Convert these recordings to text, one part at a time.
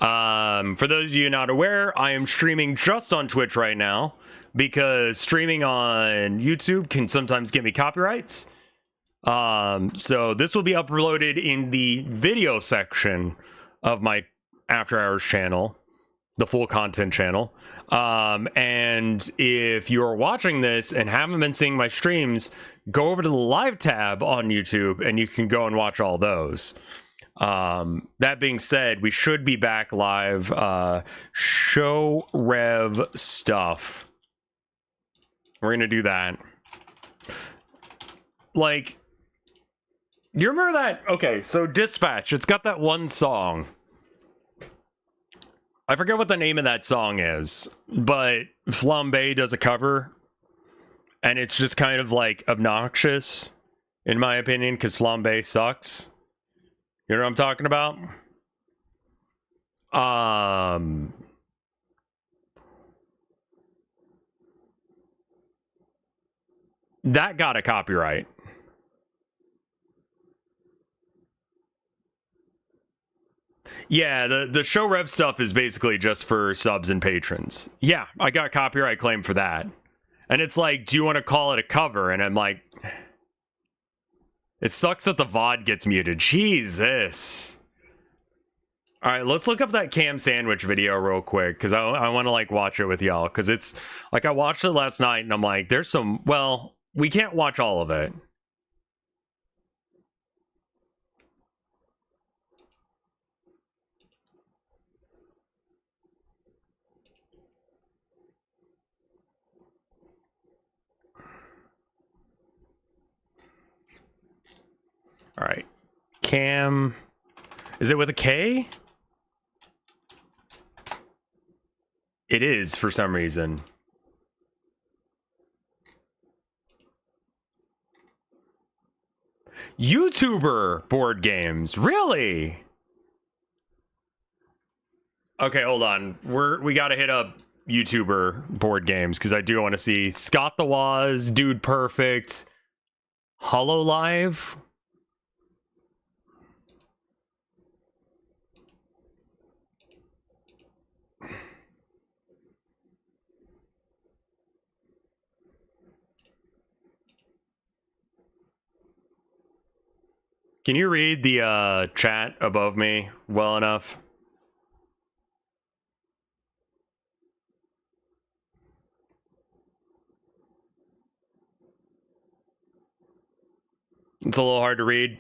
For those of you not aware, I am streaming just on Twitch right now because streaming on YouTube can sometimes get me copyrights. So this will be uploaded in the video section of my After Hours channel, the full content channel. And if you are watching this and haven't been seeing my streams, go over to the live tab on YouTube and you can go and watch all those. That being said, we should be back live. Show Rev Stuff. We're gonna do that. Like, you remember that? Okay, so Dispatch, it's got that one song. I forget what the name of that song is, but Flambe does a cover, and it's just kind of like obnoxious, in my opinion, because Flambe sucks. You know what I'm talking about? That got a copyright. Yeah, the show Rev Stuff is basically just for subs and patrons. Yeah, I got a copyright claim for that. And it's like, do you want to call it a cover? And I'm like, it sucks that the VOD gets muted. Jesus. All right, let's look up that Cam Sandwich video real quick, because I want to, like, watch it with y'all. Because it's, like, I watched it last night, and I'm like, there's some, well, we can't watch all of it. All right. Cam. Is it with a K? It is for some reason. YouTuber board games. Really? Okay, hold on. We got to hit up YouTuber board games because I do want to see Scott the Waz, Dude Perfect, HoloLive. Can you read the chat above me well enough? It's a little hard to read.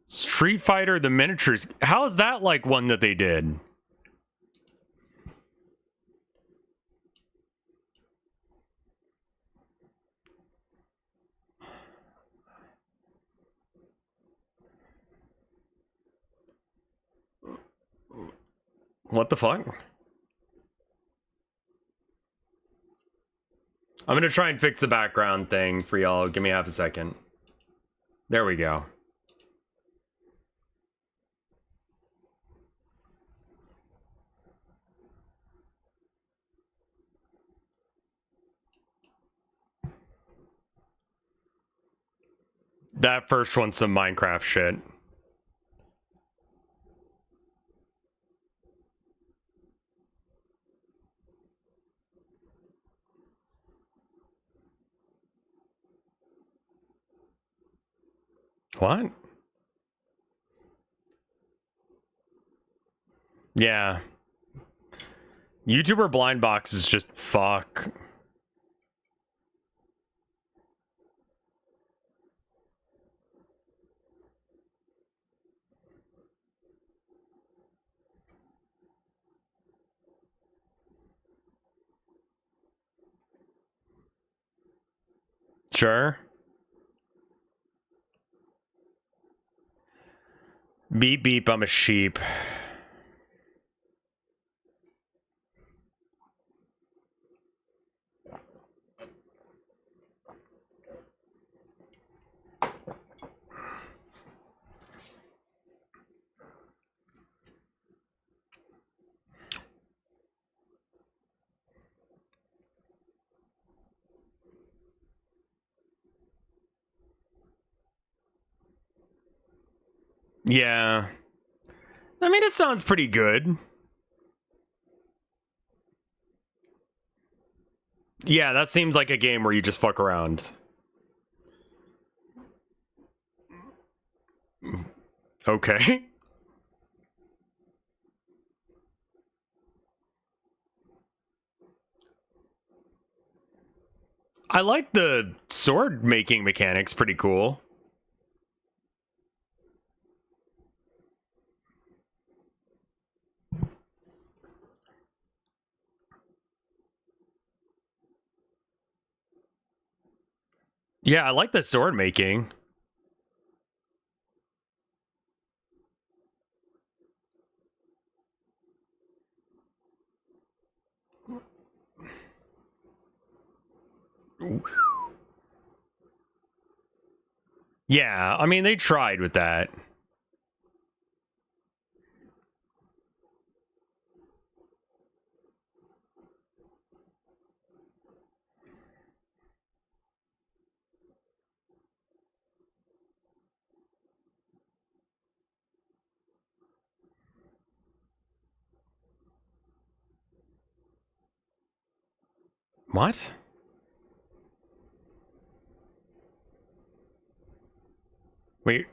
Street Fighter, the miniatures. How is that like one that they did? What the fuck? I'm gonna try and fix the background thing for y'all. Give me half a second. There we go. That first one's some Minecraft shit. What? Yeah. YouTuber blind box is just fuck. Sure. Beep beep, I'm a sheep. Yeah. I mean, it sounds pretty good. Yeah, that seems like a game where you just fuck around. Okay. I like the sword making mechanics, pretty cool. Yeah, I like the sword making. Yeah, I mean, they tried with that. What? Wait,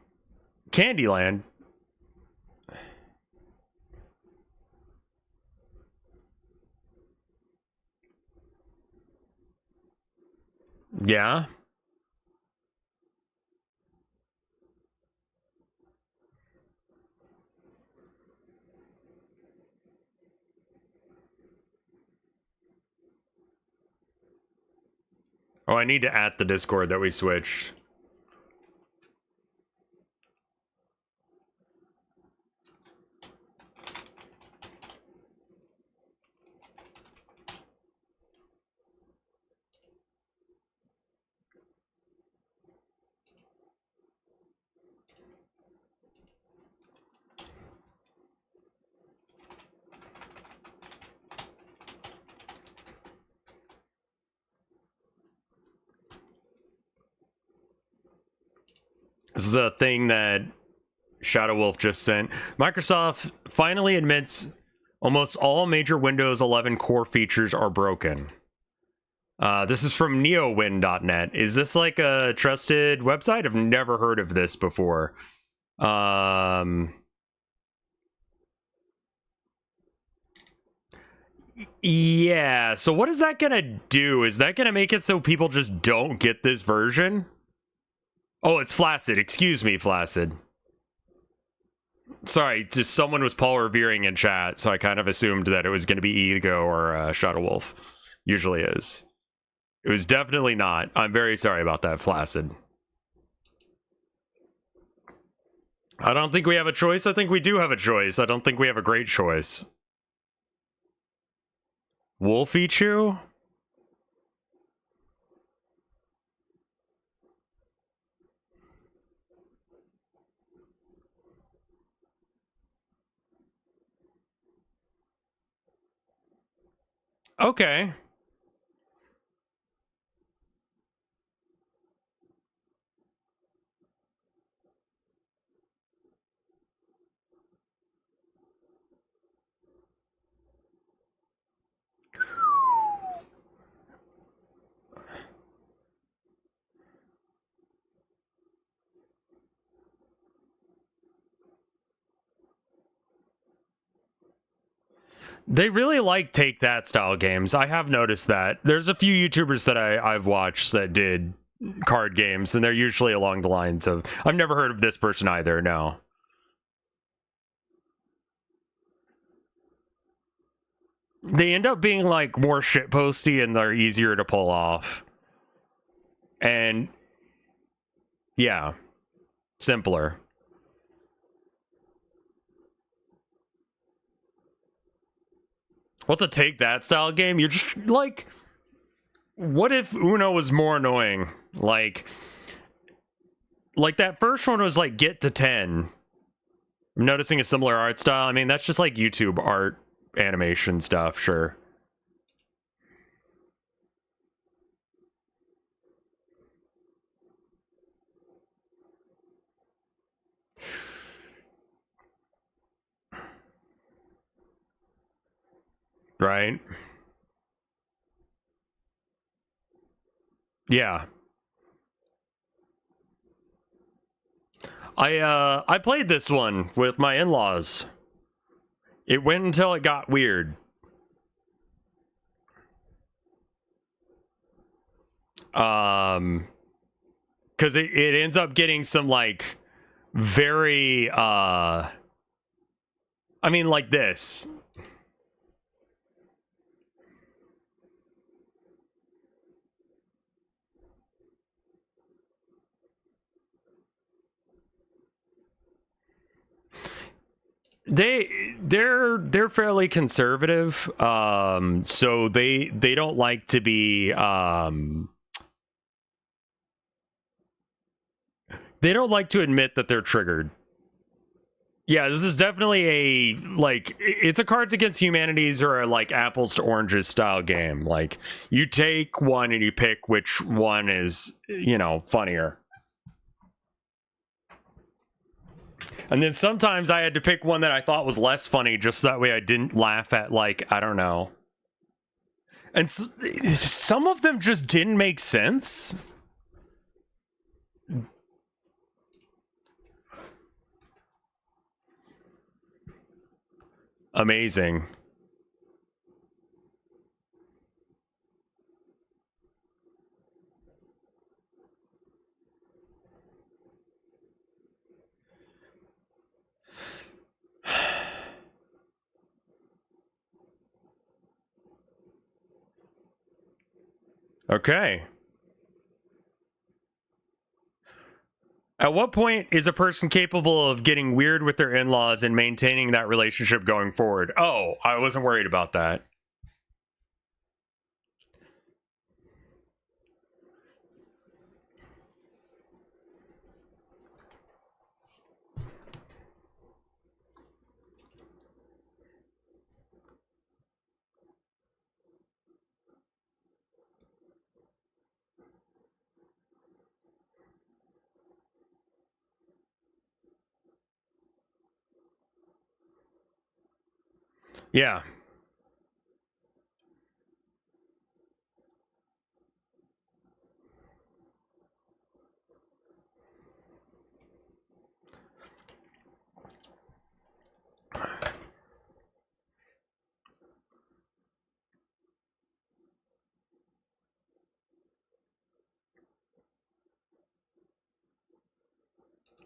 Candyland? Yeah. Oh, I need to add the Discord that we switched. This is a thing that Shadow Wolf just sent. Microsoft finally admits almost all major Windows 11 core features are broken. This is from neowin.net. Is this like a trusted website? I've never heard of this before. Yeah, so what is that gonna do? Is that gonna make it so people just don't get this version? Oh, it's Flaccid. Excuse me, Flaccid. Sorry, just someone was Paul revering in chat, so I kind of assumed that it was going to be Ego or Shadow Wolf. Usually is. It was definitely not. I'm very sorry about that, Flaccid. I don't think we have a choice. I think we do have a choice. I don't think we have a great choice. Wolfie Chew? Okay. They really like take that style games. I have noticed that. There's a few YouTubers that I've watched that did card games, and they're usually along the lines of, I've never heard of this person either, no. They end up being like more shitposty and they're easier to pull off. And yeah, simpler. What's a take that style game? You're just like, what if Uno was more annoying? Like that first one was like get to 10. I'm noticing a similar art style. I mean, that's just like YouTube art animation stuff, sure. right? Yeah. I played this one with my in-laws. It went until it got weird. Because it ends up getting some like very I mean like this. They're fairly conservative, so they don't like to be they don't like to admit that they're triggered. Yeah, this is definitely a like it's a Cards Against Humanities or a like apples to oranges style game. Like you take one and you pick which one is, you know, funnier. And then sometimes I had to pick one that I thought was less funny just so that way I didn't laugh at, like, I don't know. And some of them just didn't make sense. Amazing. Okay. At what point is a person capable of getting weird with their in-laws and maintaining that relationship going forward? Oh, I wasn't worried about that. Yeah.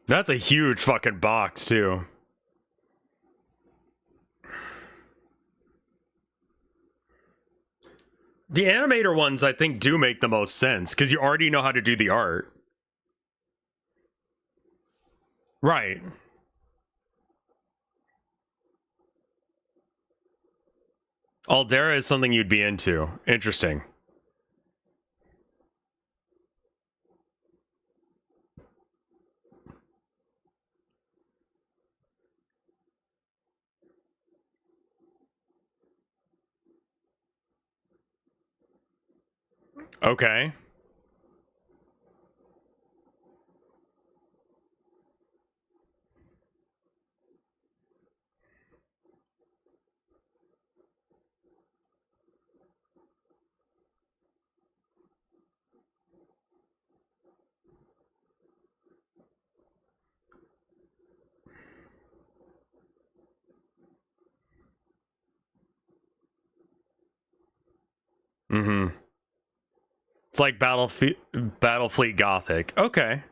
That's a huge fucking box, too. The animator ones, I think, do make the most sense because you already know how to do the art. Right. Aldera is something you'd be into. Interesting. Okay. Mm-hmm. It's like Battlefleet Gothic. Okay.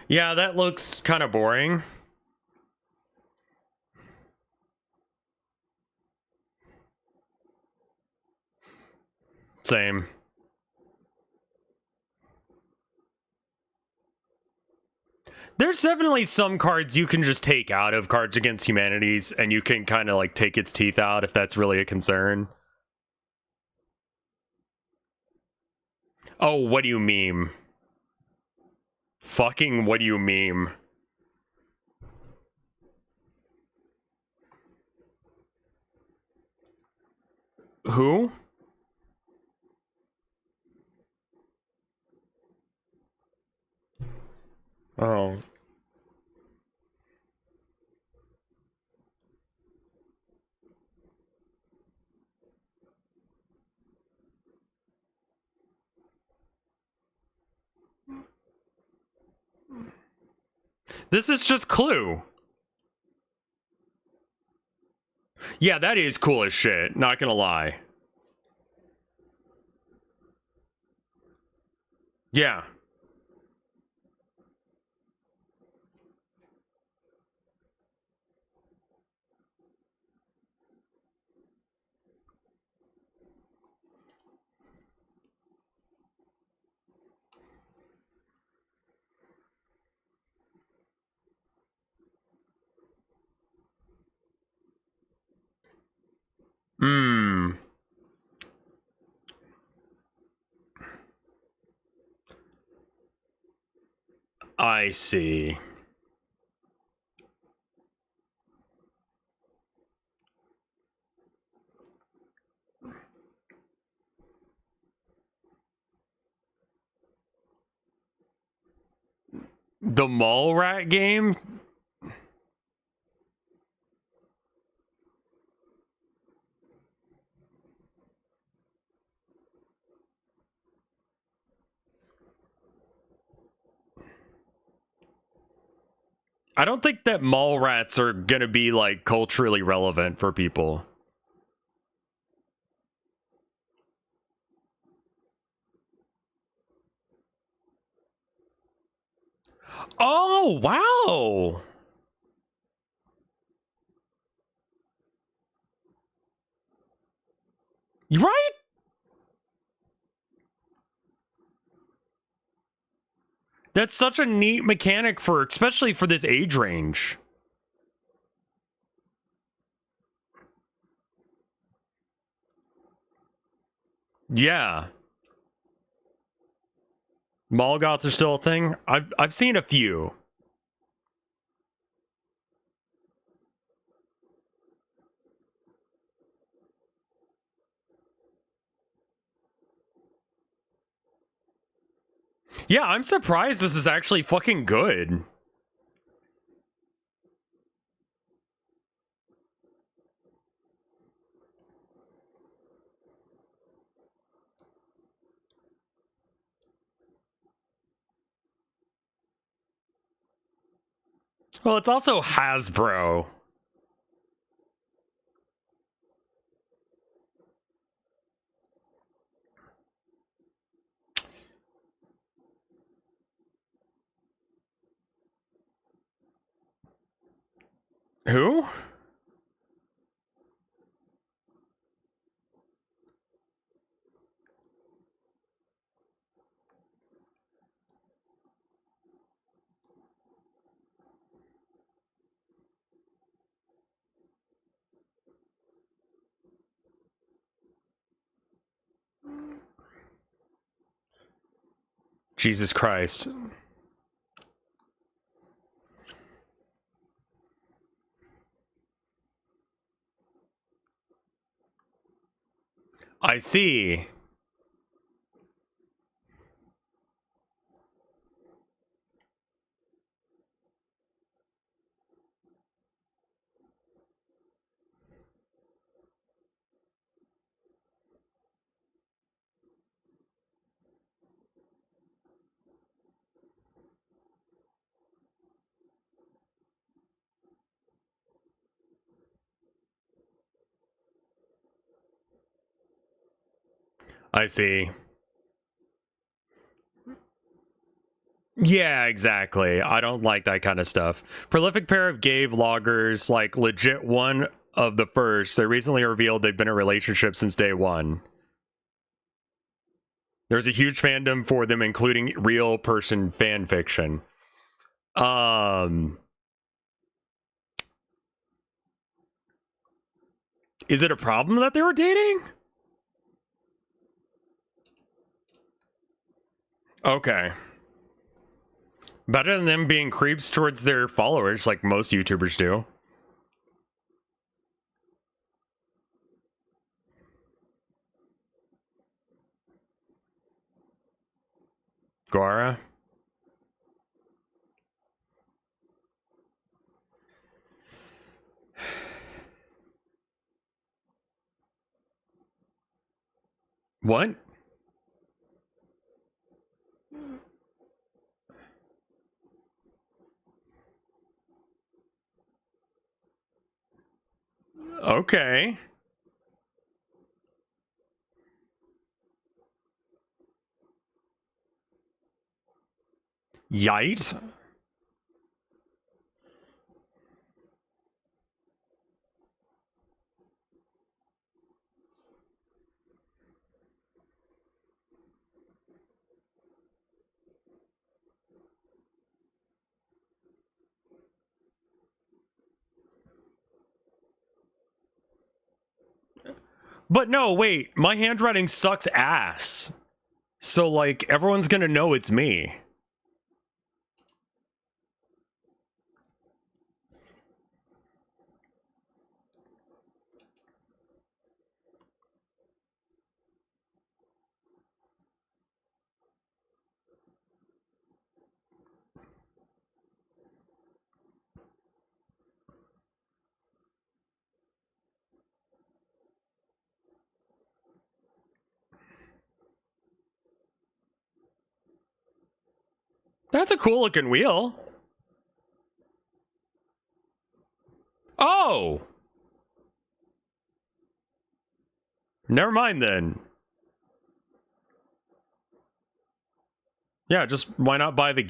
Yeah, that looks kind of boring. Same. There's definitely some cards you can just take out of Cards Against Humanities, and you can kind of like take its teeth out if that's really a concern. Oh, what do you meme? Fucking what do you meme? Who? Oh. This is just Clue. Yeah, that is cool as shit, not gonna lie. Yeah. Hmm. I see. The Mall Rat game? I don't think that mall rats are gonna be like culturally relevant for people. Oh, wow. Right? That's such a neat mechanic for, especially for this age range. Yeah. Mall gots are still a thing. I've seen a few. Yeah, I'm surprised this is actually fucking good. Well, it's also Hasbro. Who? Jesus Christ. I see. I see. Yeah, exactly. I don't like that kind of stuff. Prolific pair of gay vloggers, like legit one of the first. They recently revealed they've been in a relationship since day one. There's a huge fandom for them, including real person fan fiction. Is it a problem that they were dating? Okay. Better than them being creeps towards their followers like most YouTubers do. Guara. What? Okay. Yite? But no, wait. My handwriting sucks ass. So, like, everyone's gonna know it's me. That's a cool looking wheel. Oh! Never mind then. Yeah, just why not buy the...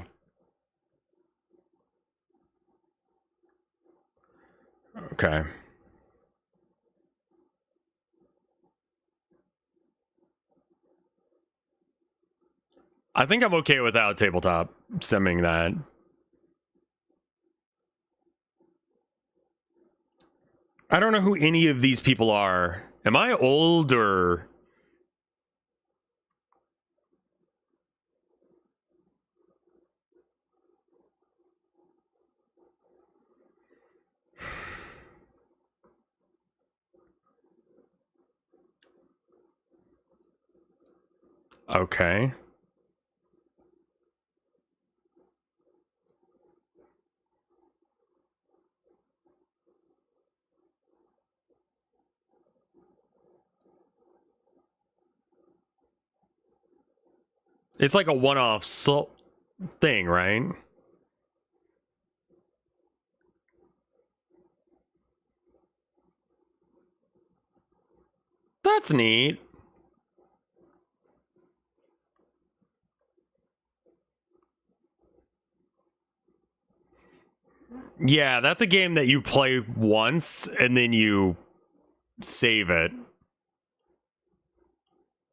Okay. I think I'm okay without tabletop simming that. I don't know who any of these people are. Am I old or... Okay. It's like a one-off thing, right? That's neat. Yeah, that's a game that you play once and then you save it.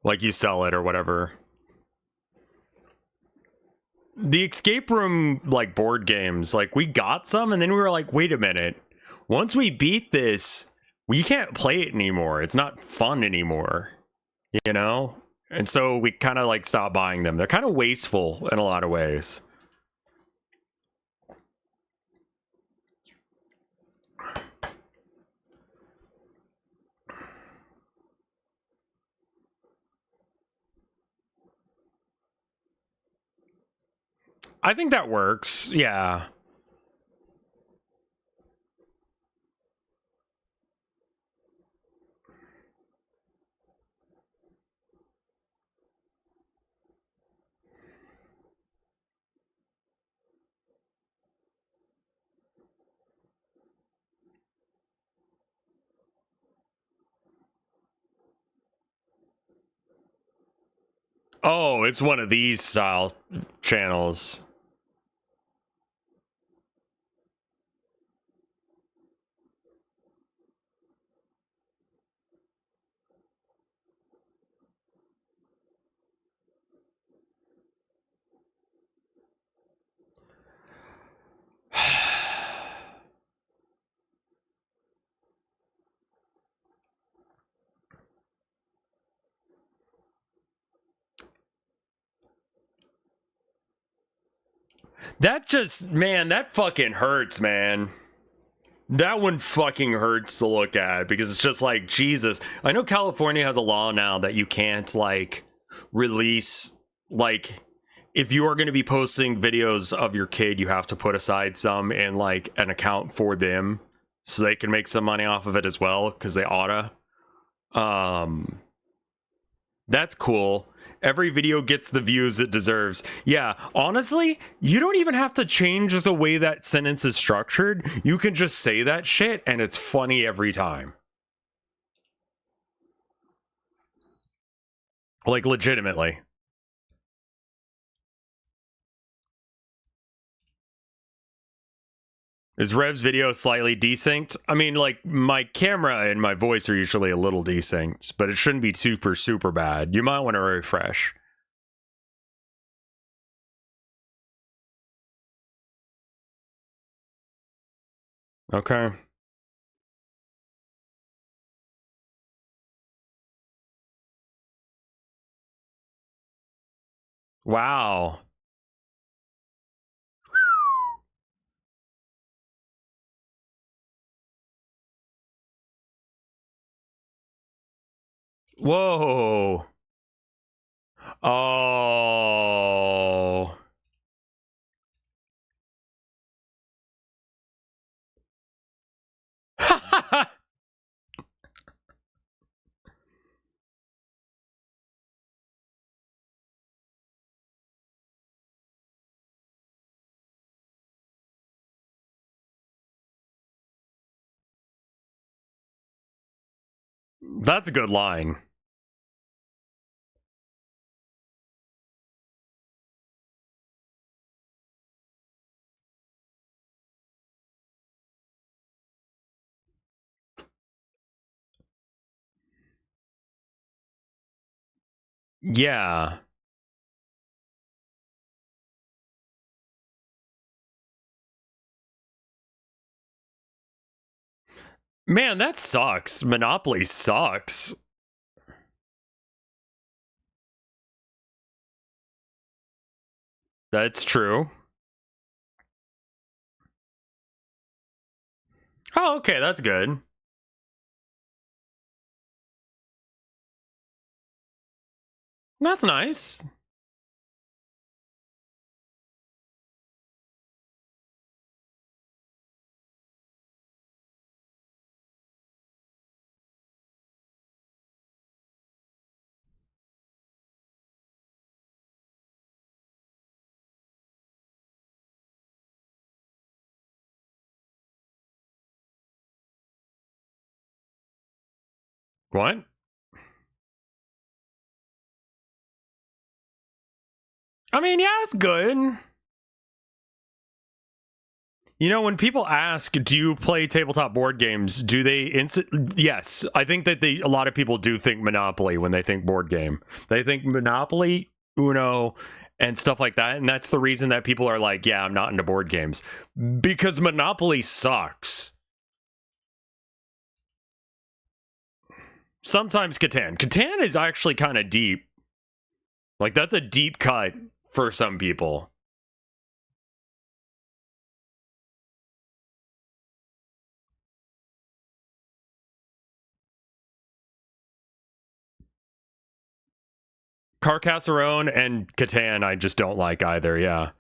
Like you sell it or whatever. The escape room, like, board games, like, we got some and then we were like, wait a minute. Once we beat this, we can't play it anymore. It's not fun anymore. You know? And so we kind of like stopped buying them. They're kind of wasteful in a lot of ways. I think that works. Yeah. Oh, it's one of these style channels. That just, man, that fucking hurts, man. That one fucking hurts to look at because it's just like, Jesus. I know California has a law now that you can't, like, release, like, if you are going to be posting videos of your kid, you have to put aside some in, like, an account for them so they can make some money off of it as well because they oughta. That's cool. Every video gets the views it deserves. Yeah, honestly, you don't even have to change the way that sentence is structured. You can just say that shit and it's funny every time. Like, legitimately. Is Rev's video slightly desynced? I mean, like, my camera and my voice are usually a little desynced, but it shouldn't be super, super bad. You might want to refresh. Okay. Wow. Whoa. Oh. That's a good line. Yeah. Man, that sucks. Monopoly sucks. That's true. Oh, okay, that's good. That's nice. What? I mean, yeah, it's good. You know, when people ask, "Do you play tabletop board games?" Do they Yes, I think that a lot of people do think Monopoly when they think board game. They think Monopoly, Uno, and stuff like that, and that's the reason that people are like, "Yeah, I'm not into board games," because Monopoly sucks. Sometimes Catan. Catan is actually kind of deep. Like, that's a deep cut for some people. Carcassonne and Catan, I just don't like either. Yeah.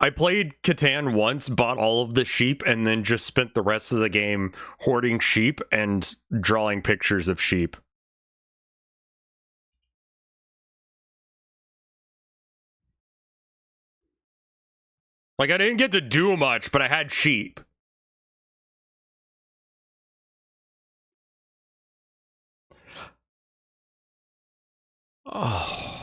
I played Catan once, bought all of the sheep, and then just spent the rest of the game hoarding sheep and drawing pictures of sheep. Like, I didn't get to do much, but I had sheep. Oh.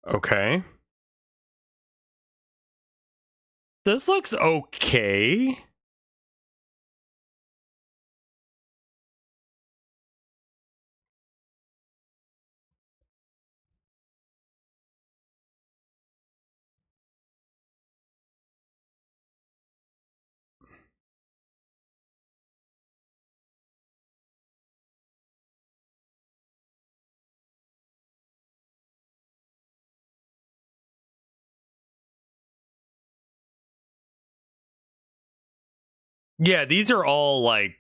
Okay. This looks okay. Yeah, these are all like...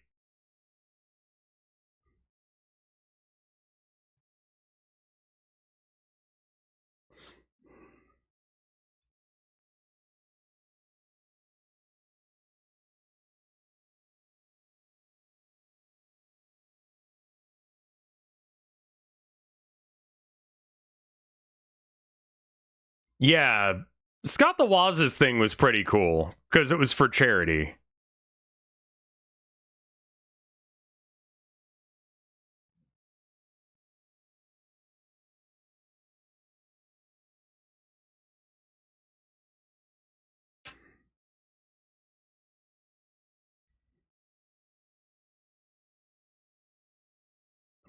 Yeah, Scott the Waz's thing was pretty cool because it was for charity.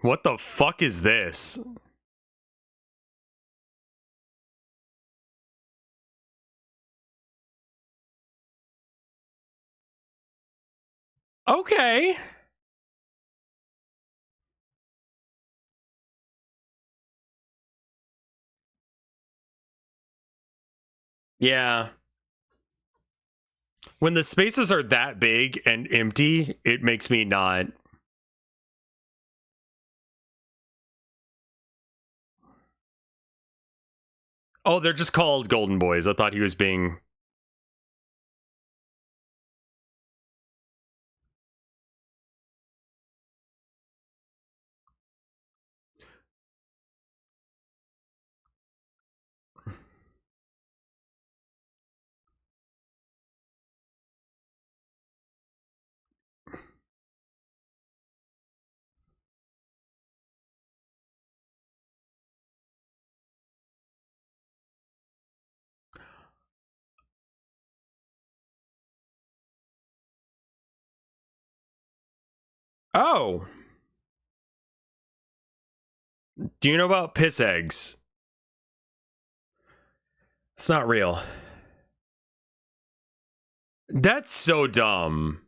What the fuck is this? Okay. Yeah. When the spaces are that big and empty, it makes me not... Oh, they're just called Golden Boys. I thought he was being... Oh. Do you know about piss eggs? It's not real. That's so dumb.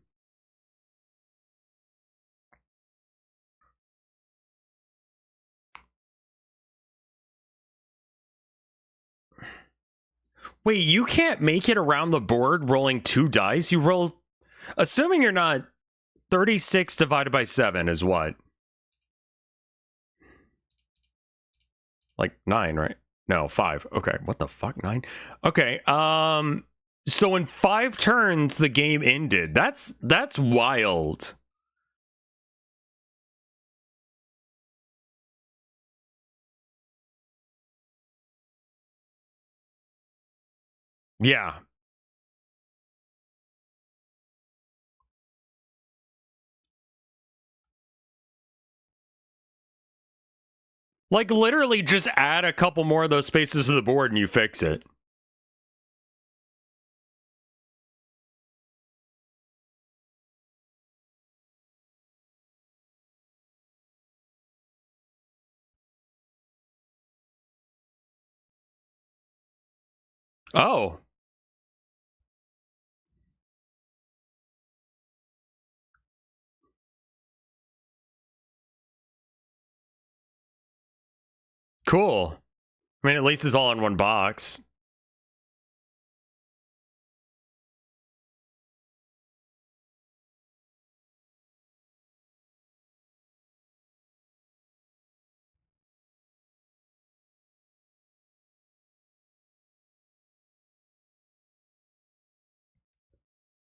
Wait, you can't make it around the board rolling 2 dice? You roll... Assuming you're not... 36 divided by 7 is what? Like 9, right? No, 5. Okay, what the fuck? 9? Okay, so in 5 turns the game ended. That's wild. Yeah. Like literally just add a couple more of those spaces to the board and you fix it. Oh. Cool. I mean, at least it's all in one box.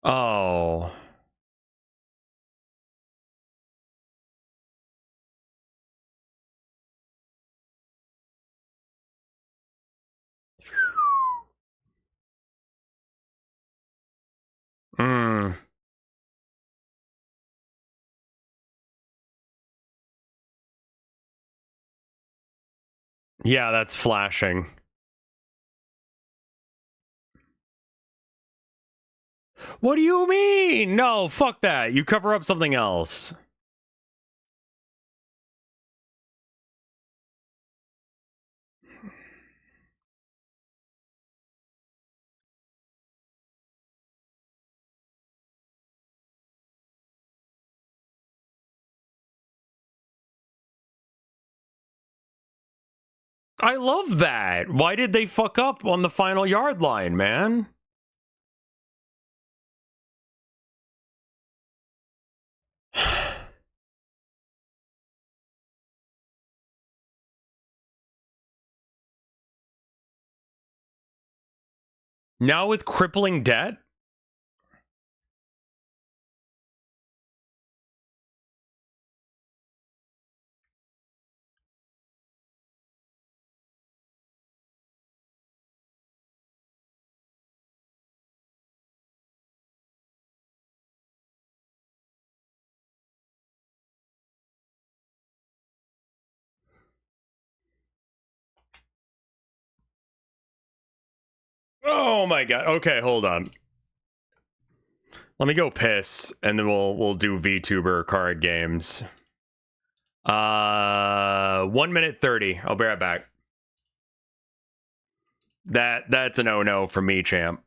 Oh. Mm. Yeah, that's flashing. What do you mean? No, fuck that. You cover up something else. I love that. Why did they fuck up on the final yard line, man? Now with crippling debt? Oh my god. Okay, hold on. Let me go piss, and then we'll do VTuber card games. 1 minute 30. I'll be right back. That's an no for me, champ.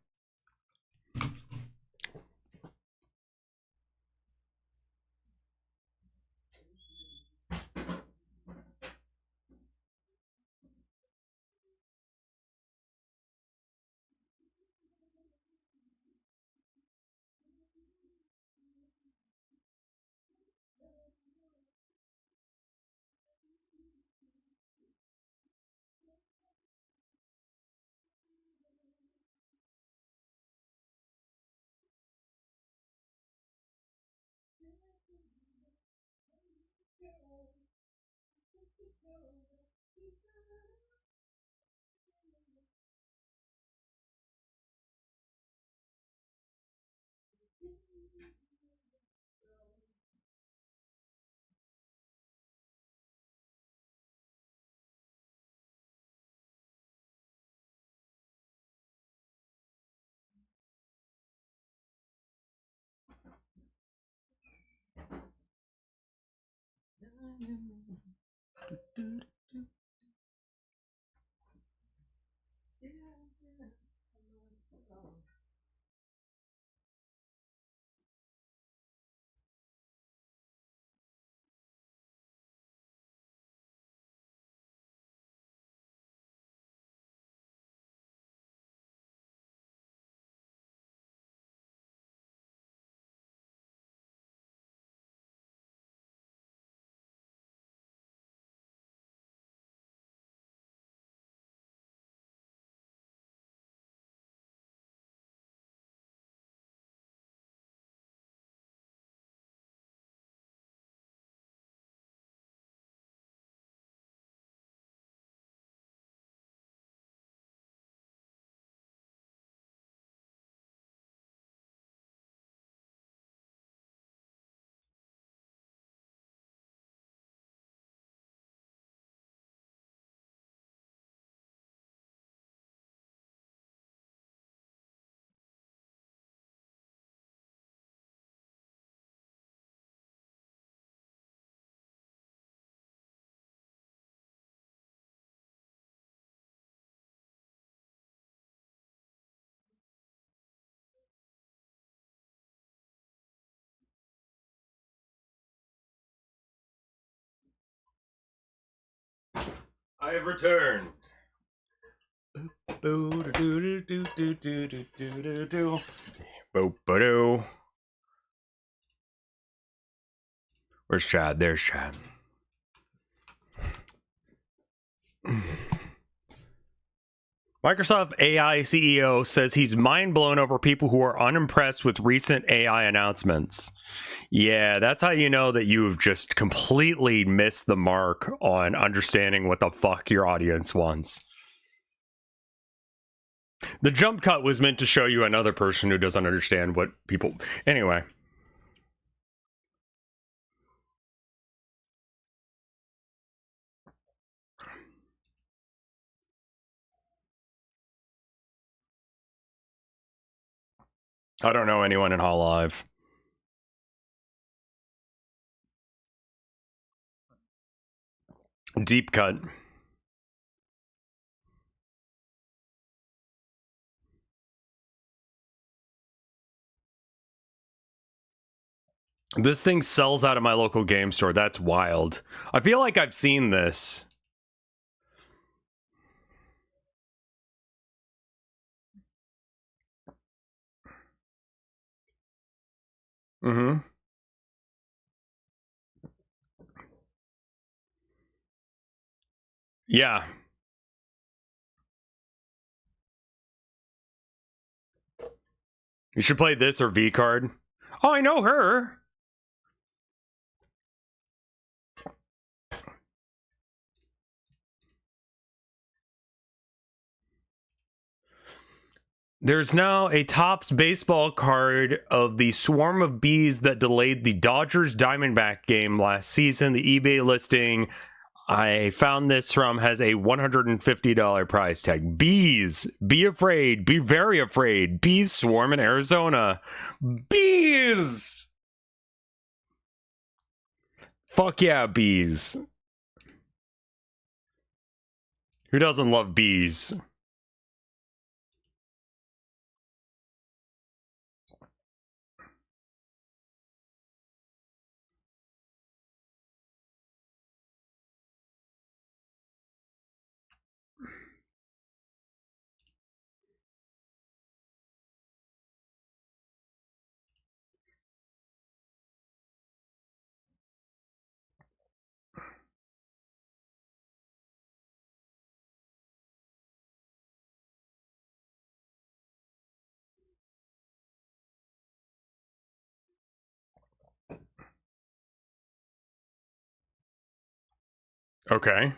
I have returned. Where's Chad? There's Chad. Microsoft AI CEO says he's mind blown over people who are unimpressed with recent AI announcements. Yeah, that's how you know that you've just completely missed the mark on understanding what the fuck your audience wants. The jump cut was meant to show you another person who doesn't understand what people. Anyway. I don't know anyone in Hall Live. Deep cut. This thing sells out of my local game store. That's wild. I feel like I've seen this. Mm-hmm. Yeah. You should play this or V card. Oh, I know her. There's now a Topps baseball card of the swarm of bees that delayed the Dodgers Diamondback game last season. The eBay listing I found this from has a $150 price tag. Bees, be afraid, be very afraid. Bees swarm in Arizona. Bees! Fuck yeah, bees. Who doesn't love bees? Okay.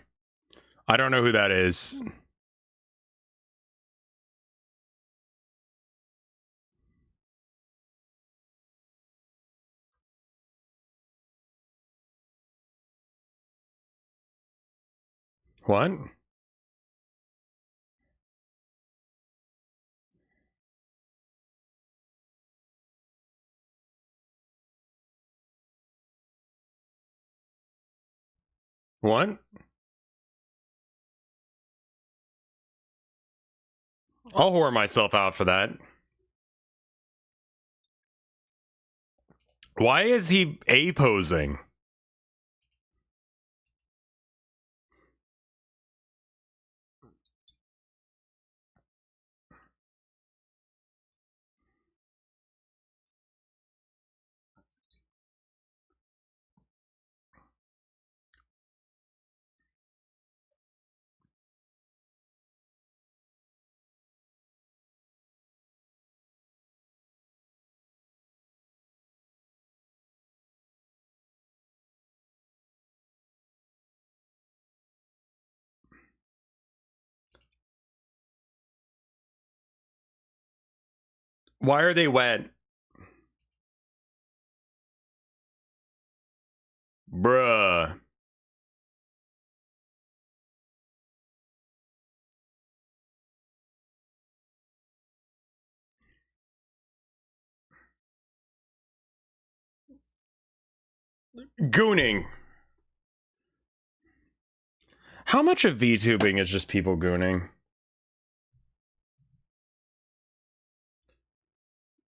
I don't know who that is. What? What? I'll whore myself out for that. Why is he A-posing? Why are they wet? Bruh. Gooning. How much of VTubing is just people gooning?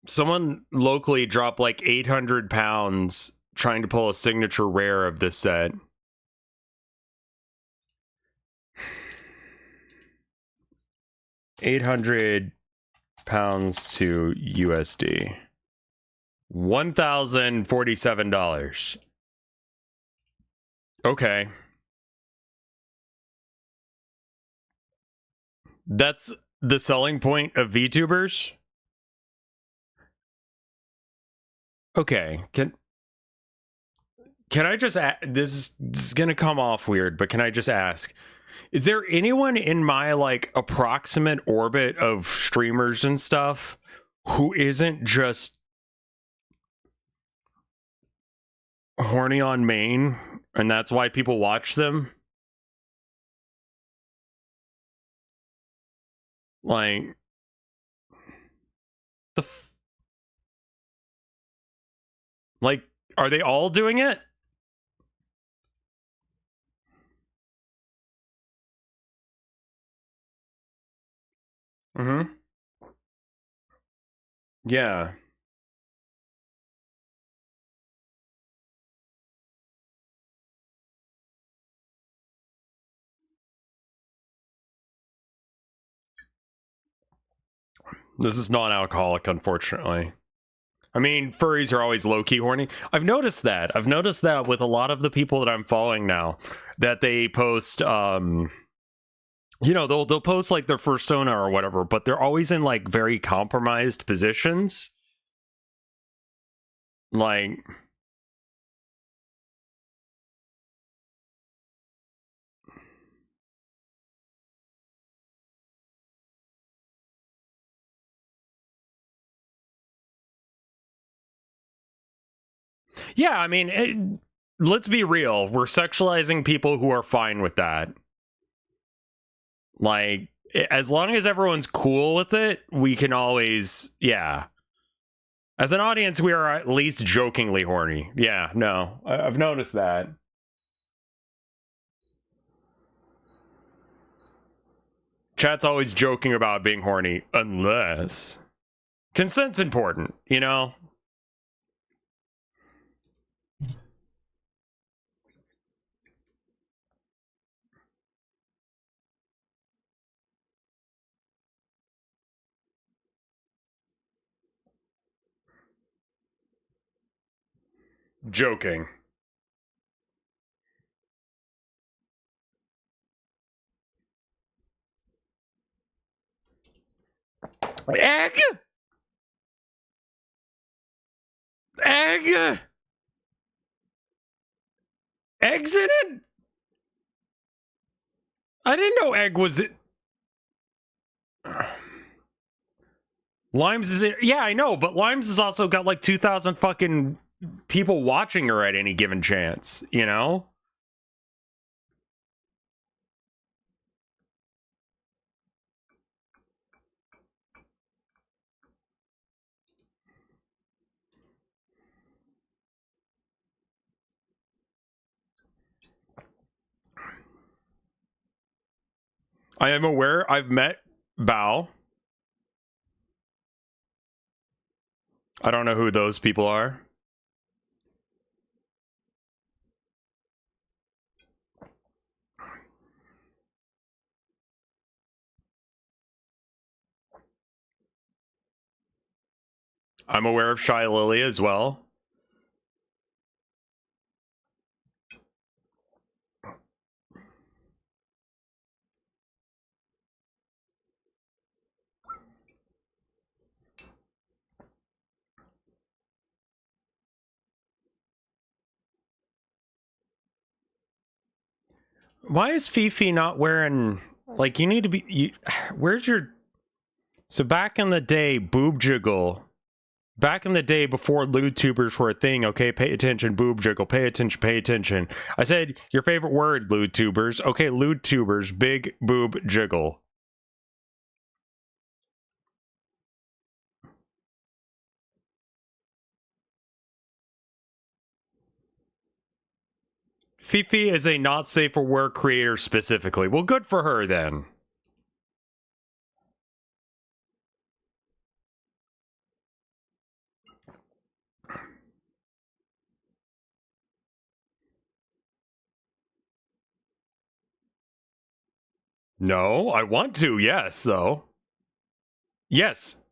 Someone locally dropped like 800 pounds trying to pull a signature rare of this set. £800 to USD. $1,047. Okay. That's the selling point of VTubers? Okay. Can I just this is going to come off weird, but can I just ask, is there anyone in my like approximate orbit of streamers and stuff who isn't just horny on main and that's why people watch them? Like the Like, are they all doing it? Mm-hmm. Yeah. This is non-alcoholic, unfortunately. I mean, furries are always low-key horny. I've noticed that. I've noticed that with a lot of the people that I'm following now, that they post, you know, they'll post like their persona or whatever, but they're always in like very compromised positions. Like, yeah, I mean, let's be real. We're sexualizing people who are fine with that. Like, as long as everyone's cool with it, we can always, yeah. As an audience, we are at least jokingly horny. Yeah, no, I've noticed that. Chat's always joking about being horny, unless consent's important, you know? Joking. Egg? Egg? Eggs in it? I didn't know egg was it. Limes is it? Yeah, I know, but Limes has also got like 2,000 fucking people watching her at any given chance, you know? I am aware I've met Bao. I don't know who those people are. I'm aware of Shy Lily as well. Why is Fifi not wearing, like, you need to be, where's your, so back in the day, boob jiggle, back in the day before lewd tubers were a thing, okay, pay attention, boob jiggle, pay attention, pay attention. I said, your favorite word, lewd tubers. Okay, lewd tubers, big boob jiggle. Fifi is a not safe for work creator specifically. Well, good for her then. No, I want to, yes, though. Yes.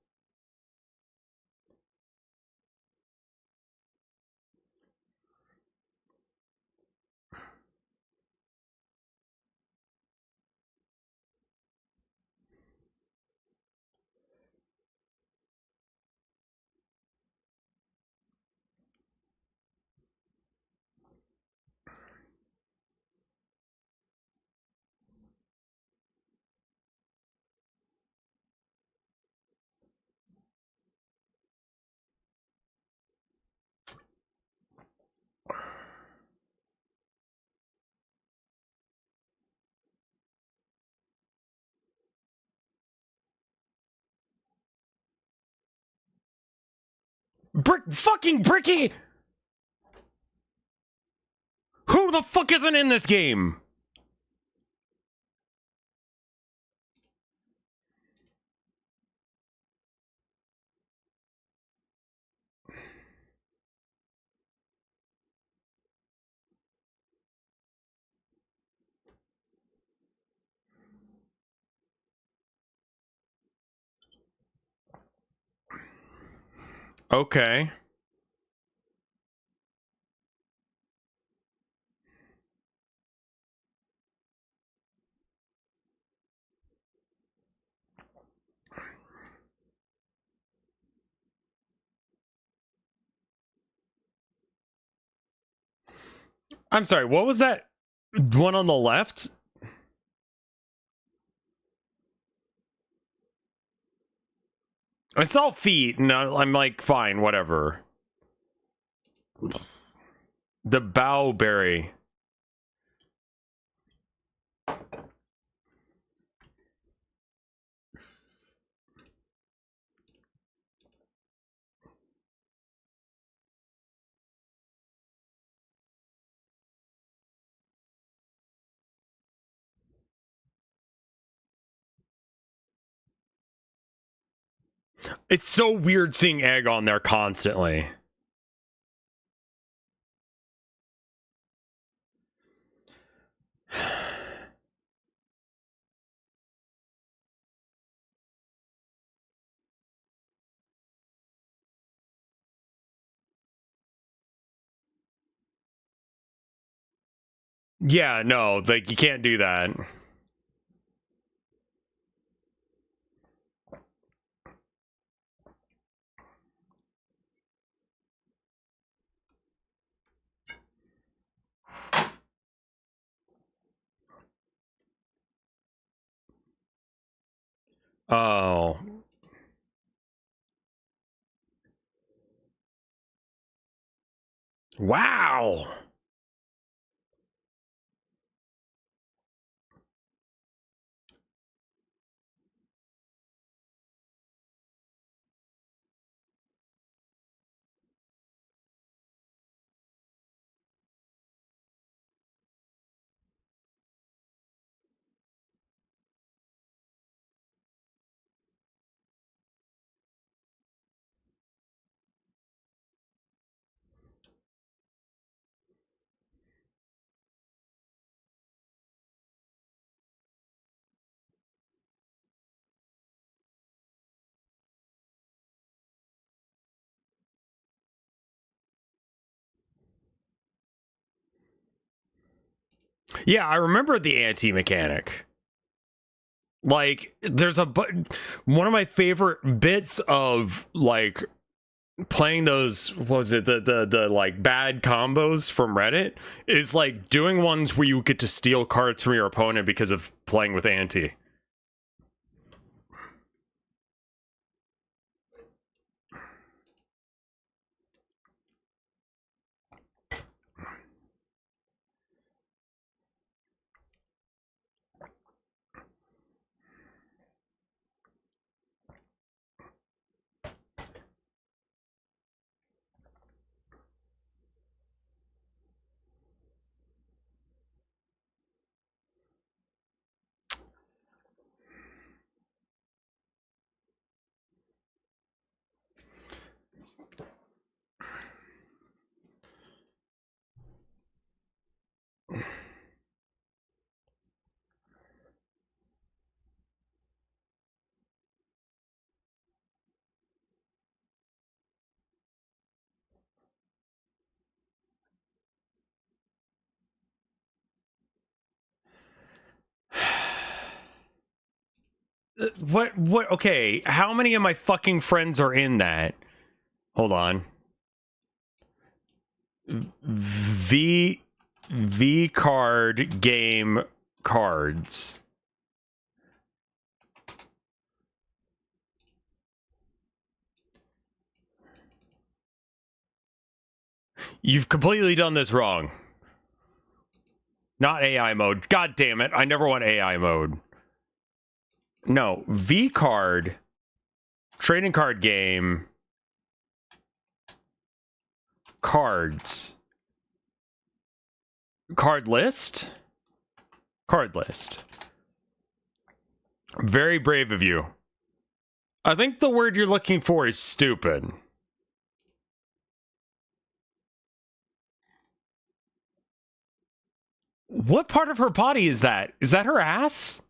Fucking Bricky! Who the fuck isn't in this game? Okay. I'm sorry, what was that one on the left? I saw feet, and I'm like, fine, whatever. The bowberry. It's so weird seeing egg on there constantly. Yeah, no, like, you can't do that. Oh. Wow. Yeah, I remember the anti-mechanic. Like, there's one of my favorite bits of, like, playing those, what was it, the like bad combos from Reddit, is like doing ones where you get to steal cards from your opponent because of playing with anti. What okay, how many of my fucking friends are in that? Hold on. V card game cards. You've completely done this wrong. Not AI mode. God damn it. I never want AI mode. No, V card trading card game cards. Card list? Card list. Very brave of you. I think the word you're looking for is stupid. What part of her body is that? Is that her ass?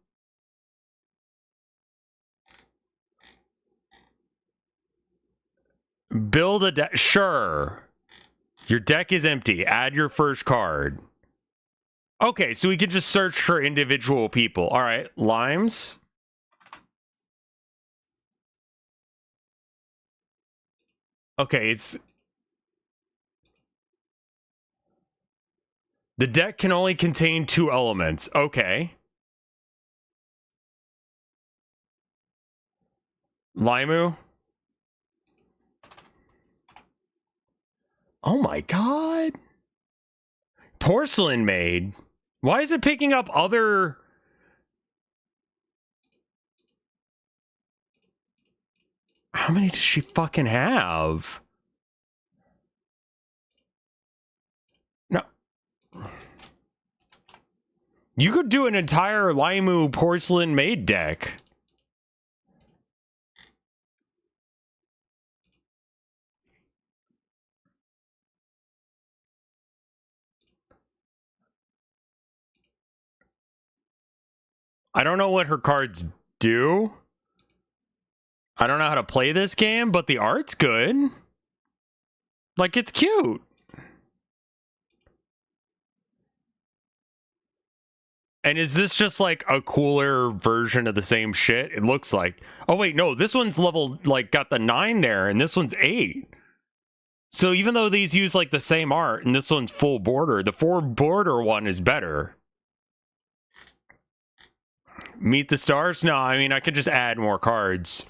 Build a deck. Sure. Your deck is empty. Add your first card. Okay, so we could just search for individual people. All right, limes. Okay, it's... The deck can only contain 2 elements. Okay. Limu. Oh my god. Porcelain Maid. Why is it picking up other... How many does she fucking have? No. You could do an entire Limu Porcelain Maid deck. I don't know what her cards do. I don't know how to play this game, but the art's good. Like, it's cute. And is this just like a cooler version of the same shit? It looks like. Oh wait, no, this one's level, like, got the 9 there, and this one's 8. So even though these use like the same art, and this one's full border, the 4 border one is better. Meet the Stars? No, I mean, I could just add more cards.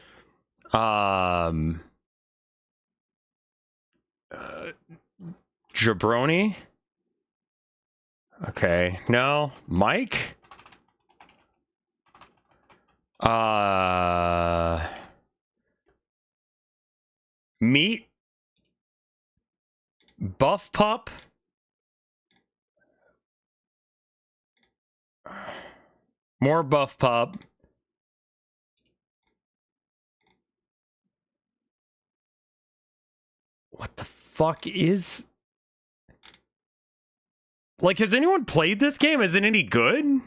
Jabroni? Okay, no. Mike? Meat? Buff Pup? More Buff Pup. What the fuck is... Like, has anyone played this game? Is it any good?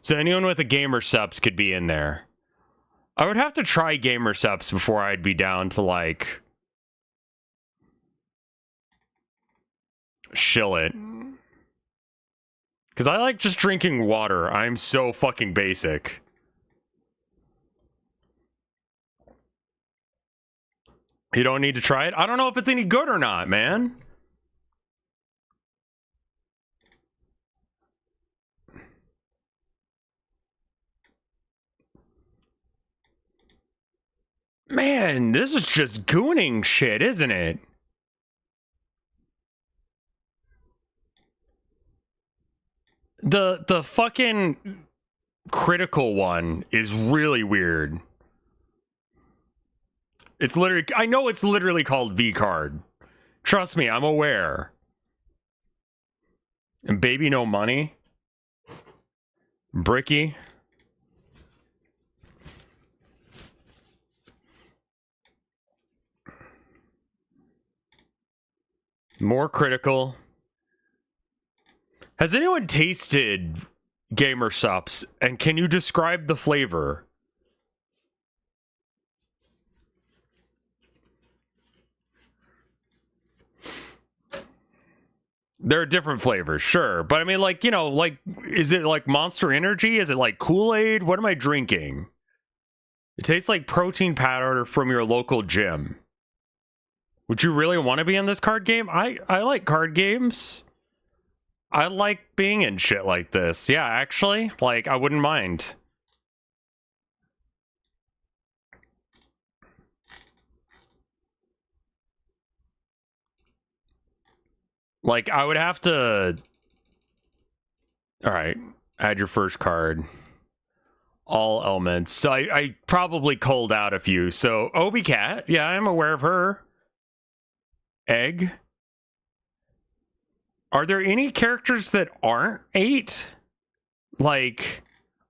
So anyone with a gamer subs could be in there. I would have to try gamer subs before I'd be down to, like... shill it. Because I like just drinking water. I'm so fucking basic. You don't need to try it? I don't know if it's any good or not, man. Man, this is just gooning shit, isn't it? The fucking critical one is really weird. It's literally... I know it's literally called V-Card. Trust me, I'm aware. And Baby No Money. Bricky. More critical. Has anyone tasted Gamer Sups, and can you describe the flavor? There are different flavors, sure. But I mean, like, you know, like, is it like Monster Energy? Is it like Kool-Aid? What am I drinking? It tastes like protein powder from your local gym. Would you really want to be in this card game? I like card games. I like being in shit like this. Yeah, actually, like, I wouldn't mind. Like, I would have to... Alright, add your first card. All elements. So I probably culled out a few. So, Obi Cat, yeah, I'm aware of her. Egg. Are there any characters that aren't 8? Like,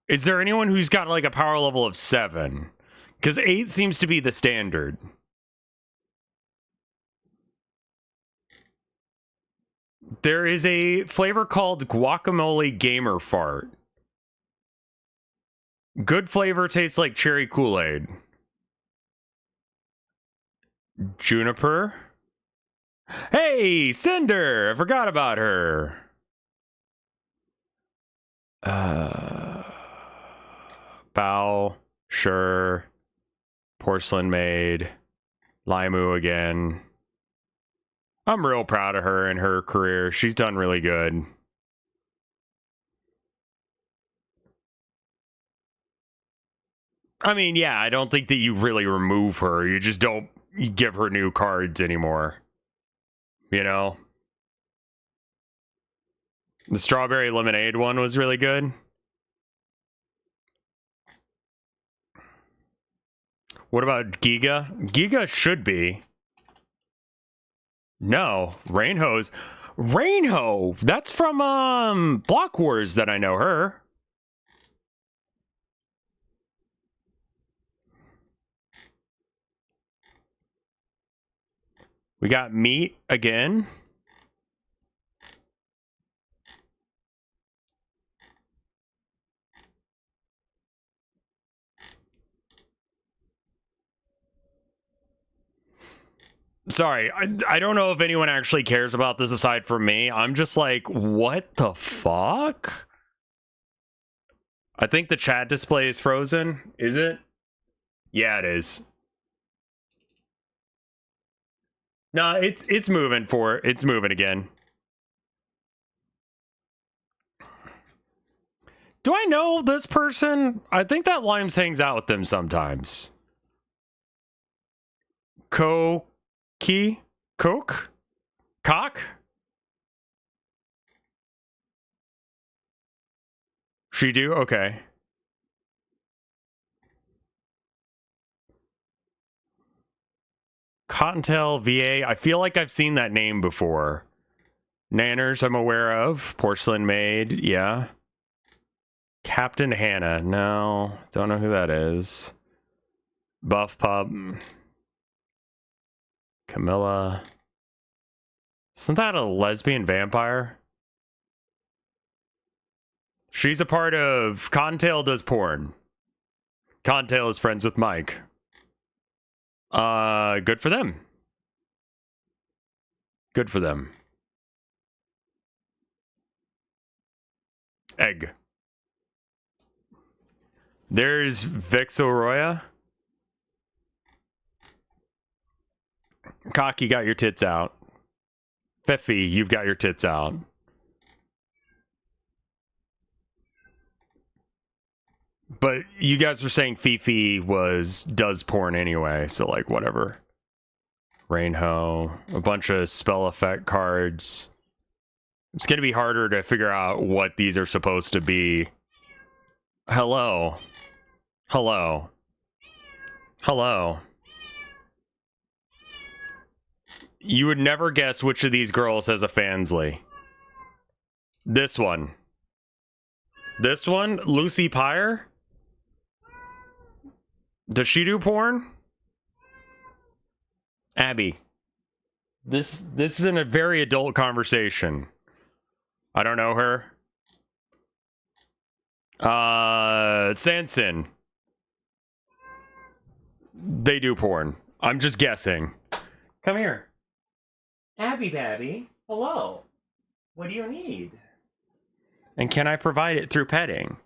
is there anyone who's got like a power level of 7? Because 8 seems to be the standard. There is a flavor called guacamole gamer fart. Good flavor, tastes like cherry Kool-Aid. Juniper. Hey, Cinder! I forgot about her. Bow. Sure. Porcelain Maid. Limu again. I'm real proud of her and her career. She's done really good. I mean, yeah, I don't think that you really remove her. You just don't give her new cards anymore. You know? The strawberry lemonade one was really good. What about Giga? Giga should be. No, Rainhose. Rainho! That's from Block Wars that I know her. We got meat again. Sorry, I don't know if anyone actually cares about this aside from me. I'm just like, what the fuck? I think the chat display is frozen. Is it? Yeah, it is. No, it's moving it's moving again. Do I know this person? I think that Limes hangs out with them sometimes. Coke? Cock? She do? Okay. Cottontail VA. I feel like I've seen that name before. Nanners, I'm aware of. Porcelain Maid, yeah. Captain Hannah. No, don't know who that is. Buff Pup. Camilla. Isn't that a lesbian vampire? She's a part of Cottontail Does Porn. Cottontail is friends with Mike. Good for them. Good for them. Egg. There's Vexoroya. Cock, you got your tits out. Fifi, you've got your tits out. But you guys were saying Fifi does porn anyway, so like whatever. Rainho, a bunch of spell effect cards. It's gonna be harder to figure out what these are supposed to be. Hello. Hello. Hello. You would never guess which of these girls has a Fansly. This one. This one? Lucy Pyre? Does she do porn? Abby. This isn't a very adult conversation. I don't know her. Sanson. They do porn. I'm just guessing. Come here. Abby Babby. Hello. What do you need? And can I provide it through petting?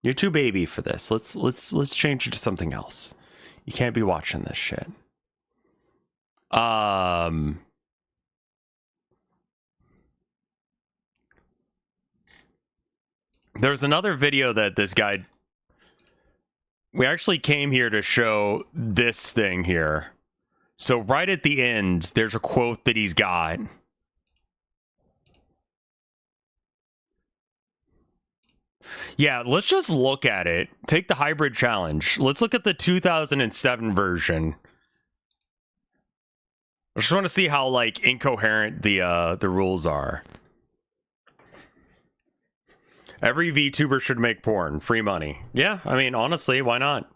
You're too baby for this. Let's change it to something else. You can't be watching this shit. There's another video that this guy... We actually came here to show this thing here. So right at the end, there's a quote that he's got. Yeah, let's just look at it. Take the hybrid challenge. Let's look at the 2007 version. I just want to see how like incoherent the rules are. Every VTuber should make porn. Free money. Yeah, I mean, honestly, why not?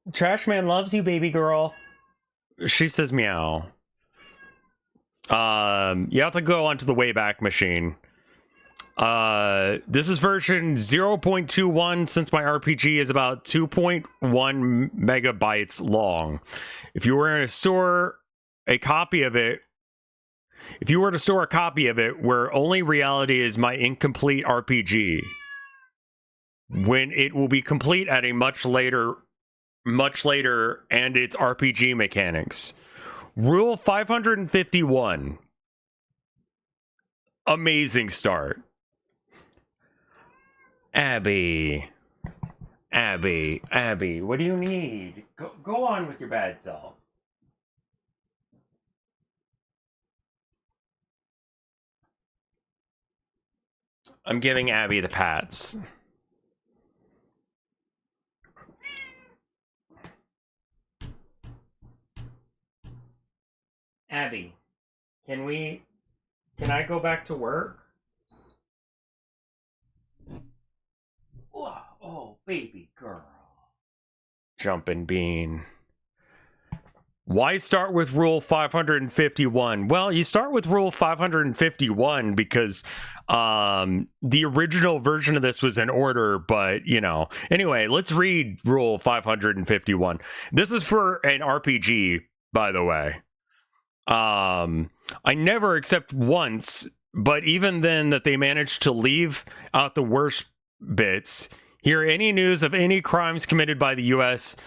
Trashman loves you, baby girl. She says meow. You have to go onto the Wayback Machine. This is version 0.21 since my RPG is about 2.1 megabytes long. If you were to store a copy of it where only reality is my incomplete RPG, when it will be complete at a much later and its RPG mechanics. Rule 551. Amazing start. Abby, what do you need? Go on with your bad self. I'm giving Abby the pats. Abby, can I go back to work? Oh, baby girl. Jumpin' bean. Why start with rule 551? Well, you start with rule 551 because the original version of this was in order, but you know. Anyway, let's read rule 551. This is for an RPG, by the way. I never, except once, but even then that they managed to leave out the worst bits, hear any news of any crimes committed by the US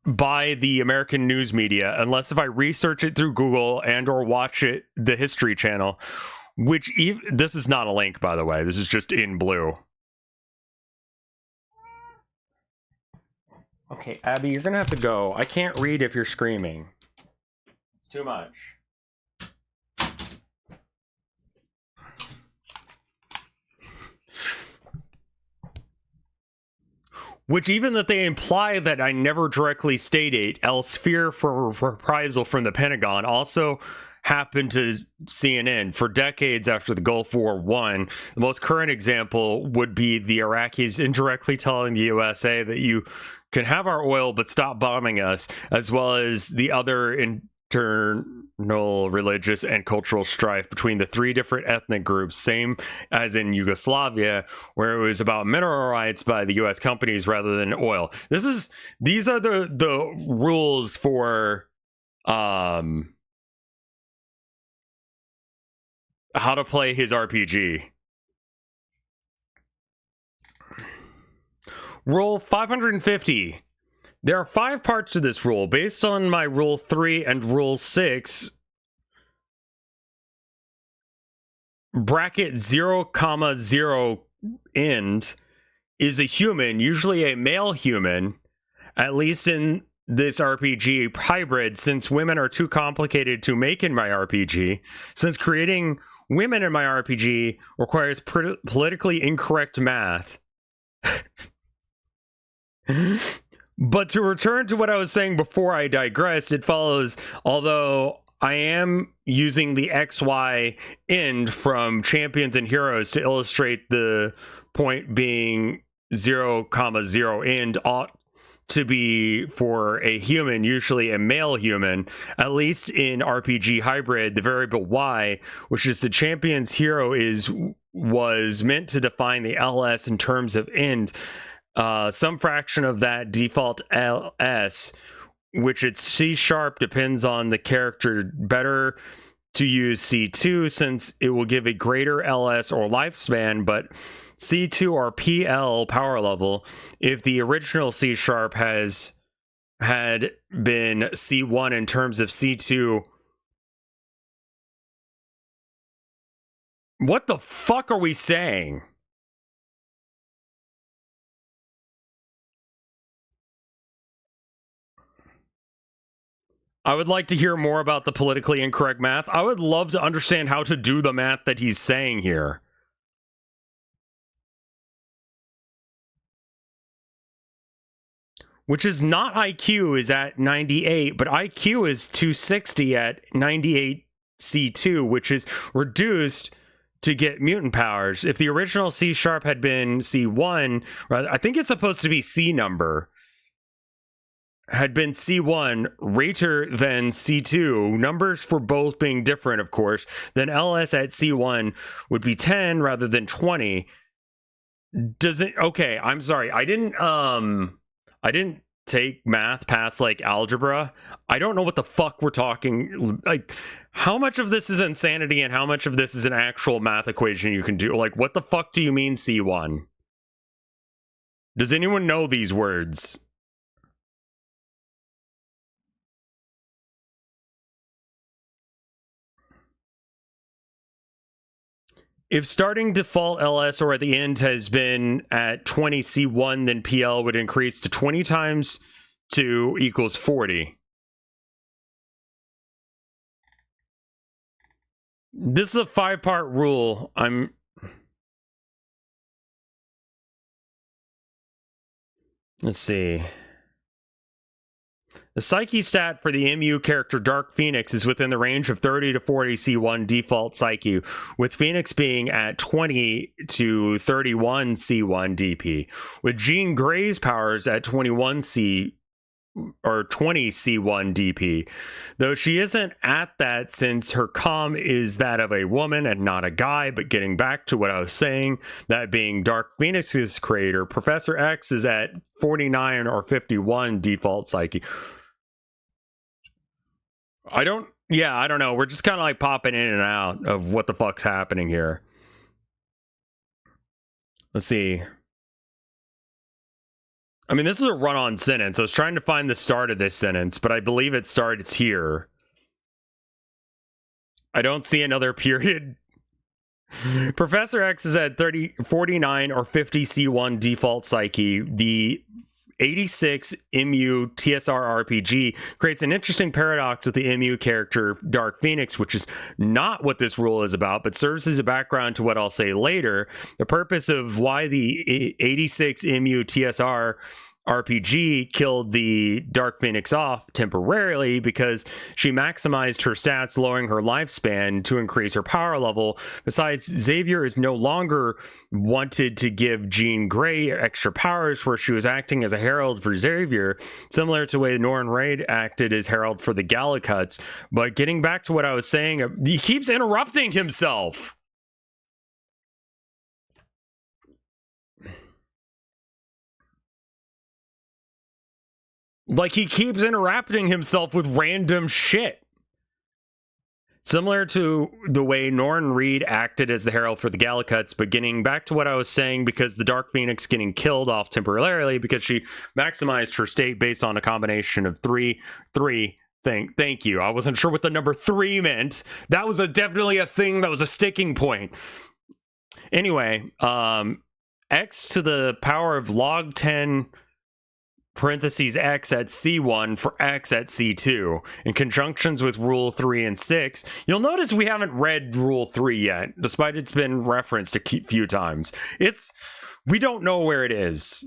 by the American news media, unless if I research it through Google and or watch it the History Channel, which this is not a link, by the way. This is just in blue. Okay, Abby, you're gonna have to go. I can't read if you're screaming. It's too much. Which even that they imply that I never directly stated, else fear for reprisal from the Pentagon also happened to CNN for decades after the Gulf War I. The most current example would be the Iraqis indirectly telling the USA that you can have our oil but stop bombing us, as well as the other internal religious and cultural strife between the three different ethnic groups, same as in Yugoslavia, where it was about mineral rights by the US companies rather than oil. These are the rules for how to play his RPG. Rule 550. There are 5 parts to this rule. Based on my Rule 3 and Rule 6, bracket 0,0 end is a human, usually a male human, at least in this RPG hybrid, since women are too complicated to make in my RPG, since creating women in my RPG requires politically incorrect math. But to return to what I was saying before I digressed, it follows, although I am using the XY end from Champions and Heroes to illustrate the point being 0,0 end ought to be for a human, usually a male human, at least in RPG hybrid, the variable Y, which is the champion's hero was meant to define the LS in terms of end. Some fraction of that default LS, which it's C#, depends on the character. Better to use C2 since it will give a greater LS or lifespan, but C2 or PL power level if the original C# had been C1 in terms of C2. What the fuck are we saying? I would like to hear more about the politically incorrect math. I would love to understand how to do the math that he's saying here. which is not IQ, is at 98, but IQ is 260 at 98 C2, which is reduced to get mutant powers. If the original C# had been C1, I think it's supposed to be C number, had been C1 greater than C2, numbers for both being different, of course, then LS at C1 would be 10 rather than 20. Does it? Okay, I'm sorry. I didn't take math past like algebra. I don't know what the fuck we're talking. Like, how much of this is insanity and how much of this is an actual math equation you can do? Like, what the fuck do you mean C1? Does anyone know these words? If starting default LS or at the end has been at 20 C1, then PL would increase to 20 times 2 equals 40. This is a 5-part rule. Let's see. The psyche stat for the MU character Dark Phoenix is within the range of 30 to 40 C1 default psyche, with Phoenix being at 20 to 31 C1 DP, with Jean Grey's powers at 21 C or 20 C1 DP, though she isn't at that since her comm is that of a woman and not a guy. But getting back to what I was saying, that being Dark Phoenix's creator, Professor X is at 49 or 51 default psyche. I don't know. We're just kind of like popping in and out of what the fuck's happening here. Let's see. I mean, this is a run-on sentence. I was trying to find the start of this sentence, but I believe it starts here. I don't see another period. Professor X is at 49 or 50 C1 default psyche. The 86 MU TSR RPG creates an interesting paradox with the MU character Dark Phoenix, which is not what this rule is about, but serves as a background to what I'll say later. The purpose of why the 86 MU TSR RPG killed the Dark Phoenix off temporarily because she maximized her stats, lowering her lifespan to increase her power level. Besides, Xavier is no longer wanted to give Jean Grey extra powers, where she was acting as a herald for Xavier, similar to the way Norrin Raid acted as herald for the Galicuts. But getting back to what I was saying, he keeps interrupting himself. Like, he keeps interrupting himself with random shit. Similar to the way Norrin Reed acted as the herald for the Galicuts, but getting back to what I was saying, because the Dark Phoenix getting killed off temporarily because she maximized her state based on a combination of three. Thank you. I wasn't sure what the number 3 meant. That was definitely a thing that was a sticking point. Anyway, X to the power of log 10 parentheses X at C1 for X at C2 in conjunctions with rule 3 and 6. You'll notice we haven't read rule 3 yet, despite it's been referenced a few times. We don't know where it is.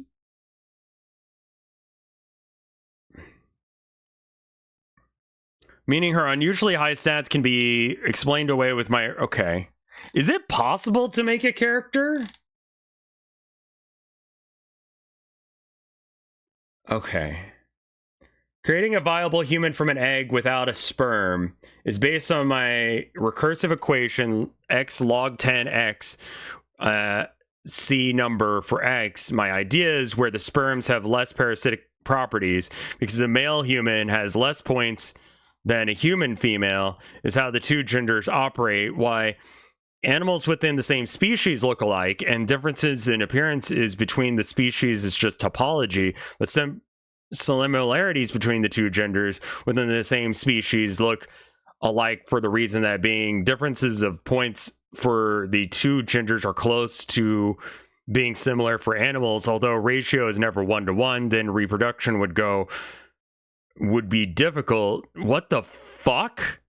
Meaning her unusually high stats can be explained away with my... Okay. Is it possible to make a character? Okay. Creating a viable human from an egg without a sperm is based on my recursive equation x log 10x C number for x. My idea is where the sperms have less parasitic properties because the male human has less points than a human female is how the two genders operate. Why animals within the same species look alike and differences in appearance is between the species is just topology, but some similarities between the two genders within the same species look alike for the reason that being differences of points for the two genders are close to being similar for animals. Although ratio is never 1-to-1, then reproduction would be difficult. What the fuck?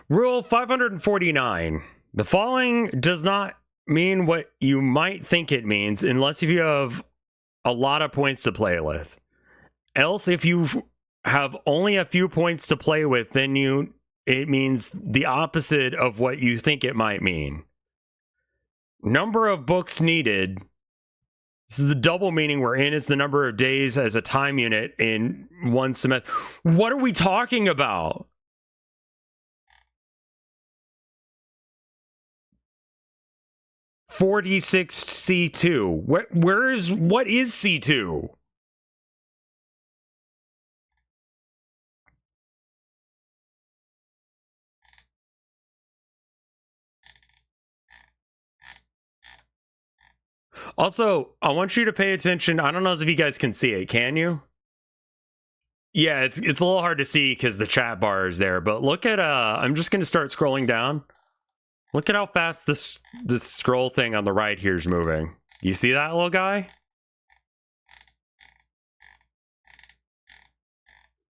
Rule 549. The following does not mean what you might think it means unless if you have a lot of points to play with. Else, if you have only a few points to play with, then it means the opposite of what you think it might mean. Number of books needed. This is the double meaning we're in, is the number of days as a time unit in one semester. What are we talking about? .46 C2. What is C2? Also, I want you to pay attention. I don't know if you guys can see it. Can you? Yeah, it's a little hard to see because the chat bar is there. But look at I'm just going to start scrolling down. Look at how fast this scroll thing on the right here is moving. You see that little guy?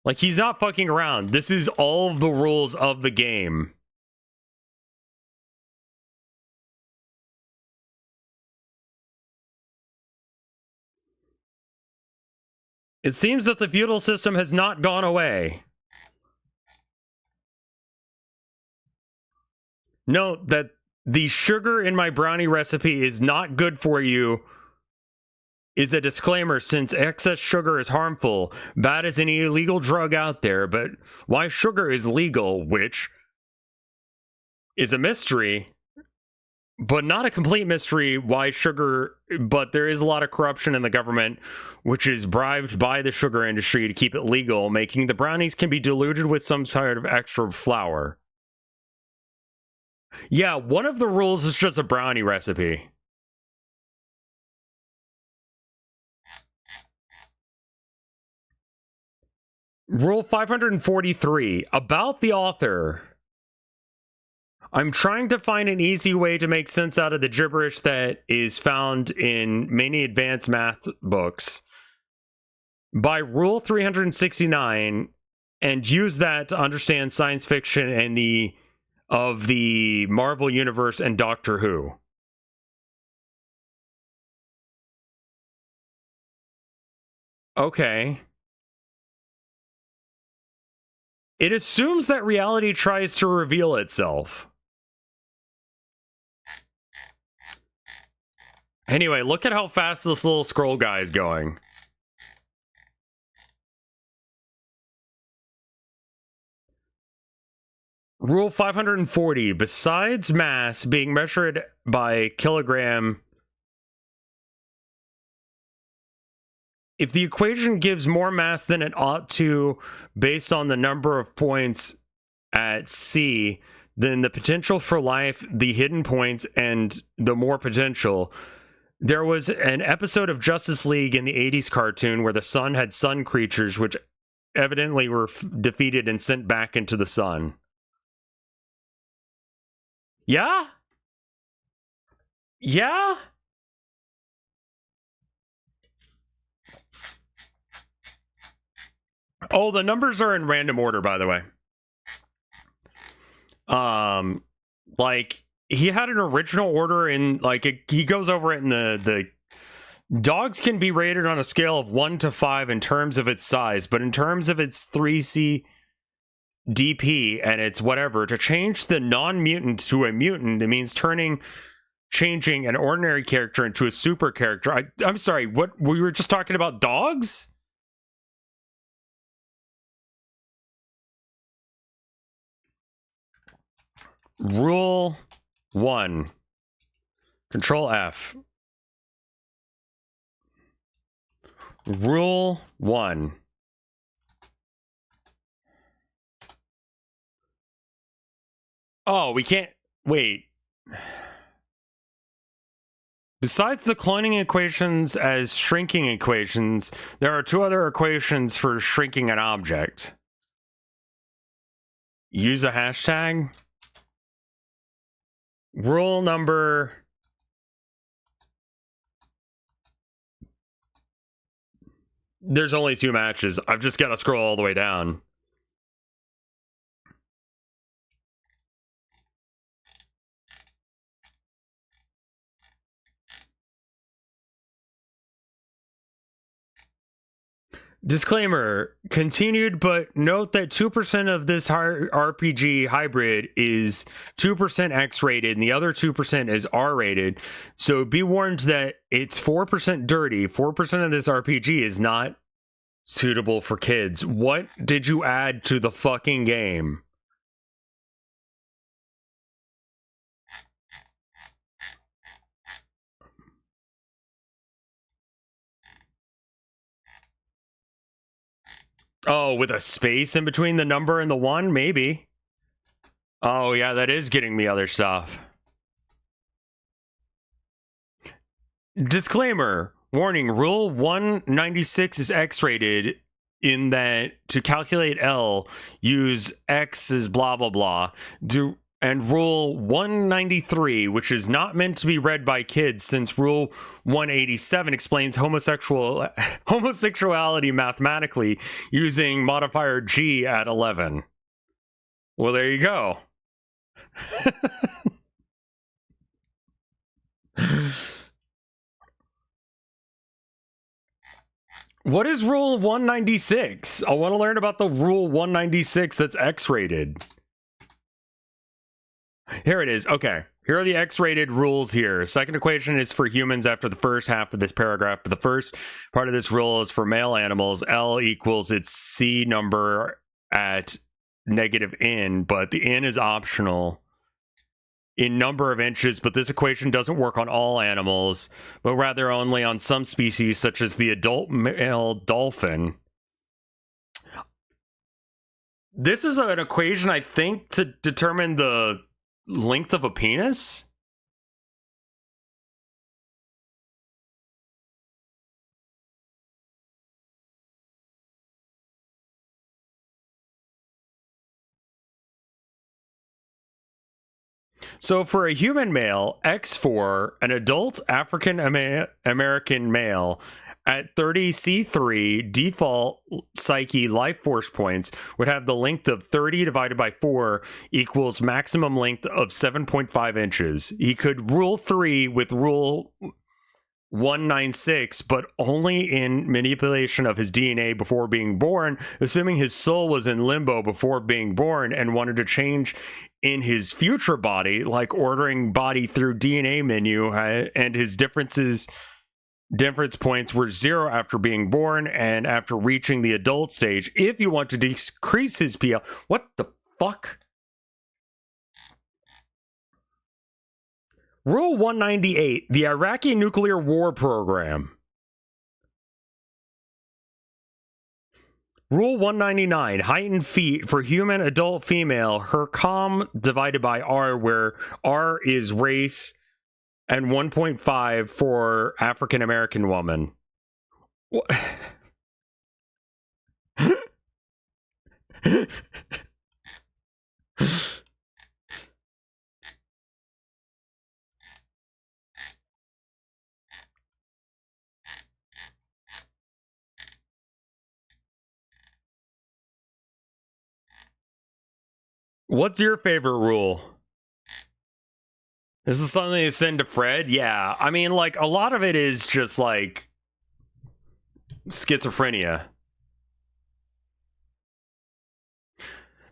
Like, he's not fucking around. This is all of the rules of the game. It seems that the feudal system has not gone away. Note that the sugar in my brownie recipe is not good for you is a disclaimer, since excess sugar is harmful, bad as any illegal drug out there, but why sugar is legal, which is a mystery, but not a complete mystery why sugar, but there is a lot of corruption in the government, which is bribed by the sugar industry to keep it legal, making the brownies can be diluted with some sort of extra flour. Yeah, one of the rules is just a brownie recipe. Rule 543, about the author. I'm trying to find an easy way to make sense out of the gibberish that is found in many advanced math books by Rule 369 and use that to understand science fiction and the Marvel Universe and Doctor Who. Okay. It assumes that reality tries to reveal itself. Anyway, look at how fast this little scroll guy is going. Rule 540, besides mass being measured by kilogram, if the equation gives more mass than it ought to based on the number of points at C, then the potential for life, the hidden points, and the more potential. There was an episode of Justice League in the 80s cartoon where the sun had sun creatures, which evidently were defeated and sent back into the sun. Yeah? Yeah? Oh, the numbers are in random order, by the way. Like, he had an original order in, like, he goes over it in the dogs can be rated on a scale of 1 to 5 in terms of its size, but in terms of its 3C DP and its whatever, to change the non-mutant to a mutant, it means changing an ordinary character into a super character. I'm sorry, what? We were just talking about dogs? Rule 1. Control F. Rule 1. Oh, we can't... Wait. Besides the cloning equations as shrinking equations, there are two other equations for shrinking an object. Use a hashtag. Rule number... There's only 2 matches. I've just got to scroll all the way down. Disclaimer continued, but note that 2% of this RPG hybrid is 2% X rated and the other 2% is R rated. So be warned that it's 4% dirty. 4% of this RPG is not suitable for kids. What did you add to the fucking game? Oh, with a space in between the number and the 1? Maybe. Oh, yeah, that is getting me other stuff. Disclaimer. Warning, Rule 196 is X-rated in that to calculate L, use X as blah, blah, blah. And Rule 193, which is not meant to be read by kids since Rule 187 explains homosexuality mathematically using modifier G at 11. Well, there you go. What is Rule 196? I want to learn about the Rule 196 that's X-rated. Here it is. Okay. Here are the X-rated rules here. Second equation is for humans after the first half of this paragraph, but the first part of this rule is for male animals. L equals its C number at -n, but the n is optional in number of inches, but this equation doesn't work on all animals, but rather only on some species, such as the adult male dolphin. This is an equation, I think, to determine the length of a penis? So for a human male, X4, an adult African American male at 30 C3 default psyche life force points would have the length of 30 divided by 4 equals maximum length of 7.5 inches. He could rule 3 with rule 196, but only in manipulation of his DNA before being born, assuming his soul was in limbo before being born and wanted to change in his future body, like ordering body through DNA menu, and his difference points were 0 after being born and after reaching the adult stage. If you want to decrease his PL, what the fuck? Rule 198, the Iraqi nuclear war program. Rule 199, height and feet for human adult female, her com divided by R, where R is race, and 1.5 for African American woman. What's your favorite rule? This is something you send to Fred? Yeah. I mean, like, a lot of it is just, like, schizophrenia.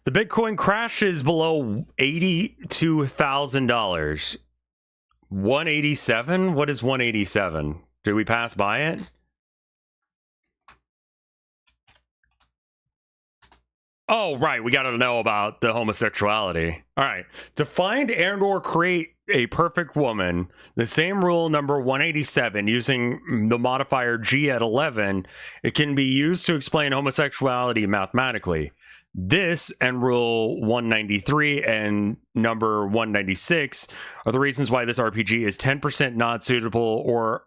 The Bitcoin crashes below $82,000. 187? What is 187? Did we pass by it? Oh, right. We got to know about the homosexuality. All right. To find and or create a perfect woman, the same rule number 187, using the modifier G at 11, it can be used to explain homosexuality mathematically. This and rule 193 and number 196 are the reasons why this RPG is 10% not suitable or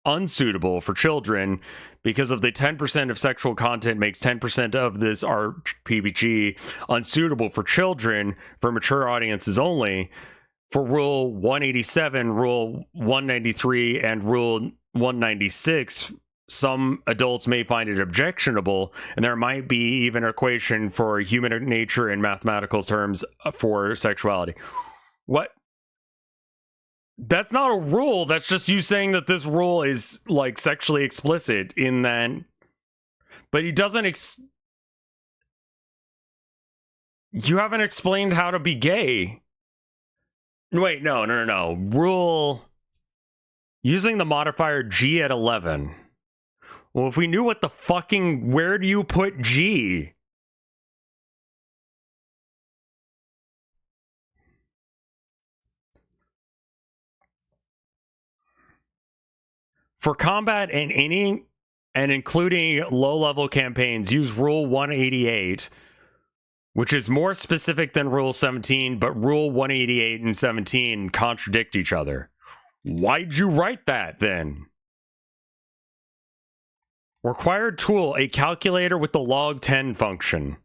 unsuitable for children, because of the 10% of sexual content makes 10% of this RPG unsuitable for children, for mature audiences only. For rule 187, rule 193, and rule 196, some adults may find it objectionable, and there might be even an equation for human nature in mathematical terms for sexuality. What? That's not a rule. That's just you saying that this rule is, like, sexually explicit in that. But he doesn't you haven't explained how to be gay. Wait, no. Rule using the modifier G at 11. Well, if we knew what the fucking, where do you put G? For combat and including low-level campaigns, use Rule 188, which is more specific than Rule 17, but Rule 188 and 17 contradict each other. Why'd you write that, then? Required tool, a calculator with the log 10 function.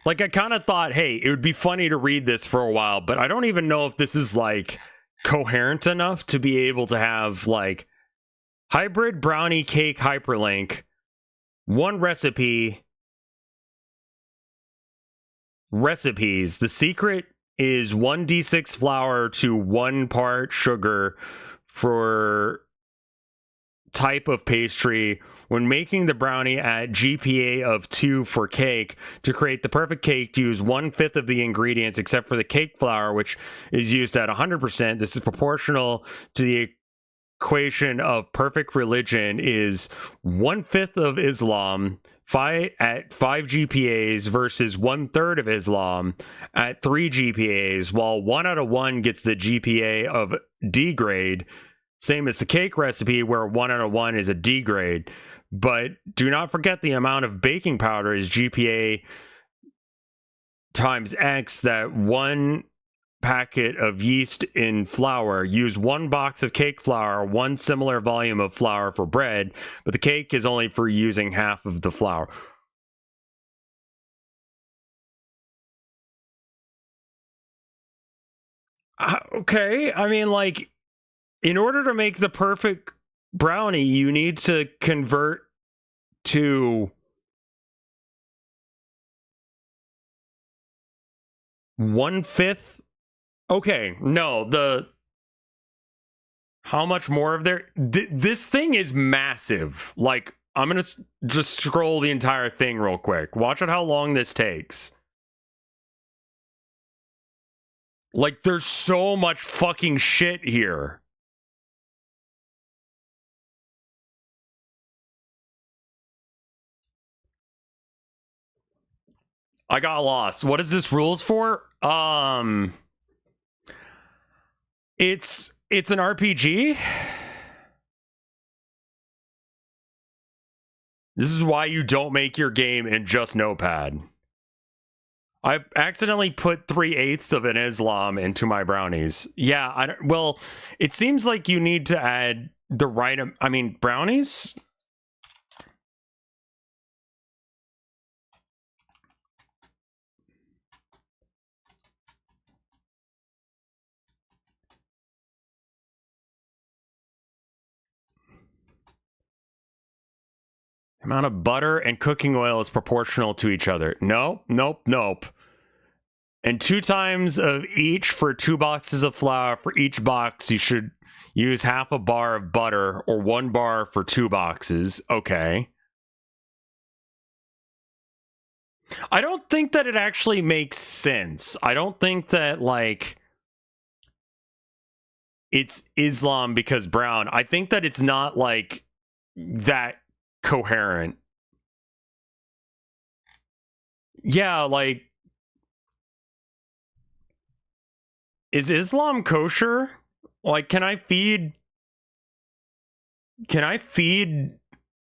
Like, I kind of thought, hey, it would be funny to read this for a while, but I don't even know if this is, like, coherent enough to be able to have, like, hybrid brownie cake hyperlink, one recipe, recipes. The secret is 1d6 flour to 1 part sugar for type of pastry. When making the brownie at GPA of 2 for cake, to create the perfect cake, use 1/5 of the ingredients except for the cake flour, which is used at 100%. This is proportional to the equation of perfect religion is 1/5 of Islam at 5 GPAs versus 1/3 of Islam at 3 GPAs, while 1 out of 1 gets the GPA of D grade. Same as the cake recipe, where 1 out of 1 is a D grade. But do not forget the amount of baking powder is GPA times X, that 1 packet of yeast in flour. Use 1 box of cake flour, 1 similar volume of flour for bread, but the cake is only for using half of the flour. Okay, I mean, like, in order to make the perfect brownie, you need to convert to 1/5. Okay, no, how much more of there? This thing is massive. Like, I'm gonna just scroll the entire thing real quick. Watch out how long this takes. Like, there's so much fucking shit here. I got lost. What is this rules for? It's an RPG. This is why you don't make your game in just Notepad. I accidentally put 3/8 of an Islam into my brownies. Yeah, well, it seems like you need to add the right, I mean, brownies? Amount of butter and cooking oil is proportional to each other. Nope. And 2 times of each for 2 boxes of flour. For each box, you should use half a bar of butter, or 1 bar for 2 boxes. Okay. I don't think that it actually makes sense. I don't think that, like, it's Islam because brown. I think that it's not, like, that coherent. Yeah, like, is Islam kosher? Like, can I feed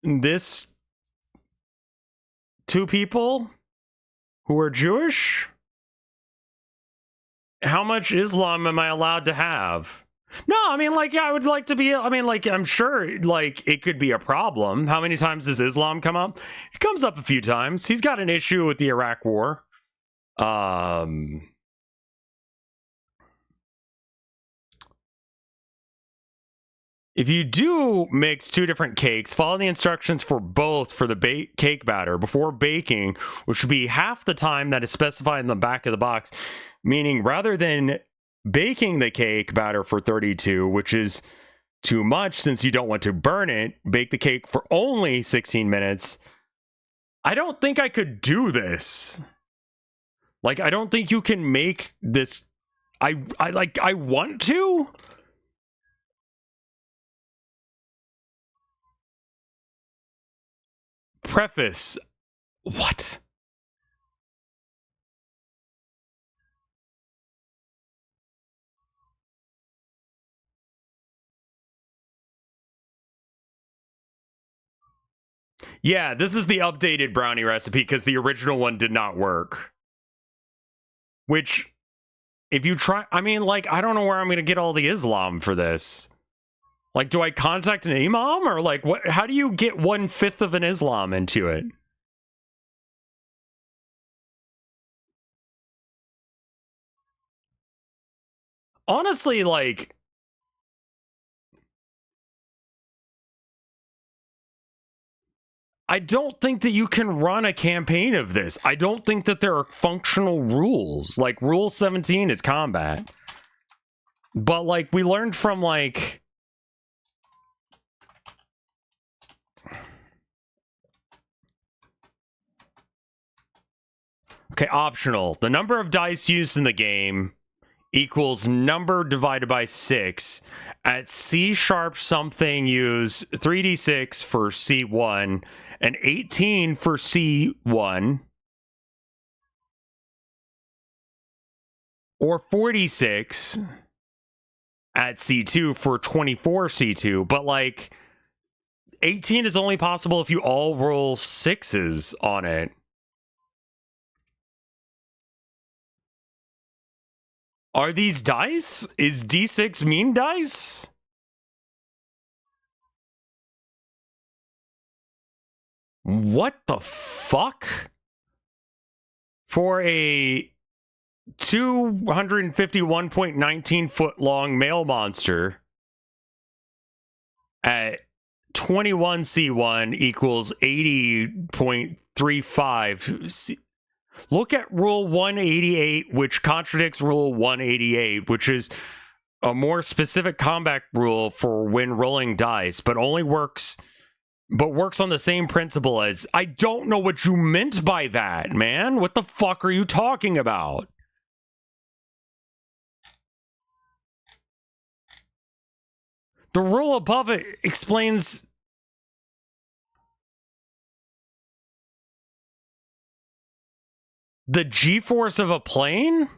this to people who are Jewish? How much Islam am I allowed to have? No, I mean, like, yeah, I would like to be, I mean, like, I'm sure, like, it could be a problem. How many times does Islam come up? It comes up a few times. He's got an issue with the Iraq War. If you do mix two different cakes, follow the instructions for both for the cake batter before baking, which should be half the time that is specified in the back of the box. Meaning, rather than baking the cake batter for 32, which is too much since you don't want to burn it, bake the cake for only 16 minutes. I don't think I could do this. Like, I don't think you can make this. I want to. Preface. What? Yeah, this is the updated brownie recipe because the original one did not work. Which, if you try, I mean, like, I don't know where I'm going to get all the Islam for this. Like, do I contact an imam or like what? How do you get 1/5 of an Islam into it? Honestly, like, I don't think that you can run a campaign of this. I don't think that there are functional rules. Like, Rule 17 is combat. But, like, we learned from, like... Okay, optional. The number of dice used in the game equals number divided by 6. At C# something, use 3d6 for C1 and 18 for C1. Or 46 at C2 for 24 C2. But, like, 18 is only possible if you all roll 6s on it. Are these dice? Is D6 mean dice? What the fuck? For a 251.19 foot long male monster at 21 C1 equals 80.35 Look at Rule 188, which contradicts Rule 188, which is a more specific combat rule for when rolling dice, but works on the same principle as... I don't know what you meant by that, man. What the fuck are you talking about? The rule above it explains... the G-force of a plane?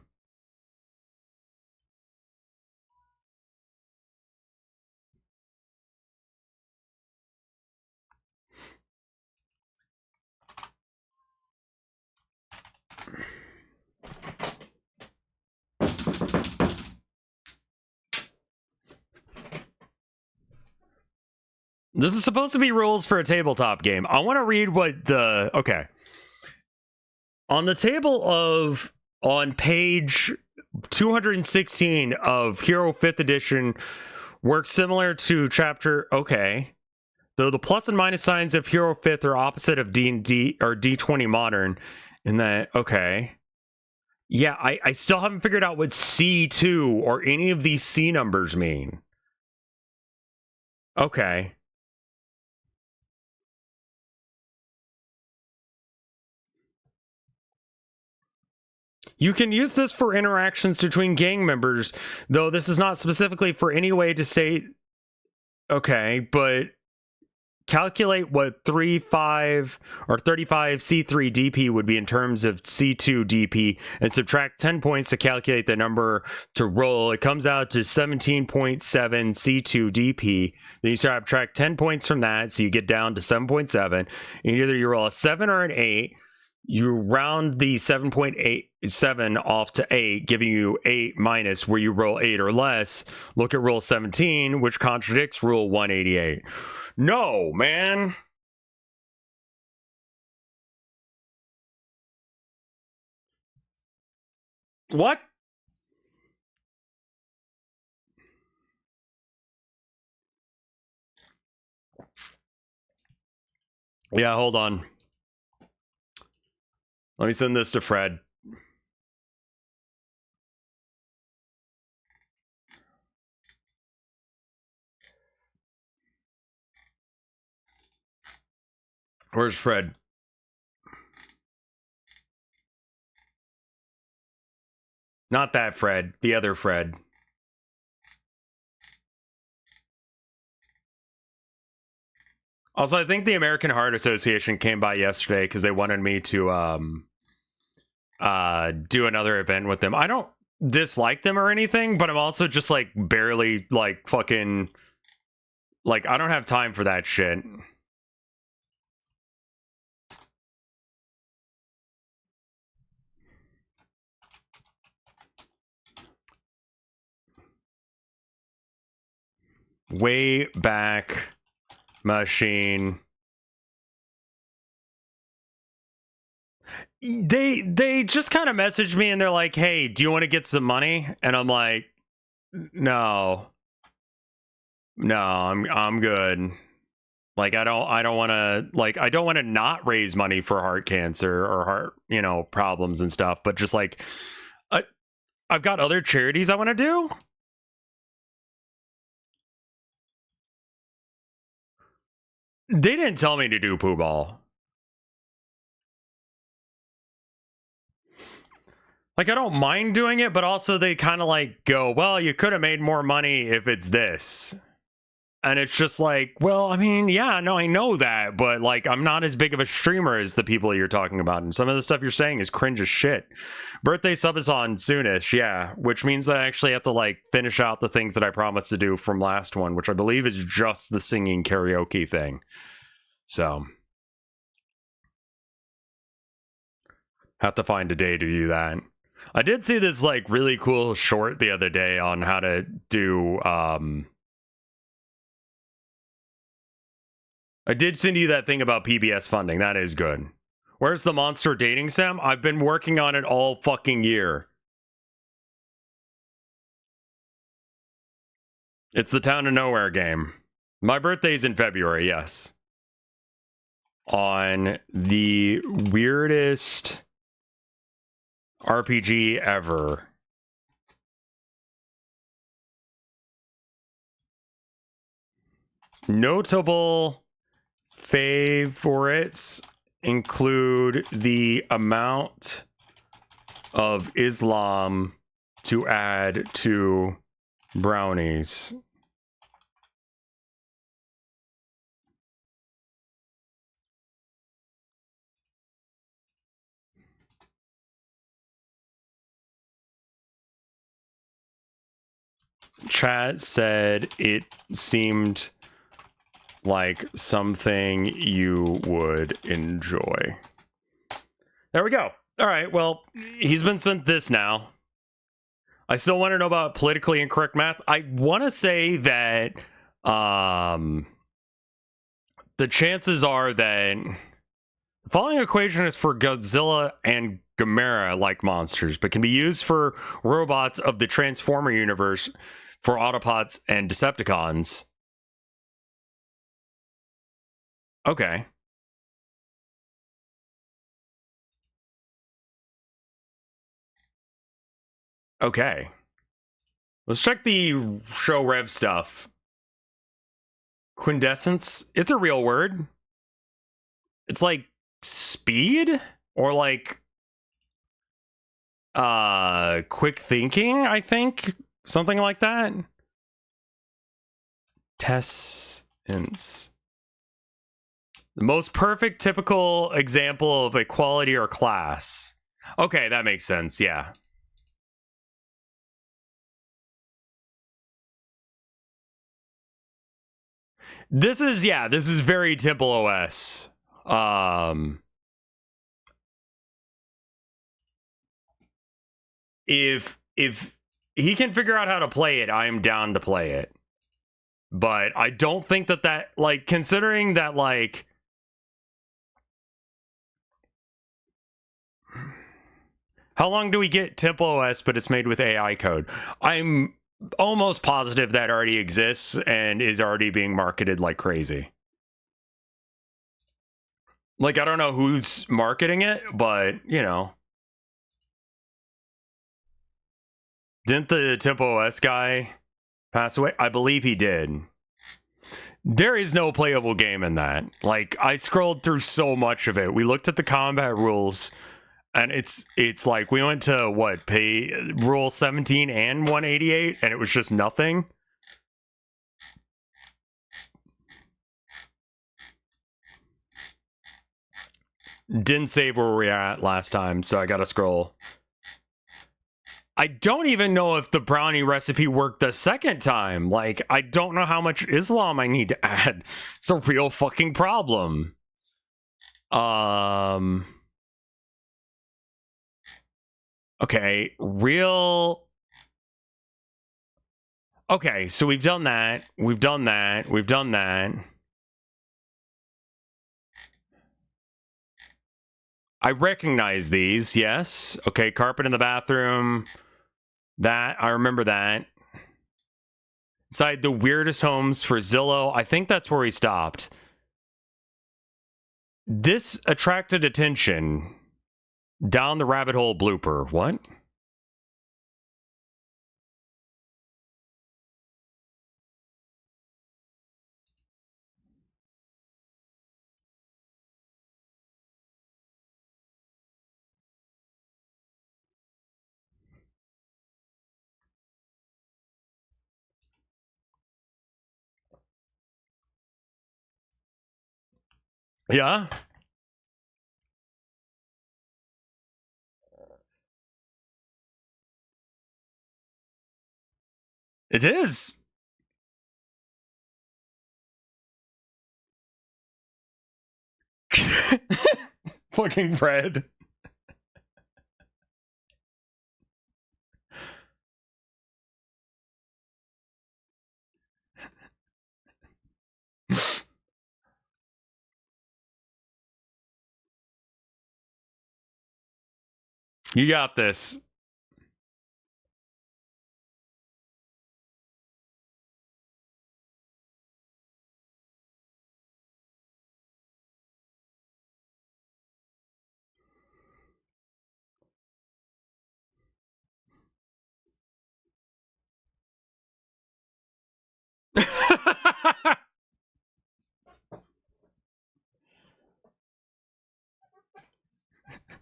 This is supposed to be rules for a tabletop game. I want to read what the... Okay. On the table of... On page 216 of Hero 5th edition, works similar to chapter... Okay. Though the plus and minus signs of Hero 5th are opposite of D&D or D20 Modern, in that... Okay. Yeah, I still haven't figured out what C2 or any of these C numbers mean. Okay. You can use this for interactions between gang members, though this is not specifically for any way to state... Okay, but calculate what 35 or 35 C3 DP would be in terms of C2 DP and subtract 10 points to calculate the number to roll. It comes out to 17.7 C2 DP. Then you subtract 10 points from that, so you get down to 7.7. And either you roll a 7 or an 8. You round the 7.87 off to 8, giving you 8 minus where you roll 8 or less. Look at Rule 17, which contradicts Rule 188. No, man. What? Yeah, hold on. Let me send this to Fred. Where's Fred? Not that Fred, the other Fred. Also, I think the American Heart Association came by yesterday because they wanted me to do another event with them. I don't dislike them or anything, but I'm also just like barely like fucking like I don't have time for that shit. Way back machine. They just kind of messaged me and they're like, "Hey, do you want to get some money?" And I'm like, "No. No, I'm good." Like I don't want to like I don't want to not raise money for heart cancer or heart, you know, problems and stuff, but just like I've got other charities I want to do. They didn't tell me to do poo ball. Like I don't mind doing it, but also they kind of like go, "Well, you could have made more money if it's this." And it's just like, well, I mean, yeah, no, I know that, but like, I'm not as big of a streamer as the people you're talking about. And some of the stuff you're saying is cringe as shit. Birthday sub is on soonish, yeah, which means that I actually have to like finish out the things that I promised to do from last one, which I believe is just the singing karaoke thing. So, have to find a day to do that. I did see this like really cool short the other day on how to do, I did send you that thing about PBS funding. That is good. Where's the monster dating sim? I've been working on it all fucking year. It's the Town of Nowhere game. My birthday's in February, yes. On the weirdest RPG ever. Notable favorites include the amount of Islam to add to brownies. Chat said it seemed like something you would enjoy. There we go. All right, well, he's been sent this now. I still want to know about politically incorrect math. I want to say that the chances are that the following equation is for Godzilla and Gamera-like monsters, but can be used for robots of the Transformer universe for Autobots and Decepticons. Okay. Okay. Let's check the show Rev Stuff. Quintessence. It's a real word. It's like speed or like quick thinking, I think. Something like that. Tessence. The most perfect typical example of a quality or class. Okay, that makes sense, yeah. This is very Temple OS. If he can figure out how to play it, I am down to play it. But I don't think that like, considering that, like, how long do we get Temple OS, but it's made with AI code? I'm almost positive that already exists and is already being marketed like crazy. Like, I don't know who's marketing it, but, you know. Didn't the Tempo OS guy pass away? I believe he did. There is no playable game in that. Like, I scrolled through so much of it. We looked at the combat rules, and it's like we went to what, pay rule 17 and 188, and it was just nothing. Didn't save where we were at last time, so I gotta scroll. I don't even know if the brownie recipe worked the second time. Like, I don't know how much Islam I need to add. It's a real fucking problem. Okay, real. Okay, so we've done that. We've done that. We've done that. I recognize these, yes. Okay, carpet in the bathroom. That, I remember that. Inside the weirdest homes for Zillow. I think that's where he stopped. This attracted attention. Down the rabbit hole blooper. What? Yeah? It is. Fucking bread. You got this.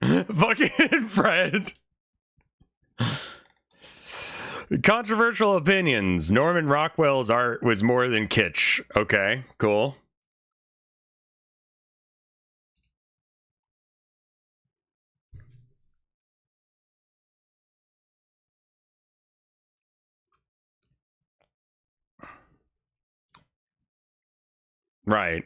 Fucking bread. Controversial opinions. Norman Rockwell's art was more than kitsch. Okay, cool. Right.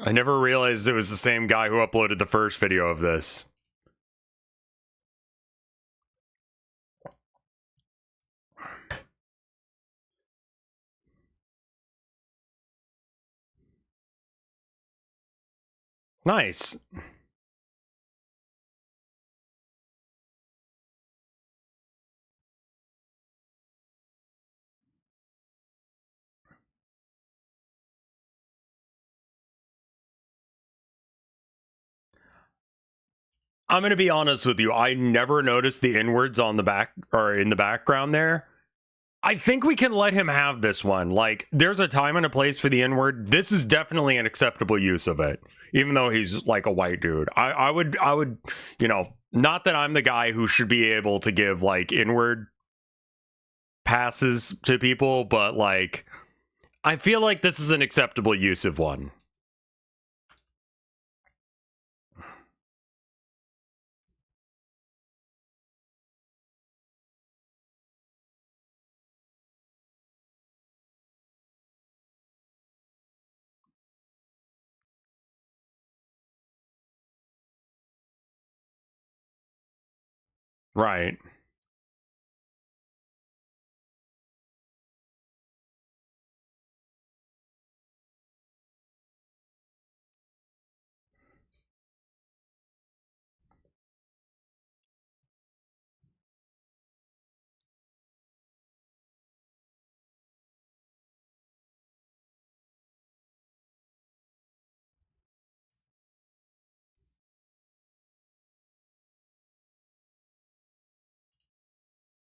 I never realized it was the same guy who uploaded the first video of this. Nice. I'm gonna be honest with you. I never noticed the inwards on the back or in the background there. I think we can let him have this one. Like, there's a time and a place for the inward. This is definitely an acceptable use of it, even though he's like a white dude. I would, you know, not that I'm the guy who should be able to give like inward passes to people, but like, I feel like this is an acceptable use of one. Right.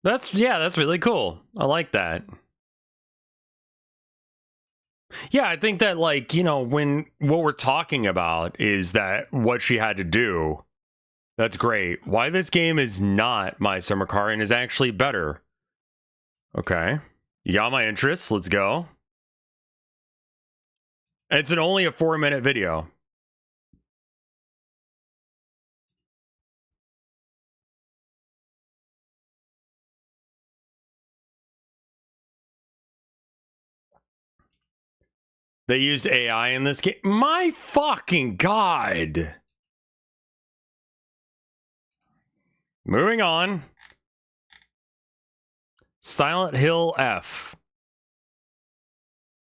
That's really cool. I like that. Yeah, I think that, like, you know, when what we're talking about is that what she had to do. That's great. Why this game is not My Summer Car and is actually better. Okay. You got my interest. Let's go. It's only a 4-minute video. They used AI in this game. My fucking god. Moving on. Silent Hill F.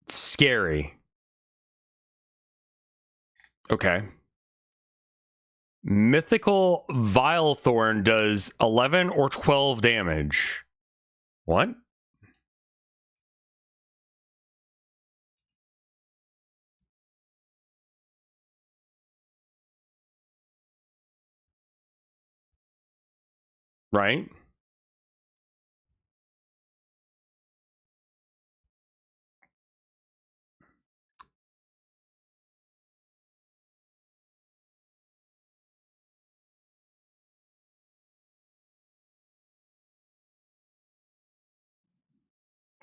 Scary. Okay. Mythical Vilethorn does 11 or 12 damage. What? Right?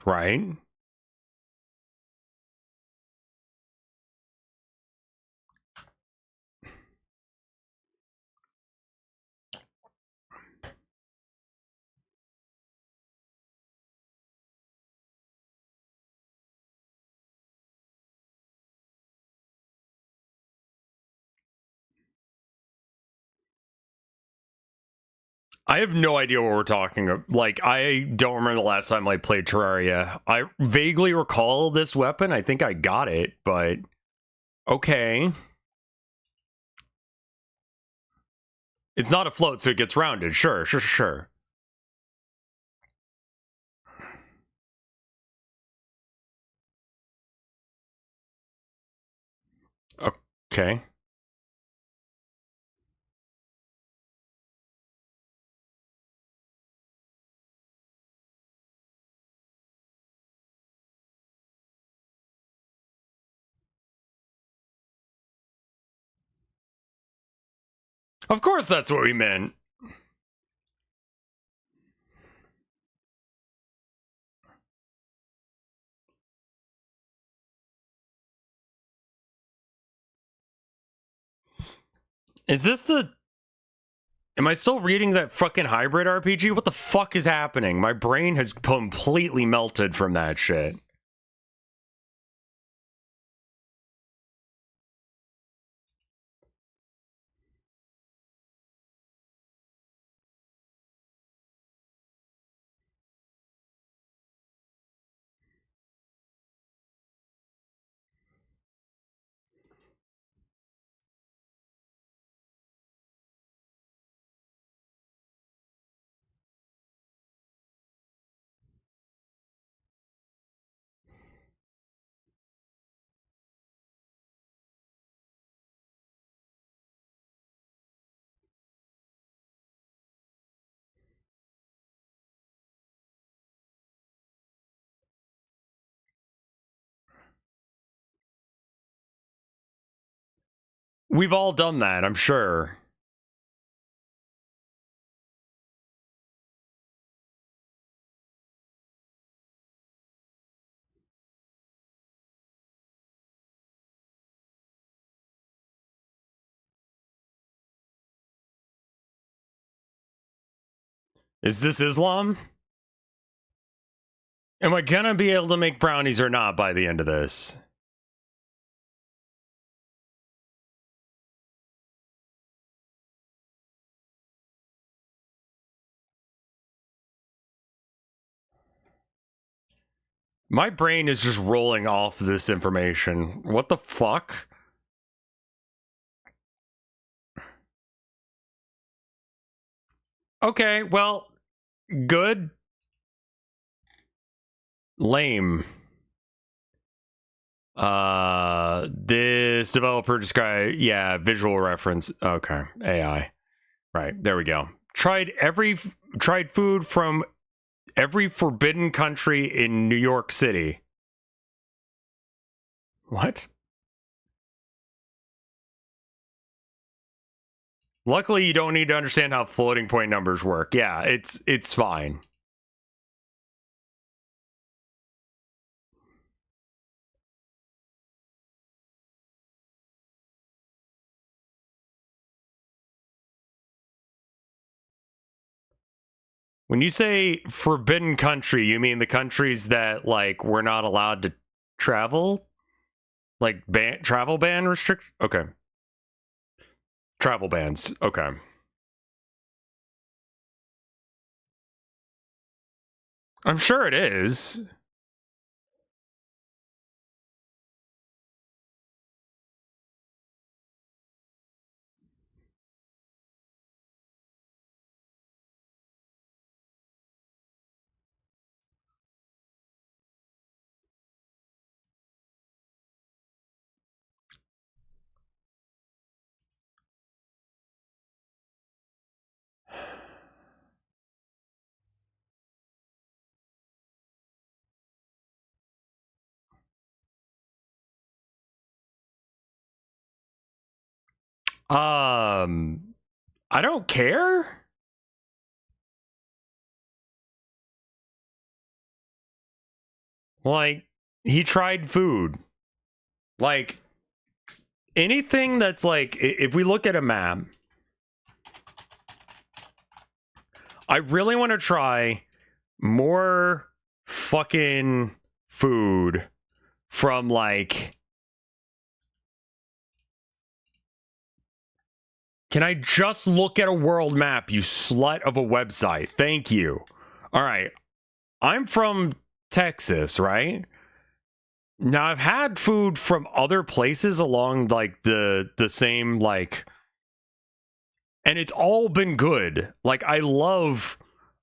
Right? I have no idea what we're talking about. Like, I don't remember the last time I played Terraria. I vaguely recall this weapon. I think I got it, but okay. It's not a float, so it gets rounded. Sure. Okay. Of course that's what we meant. Is this the... Am I still reading that fucking hybrid RPG? What the fuck is happening? My brain has completely melted from that shit. We've all done that, I'm sure. Is this Islam? Am I gonna be able to make brownies or not by the end of this? My brain is just rolling off this information. What the fuck? Okay, well, good. Lame. This developer described, yeah, visual reference. Okay, AI. Right, there we go. Tried food from every forbidden country in New York City. What? Luckily, you don't need to understand how floating point numbers work. Yeah, it's fine. When you say forbidden country, you mean the countries that like we're not allowed to travel? Like travel ban restrict? Okay. Travel bans. Okay. I'm sure it is. I don't care. Like, he tried food. Like, anything that's like, if we look at a map, I really want to try more fucking food from like. Can I just look at a world map, you slut of a website? Thank you. All right. I'm from Texas, right? Now I've had food from other places along like the same like, and it's all been good. Like I love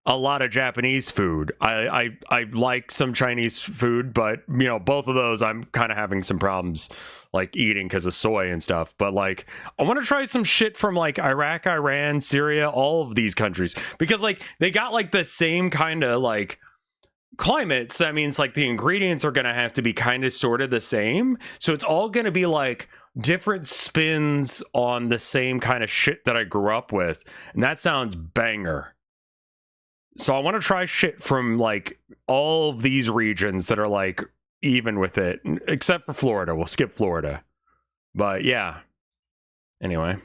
a lot of Japanese food. I like some Chinese food, but you know, both of those I'm kind of having some problems like eating because of soy and stuff. But like I want to try some shit from like Iraq, Iran, Syria, all of these countries because like they got like the same kind of like climate. So that means like the ingredients are gonna have to be kind of sort of the same. So it's all gonna be like different spins on the same kind of shit that I grew up with. And that sounds banger. So I want to try shit from like all of these regions that are like even with it, except for Florida. We'll skip Florida. But yeah. Anyway.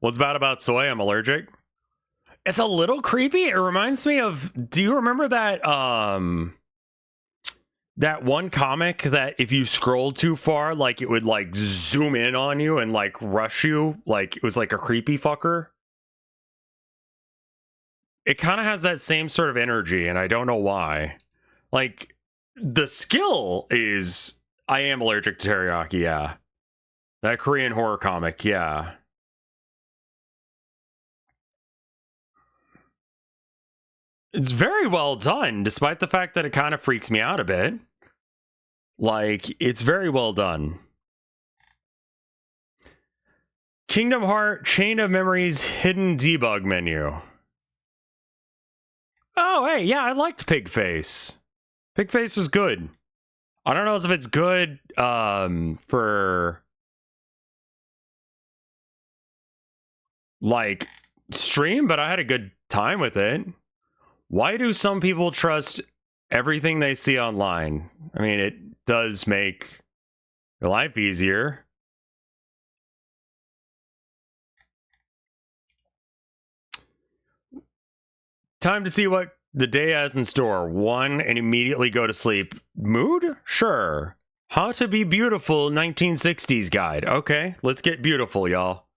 What's bad about soy? I'm allergic. It's a little creepy. It reminds me of, do you remember that one comic that if you scrolled too far, like it would like zoom in on you and like rush you, like it was like a creepy fucker? It kind of has that same sort of energy, and I don't know why. Like the skill is I am allergic to teriyaki, yeah. That Korean horror comic, yeah. It's very well done, despite the fact that it kind of freaks me out a bit. Like, it's very well done. Kingdom Heart Chain of Memories Hidden Debug Menu. Oh, hey, yeah, I liked Pigface. Pigface was good. I don't know if it's good for like stream, but I had a good time with it. Why do some people trust everything they see online? I mean, it does make your life easier. Time to see what the day has in store. 1 and immediately go to sleep. Mood? Sure. How to be beautiful 1960s guide. Okay, let's get beautiful, y'all.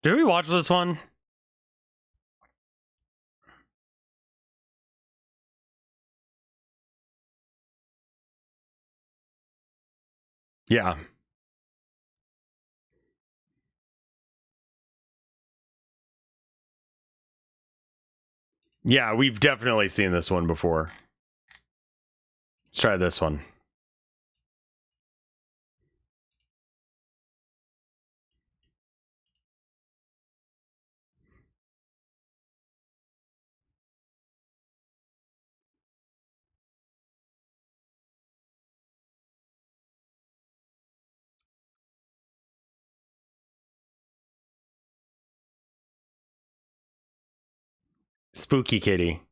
Did we watch this one? Yeah. Yeah, we've definitely seen this one before. Let's try this one. Spooky Kitty.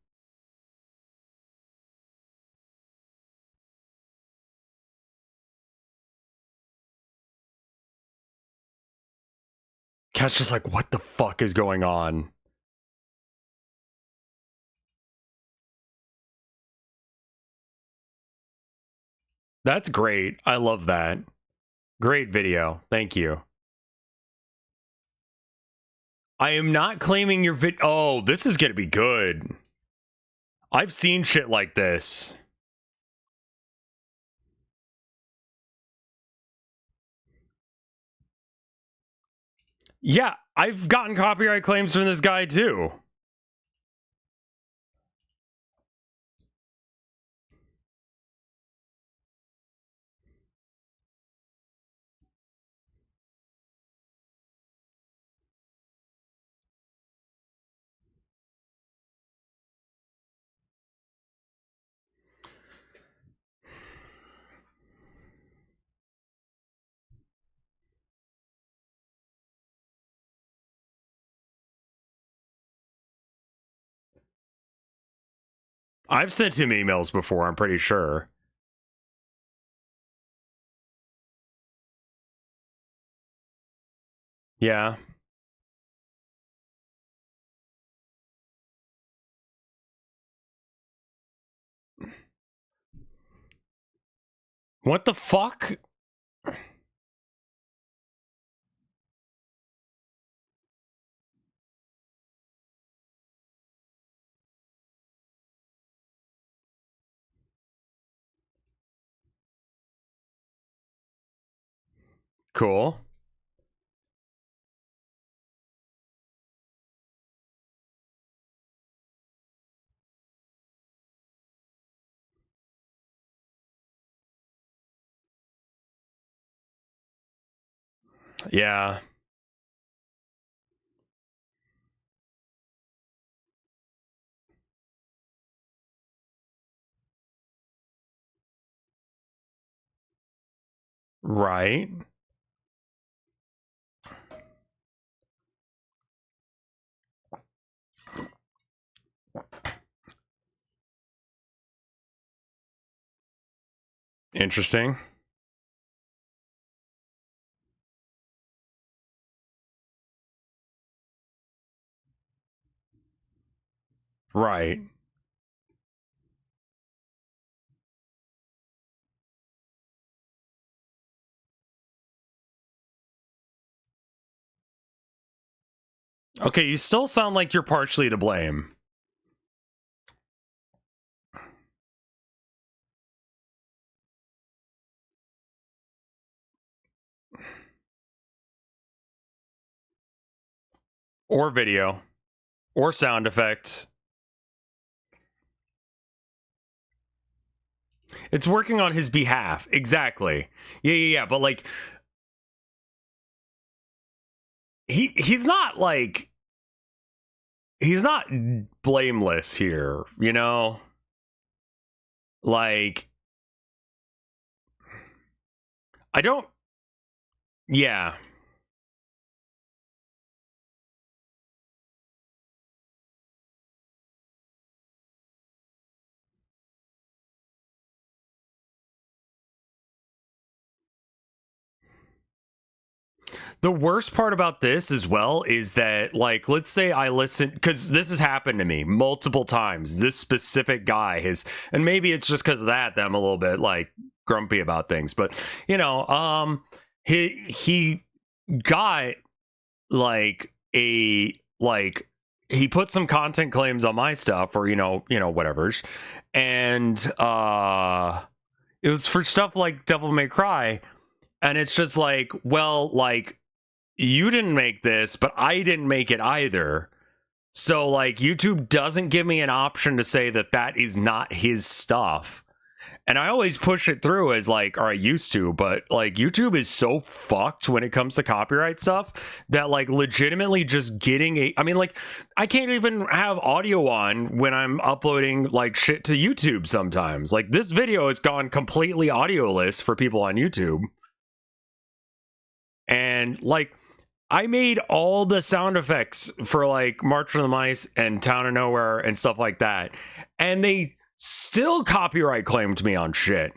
Cat's just like, what the fuck is going on? That's great. I love that. Great video. Thank you. I am not claiming your vid. Oh, this is gonna be good. I've seen shit like this. Yeah, I've gotten copyright claims from this guy too. I've sent him emails before, I'm pretty sure. Yeah. What the fuck? Cool. Yeah. Right. Interesting. Right. Okay, you still sound like you're partially to blame. Or video. Or sound effects. It's working on his behalf. Exactly. Yeah. But like, he's not like, he's not blameless here, you know? Like, I don't, yeah. The worst part about this as well is that, like, let's say I listen, because this has happened to me multiple times. This specific guy has, and maybe it's just because of that I'm a little bit like grumpy about things. But you know, he got like he put some content claims on my stuff, or whatever's, and it was for stuff like Devil May Cry. And it's just like, well, like, you didn't make this, but I didn't make it either. So, like, YouTube doesn't give me an option to say that that is not his stuff. And I always push it through as like, or I used to, but like YouTube is so fucked when it comes to copyright stuff that like legitimately just getting a, I mean, like, I can't even have audio on when I'm uploading like shit to YouTube sometimes. Like, this video has gone completely audioless for people on YouTube. And like, I made all the sound effects for like March of the Mice and Town of Nowhere and stuff like that. And they still copyright claimed me on shit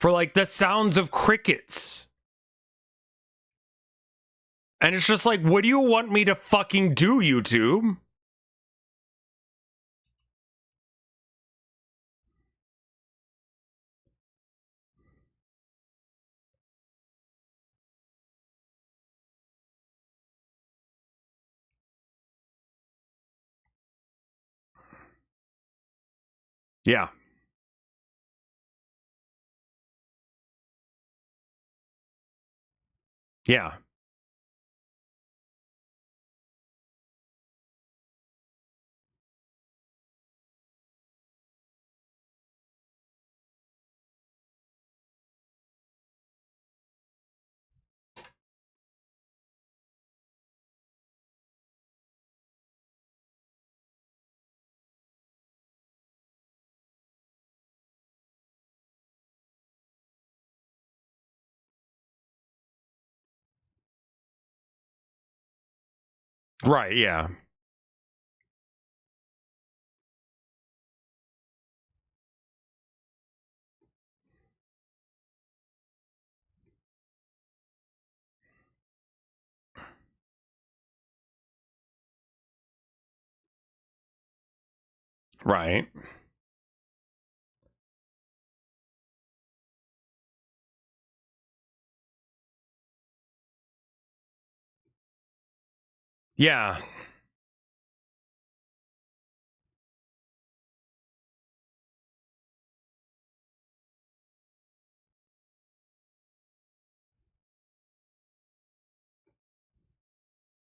for like the sounds of crickets. And it's just like, what do you want me to fucking do, YouTube? Yeah. Yeah. Right. Yeah. Right. Yeah.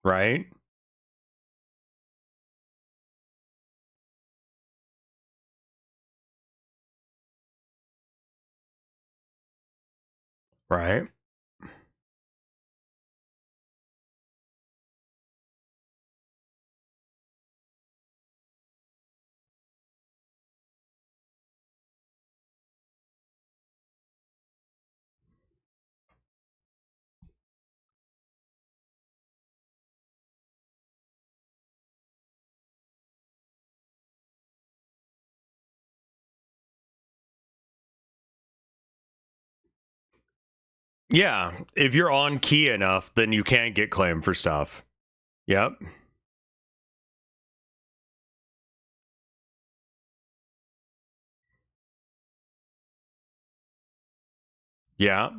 Right. Right. Yeah. If you're on key enough, then you can get claimed for stuff. Yep. Yeah.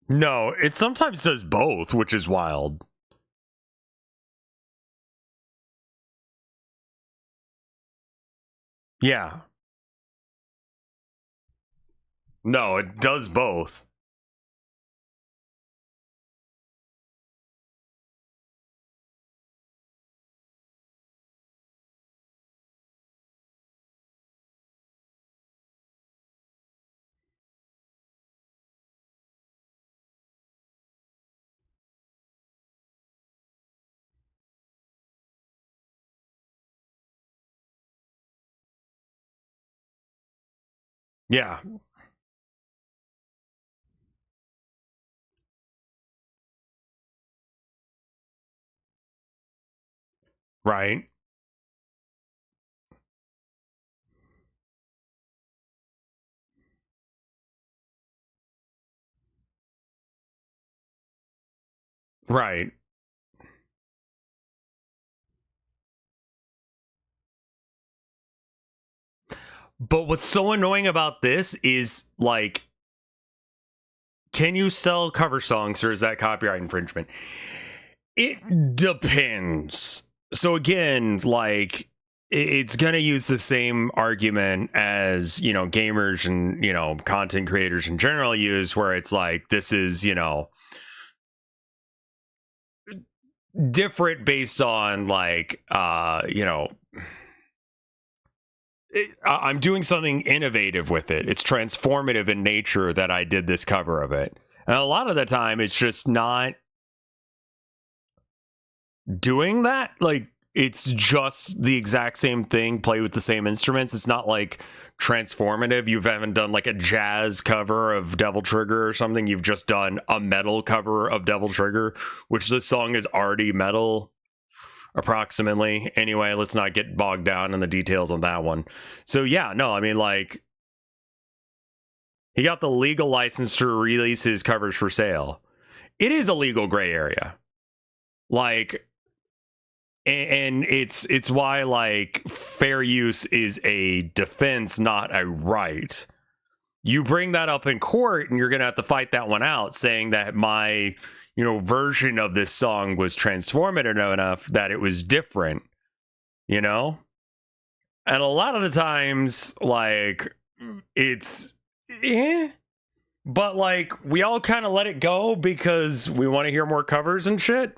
No, it sometimes does both, which is wild. Yeah. No, it does both. Yeah. Right. Right. But what's so annoying about this is, like, can you sell cover songs or is that copyright infringement? It depends. So again, like, it's going to use the same argument as, you know, gamers and, you know, content creators in general use, where it's like, this is, you know, different based on, like, you know, I'm doing something innovative with it. It's transformative in nature that I did this cover of it. And a lot of the time, it's just not doing that. Like, it's just the exact same thing, play with the same instruments. It's not like transformative. You haven't done like a jazz cover of Devil Trigger or something. You've just done a metal cover of Devil Trigger, which the song is already metal approximately. Anyway, let's not get bogged down in the details on that one. So yeah, no, I mean, like, he got the legal license to release his covers for sale. It is a legal gray area. Like, and it's why, like, fair use is a defense, not a right. You bring that up in court and you're gonna have to fight that one out, saying that my, you know, version of this song was transformative enough that it was different, you know? And a lot of the times, like, it's but like, we all kind of let it go because we want to hear more covers and shit.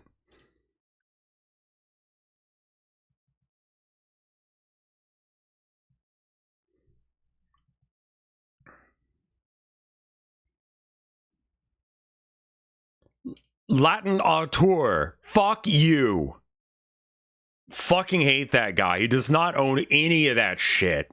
Latin auteur, fuck you. Fucking hate that guy. He does not own any of that shit.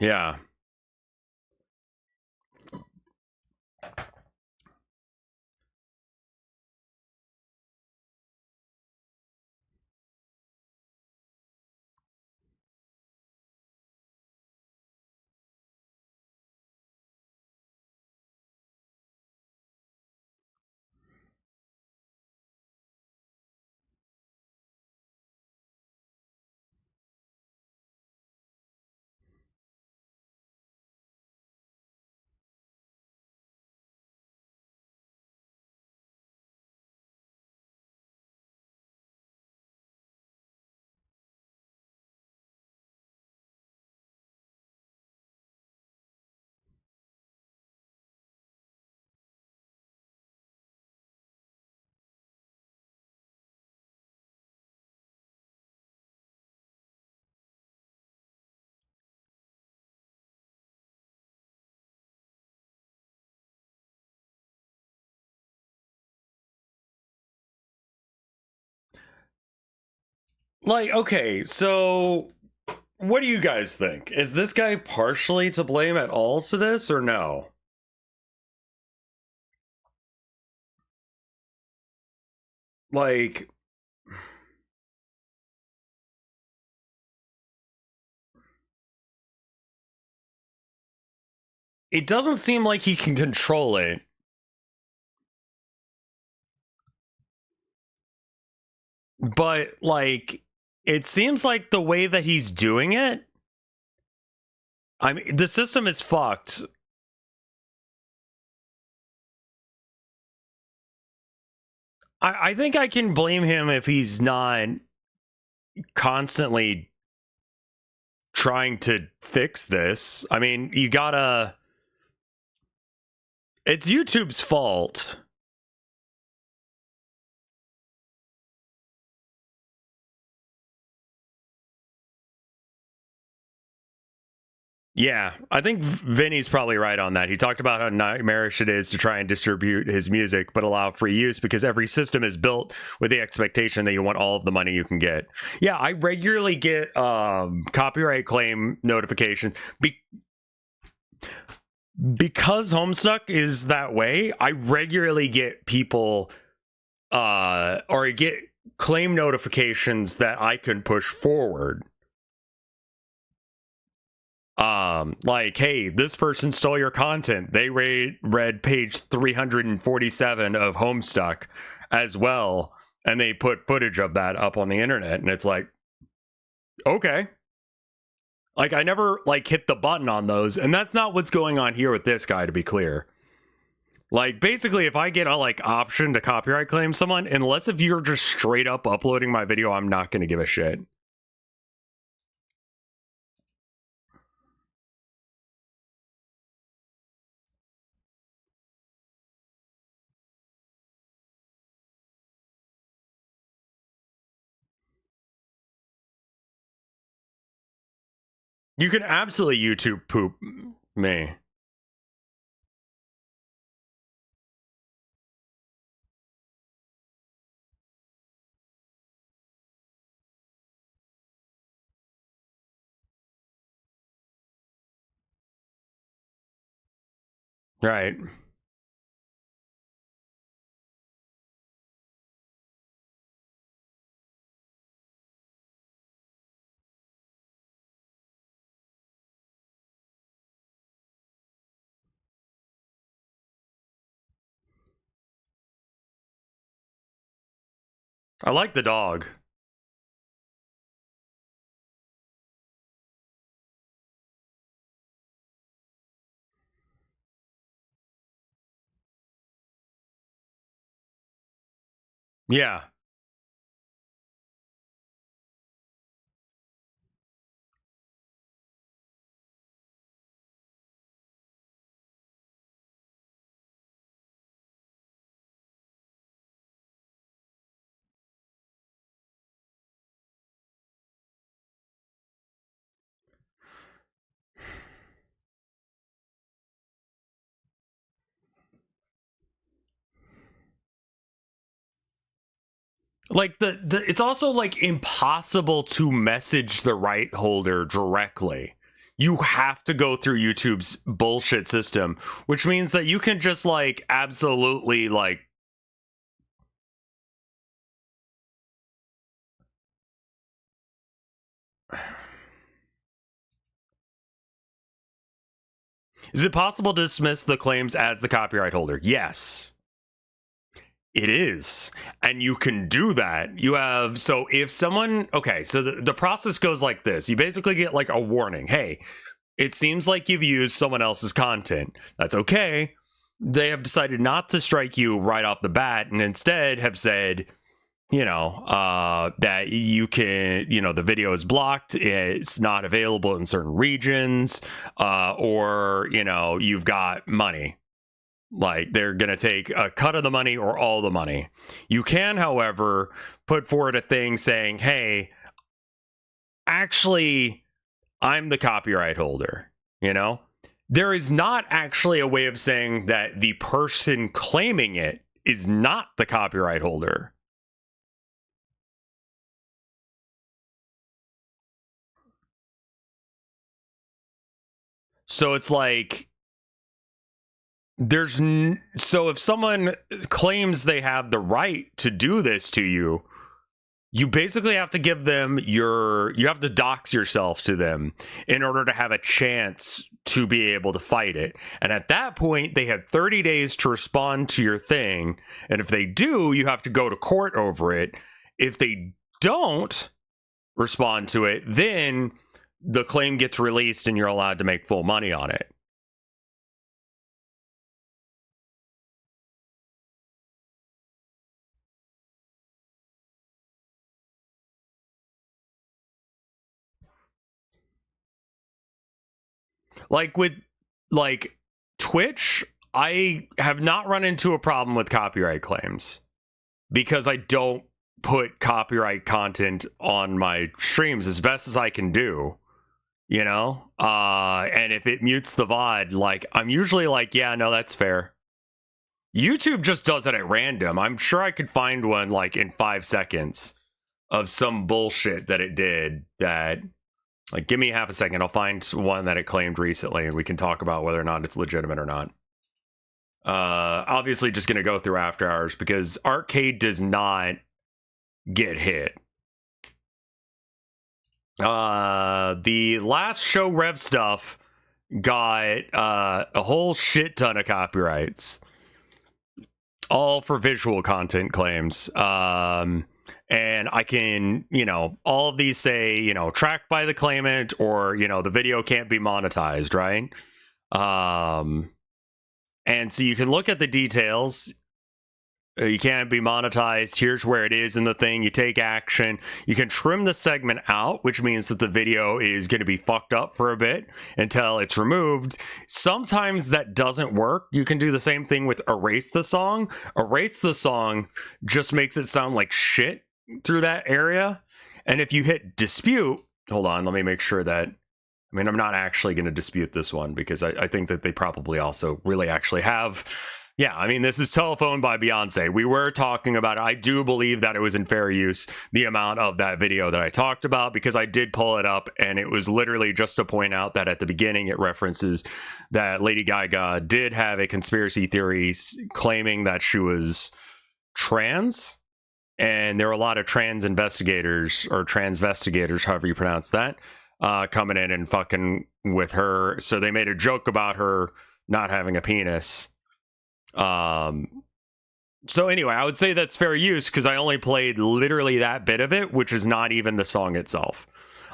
Yeah. Like, okay, so what do you guys think? Is this guy partially to blame at all to this or no? Like, it doesn't seem like he can control it. But, like, it seems like the way that he's doing it, I mean, the system is fucked. I think I can blame him if he's not constantly trying to fix this. I mean, you gotta. It's YouTube's fault. Yeah, I think Vinny's probably right on that. He talked about how nightmarish it is to try and distribute his music, but allow free use because every system is built with the expectation that you want all of the money you can get. Yeah, I regularly get copyright claim notifications. Because Homestuck is that way, I regularly get people or I get claim notifications that I can push forward. Like, hey, this person stole your content. They read page 347 of Homestuck as well, and they put footage of that up on the internet, and it's like, okay. Like, I never like hit the button on those, and that's not what's going on here with this guy, to be clear. Like, basically, if I get a like option to copyright claim someone, unless if you're just straight up uploading my video, I'm not going to give a shit. You can absolutely YouTube poop me. Right. I like the dog. Yeah. Like it's also like impossible to message the right holder directly. You have to go through YouTube's bullshit system, which means that you can just like absolutely like Is it possible to dismiss the claims as the copyright holder? Yes. It is. And you can do that. You have, so if someone, okay, so the process goes like this. You basically get like a warning. Hey, it seems like you've used someone else's content. That's okay. They have decided not to strike you right off the bat and instead have said, you know, that you can, you know, the video is blocked, it's not available in certain regions, or, you know, you've got money. Like they're going to take a cut of the money or all the money. You can, however, put forward a thing saying, hey, actually, I'm the copyright holder. You know, there is not actually a way of saying that the person claiming it is not the copyright holder. So it's like, so if someone claims they have the right to do this to you, you basically have to give them you have to dox yourself to them in order to have a chance to be able to fight it. And at that point, they have 30 days to respond to your thing. And if they do, you have to go to court over it. If they don't respond to it, then the claim gets released and you're allowed to make full money on it. Like with like Twitch, I have not run into a problem with copyright claims because I don't put copyright content on my streams as best as I can do. you know? And if it mutes the VOD, like, I'm usually like, yeah, no, that's fair. YouTube just does it at random. I'm sure I could find one like in 5 seconds of some bullshit that it did that, like, give me half a second. I'll find one that it claimed recently and we can talk about whether or not it's legitimate or not. Obviously just gonna go through after hours because arcade does not get hit. The last show Rev Stuff got a whole shit ton of copyrights, all for visual content claims. And I can, you know, all of these say, you know, tracked by the claimant, or, you know, the video can't be monetized, right? And so you can look at the details. You can't be monetized. Here's where it is in the thing. You take action. You can trim the segment out, which means that the video is going to be fucked up for a bit until it's removed. Sometimes that doesn't work. You can do the same thing with erase the song. Erase the song just makes it sound like shit through that area. And if you hit dispute, hold on, let me make sure that, I mean, I'm not actually going to dispute this one because I think that they probably also really actually have. Yeah, I mean, this is Telephone by Beyonce. We were talking about it. I do believe that it was in fair use, the amount of that video that I talked about, because I did pull it up, and it was literally just to point out that at the beginning it references that Lady Gaga did have a conspiracy theory claiming that she was trans, and there were a lot of trans investigators, or transvestigators, however you pronounce that, coming in and fucking with her. So they made a joke about her not having a penis. So anyway, I would say that's fair use because I only played literally that bit of it, which is not even the song itself.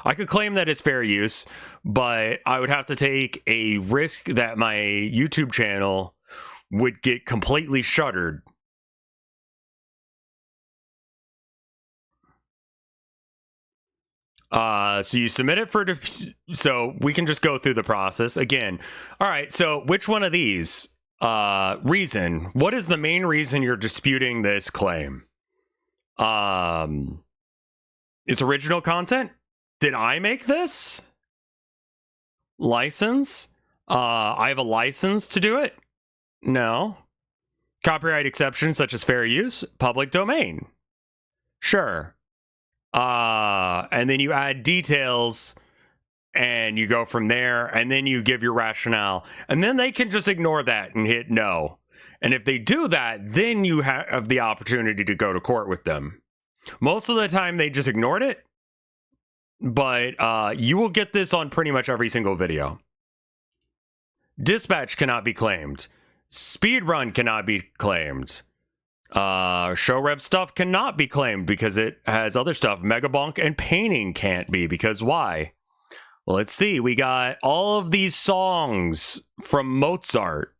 I could claim that it's fair use, but I would have to take a risk that my YouTube channel would get completely shuttered. So you submit it for, so we can just go through the process again. All right. So which one of these? Reason. What is the main reason you're disputing this claim? It's original content. Did I make this? License. I have a license to do it. No. Copyright exceptions such as fair use, public domain. Sure. And then you add details and you go from there, and then you give your rationale, and then they can just ignore that and hit no. And if they do that, then you have the opportunity to go to court with them. Most of the time they just ignored it, but you will get this on pretty much every single video. Dispatch cannot be claimed. Speedrun cannot be claimed. Show Rev Stuff cannot be claimed because it has other stuff. Megabonk and painting can't be, because why? Well, let's see. We got all of these songs from Mozart.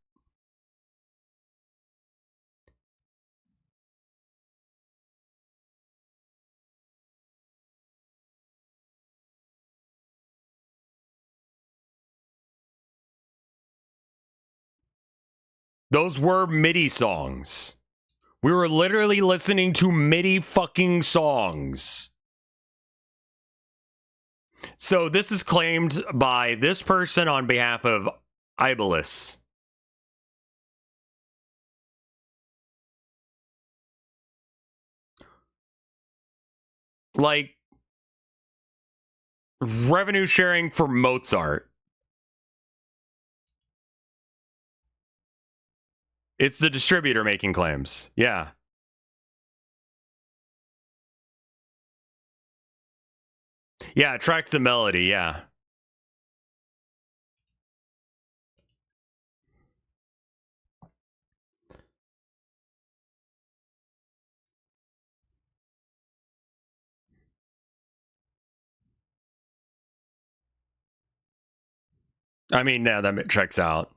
Those were MIDI songs. We were literally listening to MIDI fucking songs. So this is claimed by this person on behalf of Iblis. Like, revenue sharing for Mozart. It's the distributor making claims. Yeah. Yeah, it tracks the melody. Yeah. I mean, yeah, that checks out.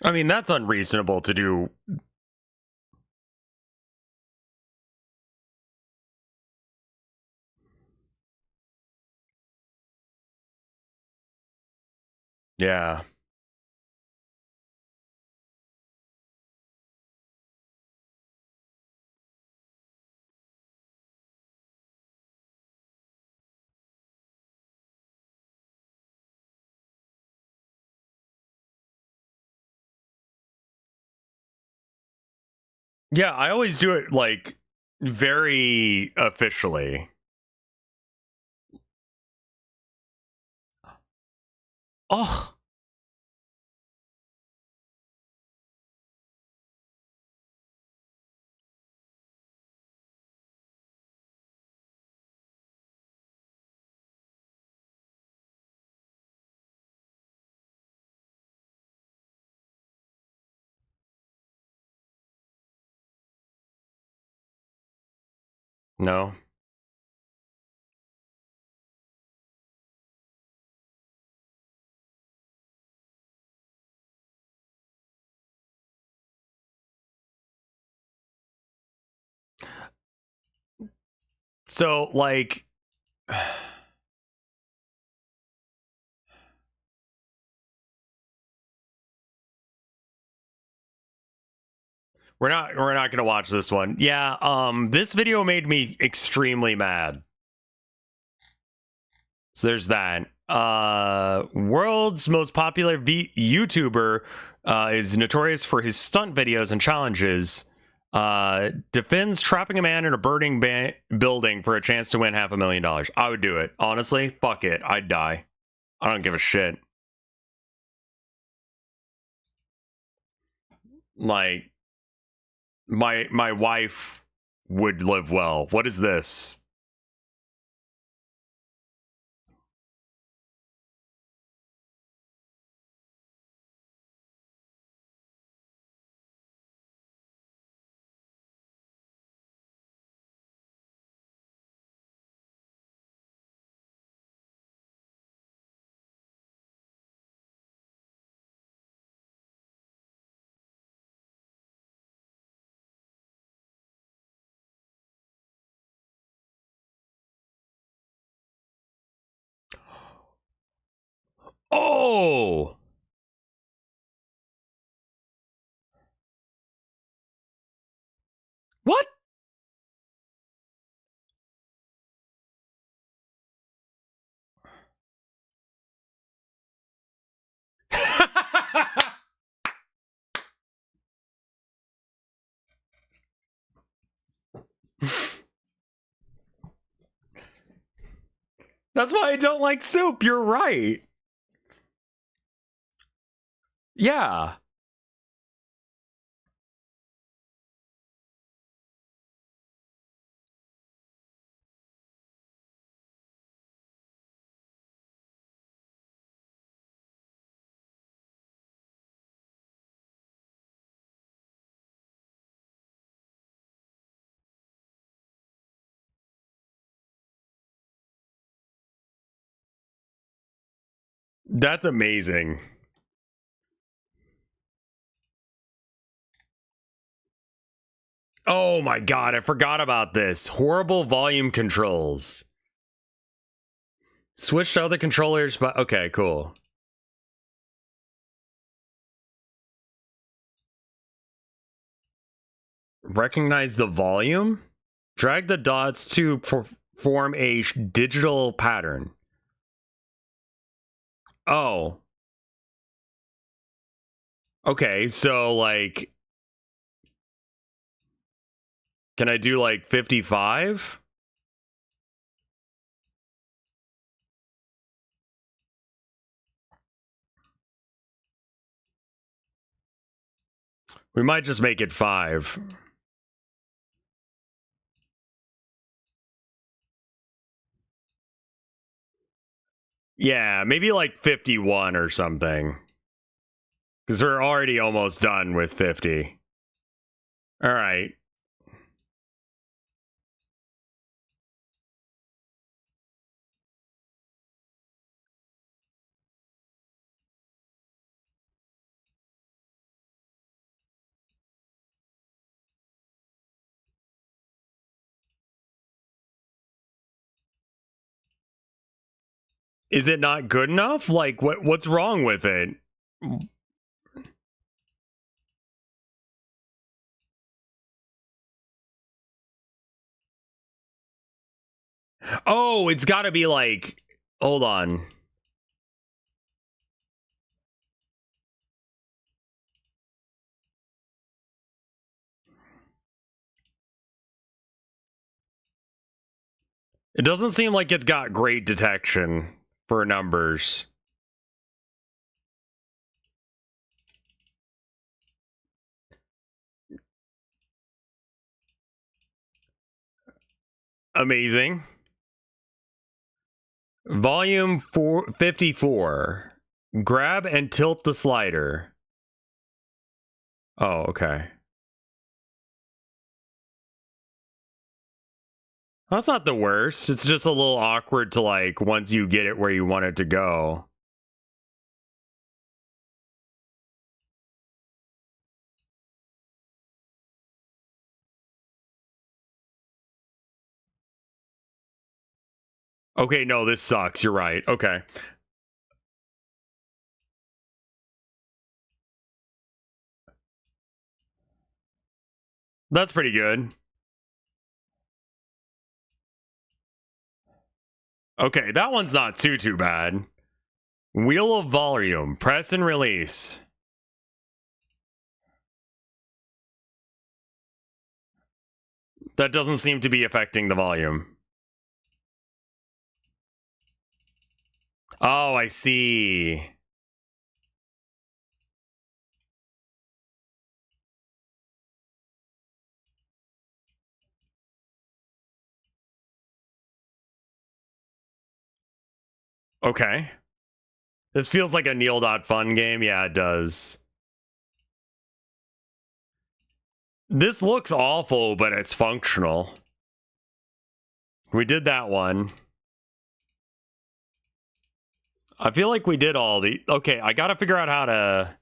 I mean, that's unreasonable to do. Yeah. Yeah, I always do it like very officially. Oh, no. So, like, we're not gonna watch this one. Yeah, this video made me extremely mad. So there's that. World's most popular YouTuber is notorious for his stunt videos and challenges. Defends trapping a man in a burning building for a chance to win $500,000. I would do it. Honestly, fuck it. I'd die. I don't give a shit. Like, my wife would live well. What is this? Oh! What? That's why I don't like soup. You're right. Yeah. That's amazing. Oh my god, I forgot about this. Horrible volume controls. Switch to other controllers, but okay, cool. Recognize the volume? Drag the dots to form a digital pattern. Oh. Okay, so like, can I do like 55? We might just make it 5. Yeah, maybe like 51 or something. Because we're already almost done with 50. All right. Is it not good enough? Like, what's wrong with it? Oh, it's got to be like, hold on. It doesn't seem like it's got great detection for numbers. Amazing. Volume 54. Grab and tilt the slider. Oh, okay. That's not the worst. It's just a little awkward to like once you get it where you want it to go. Okay, no, this sucks. You're right. Okay. That's pretty good. Okay, that one's not too bad. Wheel of volume. Press and release. That doesn't seem to be affecting the volume. Oh, I see. Okay. This feels like a Neil.fun game. Yeah, it does. This looks awful, but it's functional. We did that one. I feel like we did all the... Okay, I gotta figure out how to...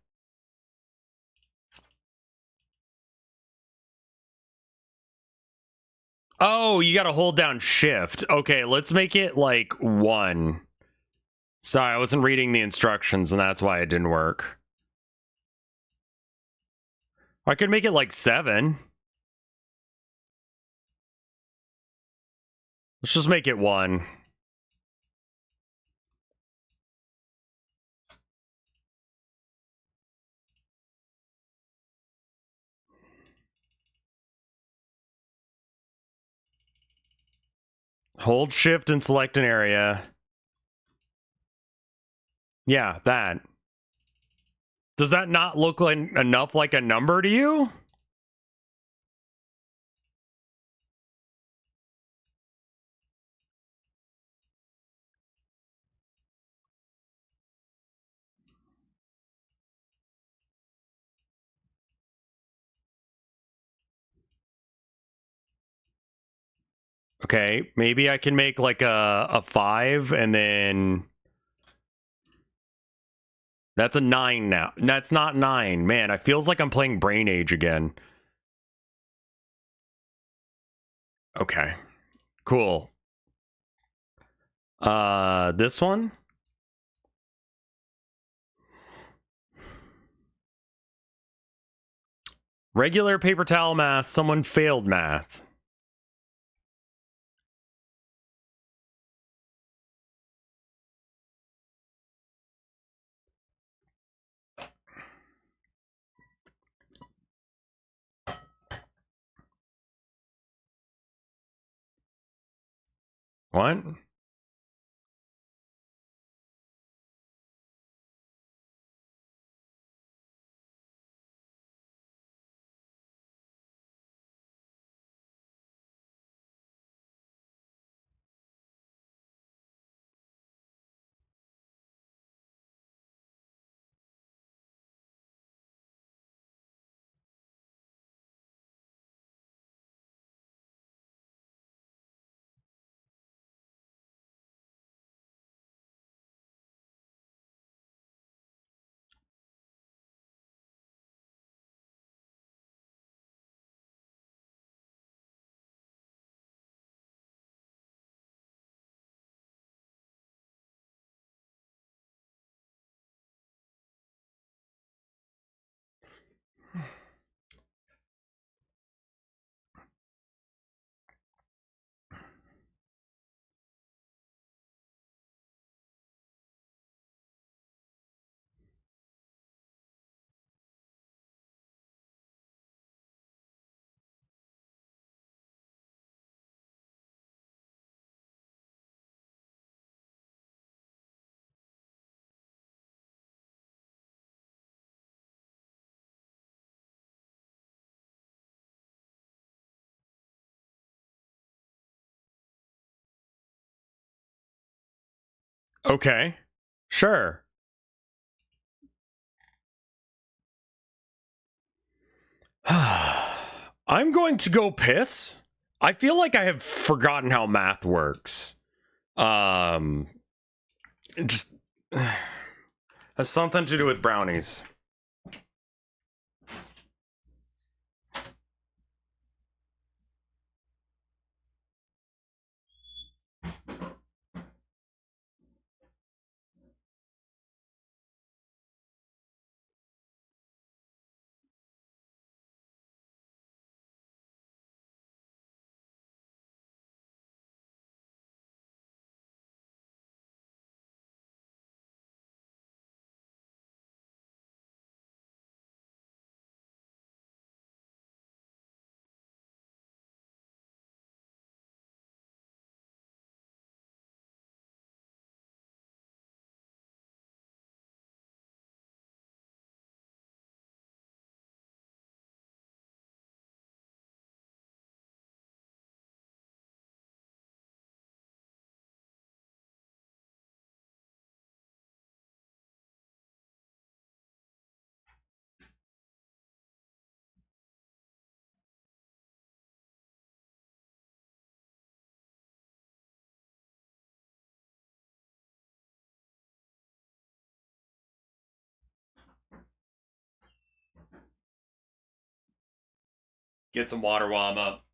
Oh, you gotta hold down shift. Okay, let's make it like 1. Sorry, I wasn't reading the instructions and that's why it didn't work. I could make it like 7. Let's just make it 1. Hold shift and select an area. Yeah, that. Does that not look like enough like a number to you? Okay, maybe I can make like a 5 and then... That's a 9 now. That's not 9. Man, it feels like I'm playing Brain Age again. Okay. Cool. This one? Regular paper towel math, someone failed math. What? Okay. Sure. I'm going to go piss. I feel like I have forgotten how math works. It just has something to do with brownies. Get some water while I'm up.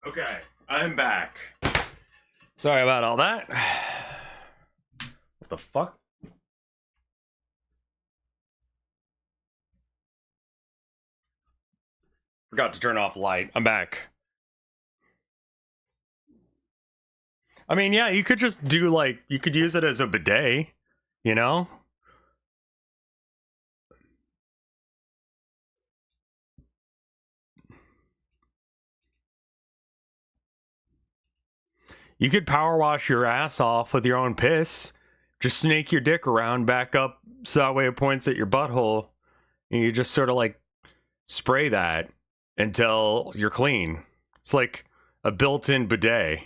Okay, I'm back. Sorry about all that. What the fuck? Forgot to turn off light. I'm back. I mean, yeah, you could just do like, you could use it as a bidet, you know? You could power wash your ass off with your own piss. Just snake your dick around back up so that way it points at your butthole. And you just sort of like spray that until you're clean. It's like a built in bidet.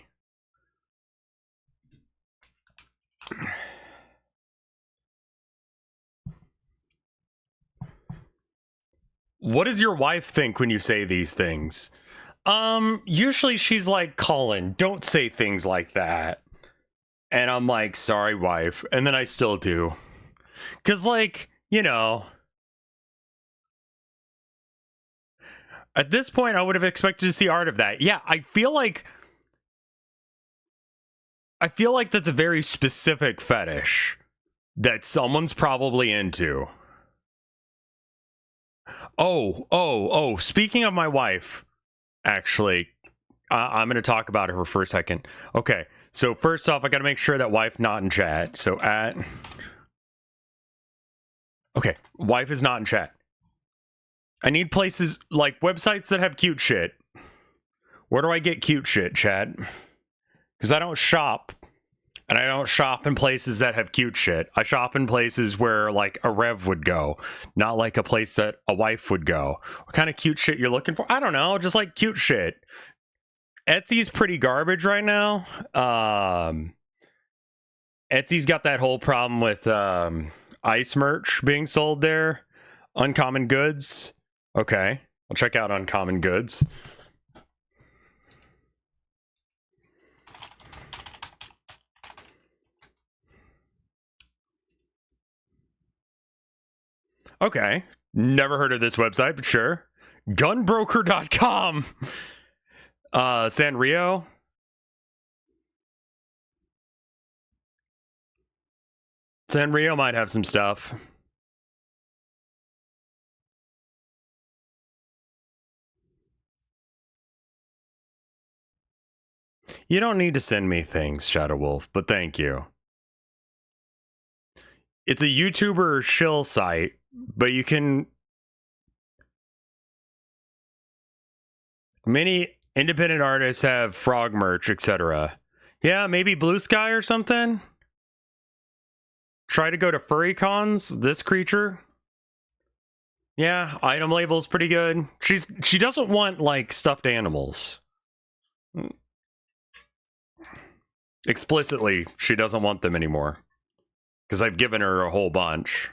What does your wife think when you say these things? Usually she's like, Colin, don't say things like that. And I'm like, sorry, wife. And then I still do. Cause like, you know, At this point, I would have expected to see art of that. Yeah, I feel like that's a very specific fetish that someone's probably into. Oh, speaking of my wife, actually, I'm going to talk about her for a second. Okay, so first off, I got to make sure that wife not in chat. So okay, wife is not in chat. I need places like websites that have cute shit. Where do I get cute shit, chat? Because I don't shop. And I don't shop in places that have cute shit. I shop in places where, like, a Rev would go. Not like a place that a wife would go. What kind of cute shit you're looking for? I don't know. Just, like, cute shit. Etsy's pretty garbage right now. Etsy's got that whole problem with ice merch being sold there. Uncommon Goods. Okay. I'll check out Uncommon Goods. Okay. Never heard of this website, but sure. Gunbroker.com. Sanrio. Sanrio might have some stuff. You don't need to send me things, Shadow Wolf, but thank you. It's a YouTuber shill site, but you can... Many independent artists have frog merch, etc. Yeah, maybe Blue Sky or something? Try to go to FurryCons, this creature. Yeah, item label's pretty good. She doesn't want, like, stuffed animals. Explicitly, she doesn't want them anymore. Because I've given her a whole bunch.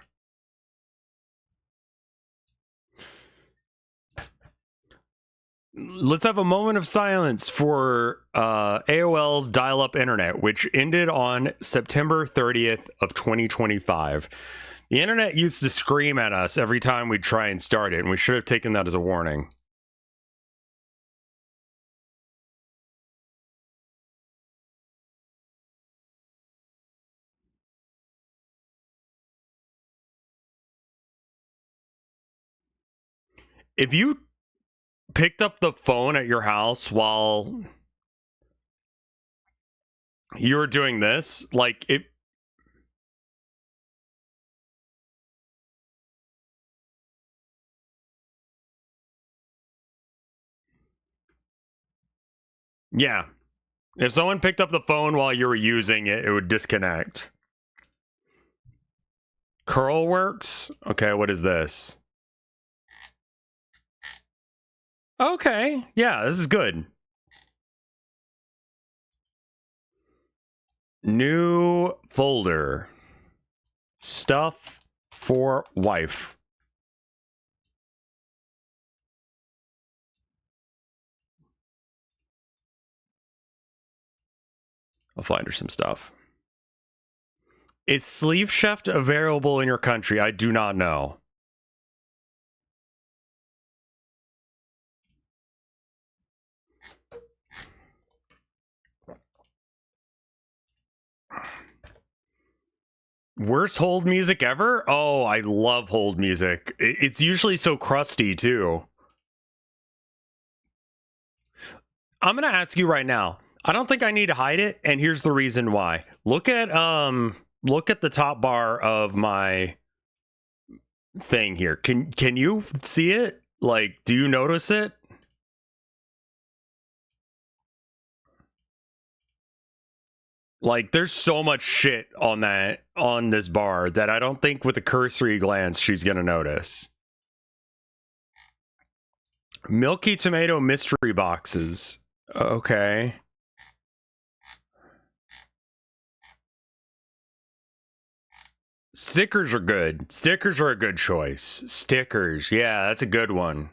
Let's have a moment of silence for AOL's dial-up internet, which ended on September 30th of 2025. The internet used to scream at us every time we'd try and start it, and we should have taken that as a warning. If you picked up the phone at your house while you were doing this, like, it... Yeah. If someone picked up the phone while you were using it, it would disconnect. Curlworks? Okay, what is this? Okay, yeah, this is good. New folder. Stuff for wife. I'll find her some stuff. Is Sleeve Chef available in your country? I do not know. Worst hold music ever? Oh, I love hold music. It's usually so crusty, too. I'm gonna ask you right now. I don't think I need to hide it, and here's the reason why. Look at the top bar of my thing here. Can you see it? Like, do you notice it? Like, there's so much shit on this bar that I don't think with a cursory glance she's gonna notice. Milky Tomato mystery boxes. Okay. Stickers are good. Stickers are a good choice. Stickers, yeah, that's a good one.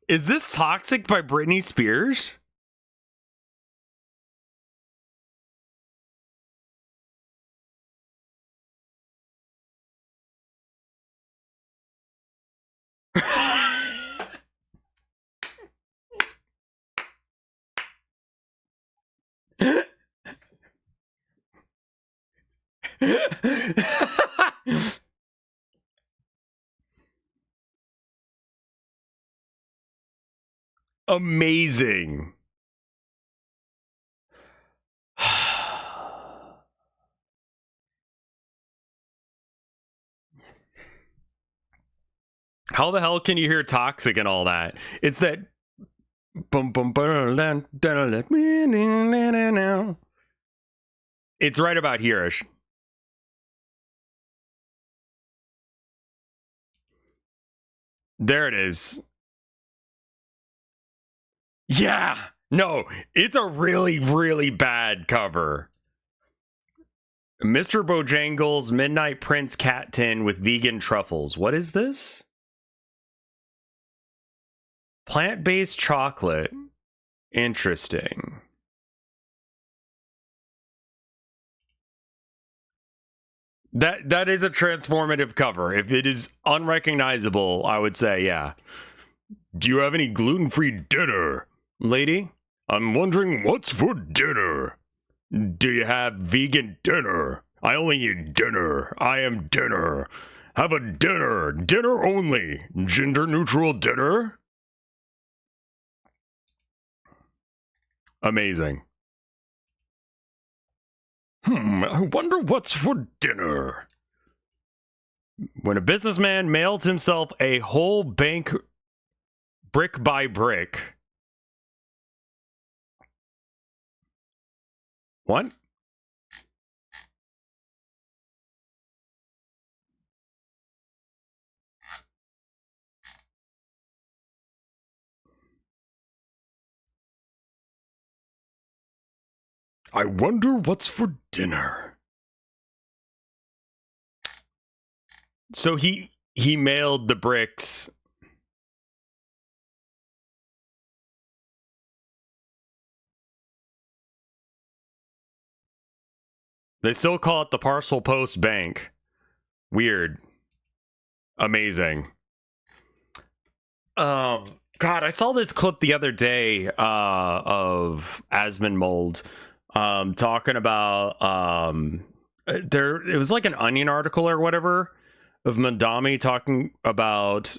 Is this Toxic by Britney Spears? Amazing. How the hell can you hear Toxic and all that? It's that it's right about here-ish. There it is. Yeah. No, it's a really, really bad cover. Mr. Bojangles Midnight Prince Cat Tin with vegan truffles. What is this? Plant-based chocolate. Interesting. That is a transformative cover. If it is unrecognizable, I would say, yeah. Do you have any gluten-free dinner? Lady, I'm wondering what's for dinner. Do you have vegan dinner? I only eat dinner. I am dinner. Have a dinner. Dinner only. Gender-neutral dinner? Amazing. I wonder what's for dinner. When a businessman mailed himself a whole bank brick by brick. What? I wonder what's for dinner. So he mailed the bricks. They still call it the Parcel Post Bank. Weird. Amazing. God, I saw this clip the other day of Asmonmold talking about it was like an Onion article or whatever of Mandami talking about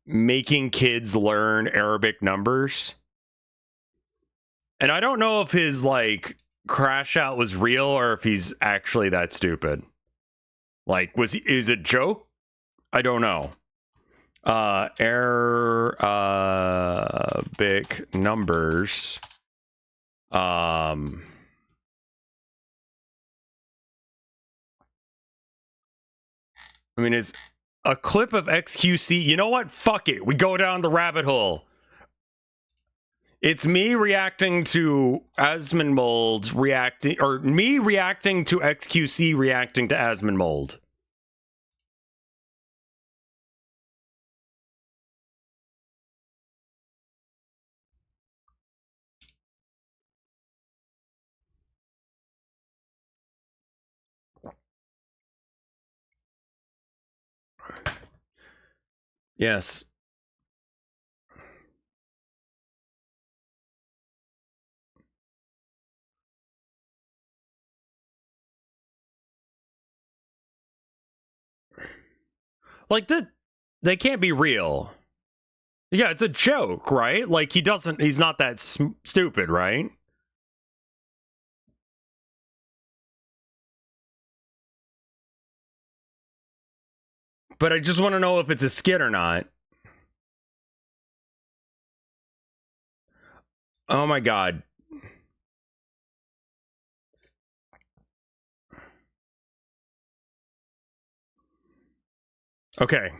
making kids learn Arabic numbers. And I don't know if his like crash out was real or if he's actually that stupid. Like, is it a joke? I don't know. Arabic numbers. I mean, it's a clip of XQC. You know what? Fuck it. We go down the rabbit hole. It's me reacting to Asmonmold reacting, or me reacting to XQC reacting to Asmonmold. Yes. Like, they can't be real. Yeah, it's a joke, right? Like, he's not that stupid, right? But I just want to know if it's a skit or not. Oh my god. Okay.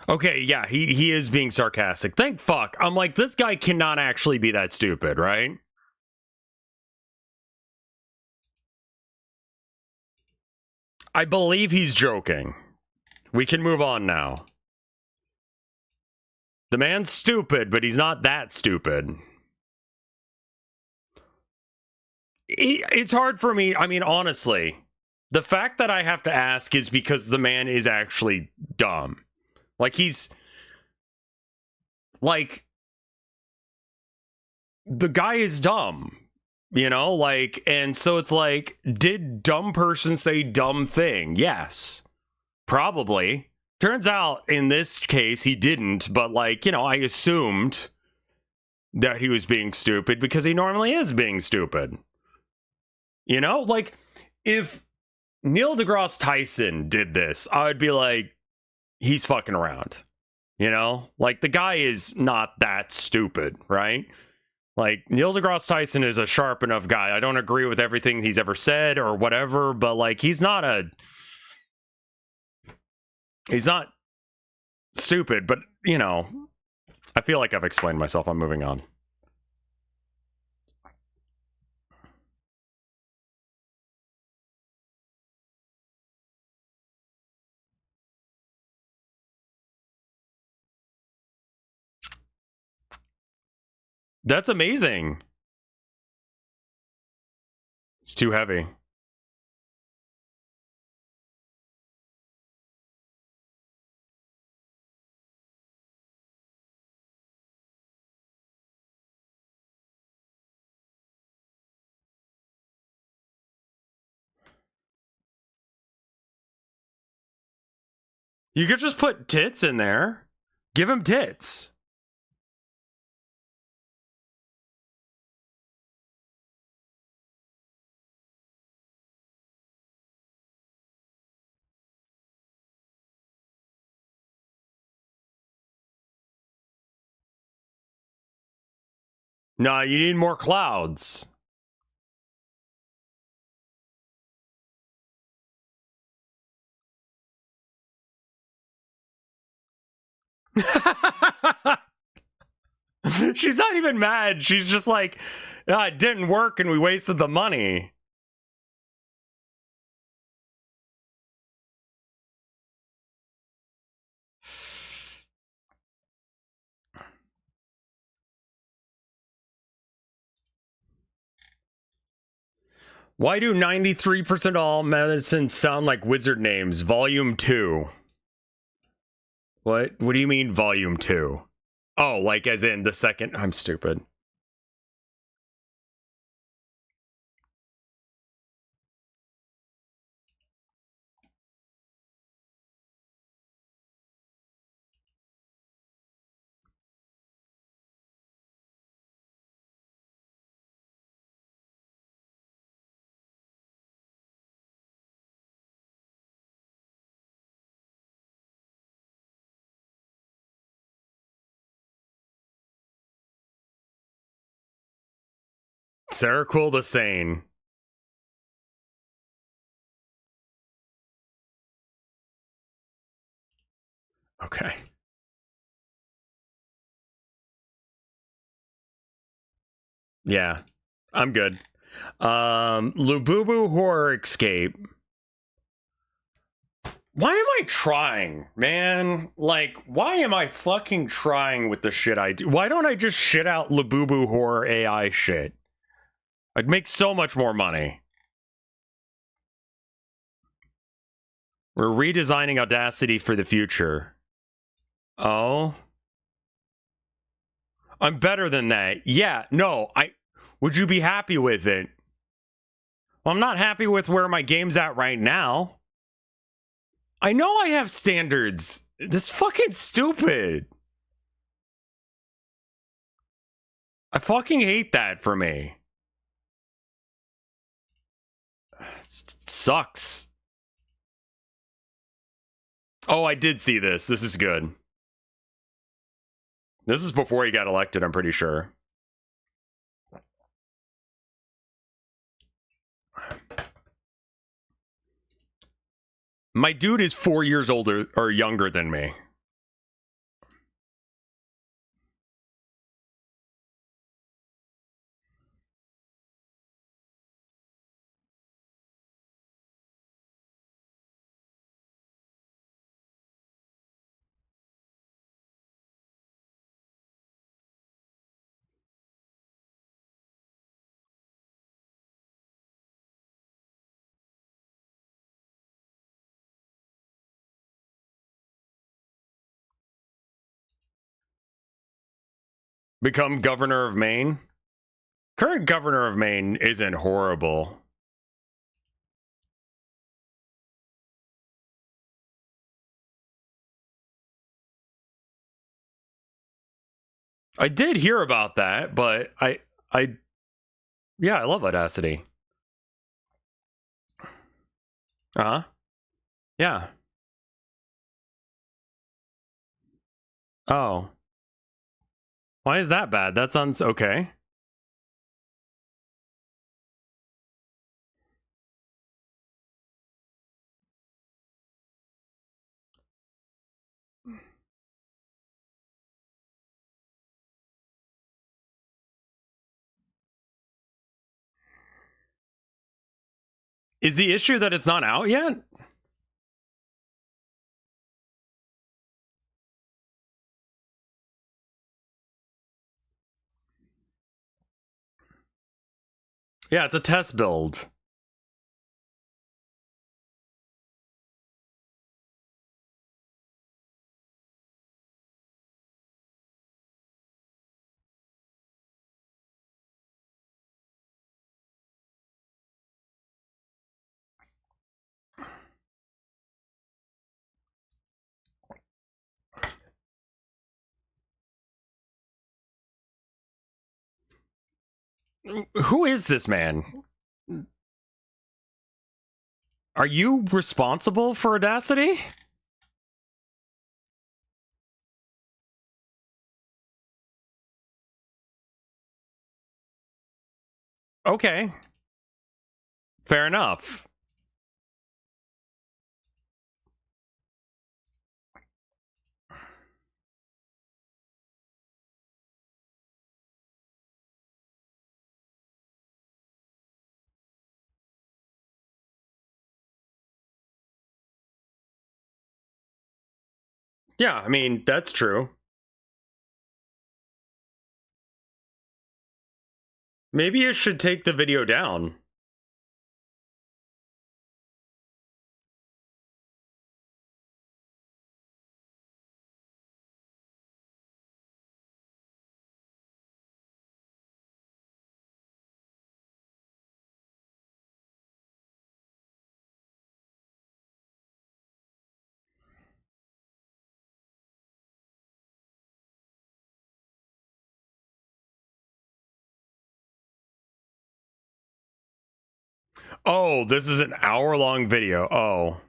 Okay, yeah, he is being sarcastic. Thank fuck. I'm like, this guy cannot actually be that stupid, right? I believe he's joking. We can move on now. The man's stupid, but he's not that stupid. It's hard for me. I mean, honestly, the fact that I have to ask is because the man is actually dumb. Like, he's like, the guy is dumb, you know? Like, and so it's like, did dumb person say dumb thing? Yes, probably. Turns out in this case, he didn't, but like, you know, I assumed that he was being stupid because he normally is being stupid. You know, like, if Neil deGrasse Tyson did this, I would be like, he's fucking around. You know, like, the guy is not that stupid, right? Like, Neil deGrasse Tyson is a sharp enough guy. I don't agree with everything he's ever said or whatever, but like, he's not stupid, but you know, I feel like I've explained myself. I'm moving on. That's amazing. It's too heavy. You could just put tits in there. Give him tits. Nah, you need more clouds. She's not even mad. She's just like, it didn't work and we wasted the money. Why do 93% of all medicines sound like wizard names? Volume 2. What? What do you mean, Volume 2? Oh, like as in the second? I'm stupid. Seroquel the Sane. Okay. Yeah, I'm good. Lububu Horror Escape. Why am I trying, man? Like, why am I fucking trying with the shit I do? Why don't I just shit out Labubu Horror AI shit? I'd make so much more money. We're redesigning Audacity for the future. Oh? I'm better than that. Yeah, no, would you be happy with it? Well, I'm not happy with where my game's at right now. I know I have standards. This fucking stupid. I fucking hate that for me. It sucks. Oh, I did see this. This is good. This is before he got elected, I'm pretty sure. My dude is 4 years older or younger than me. Become governor of Maine? Current governor of Maine isn't horrible. I did hear about that, but yeah, I love Audacity. Uh-huh. Yeah. Oh. Why is that bad? That sounds okay. Is the issue that it's not out yet? Yeah, it's a test build. Who is this man? Are you responsible for Audacity? Okay. Fair enough. Yeah, I mean, that's true. Maybe you should take the video down. Oh, this is an hour-long video. Oh.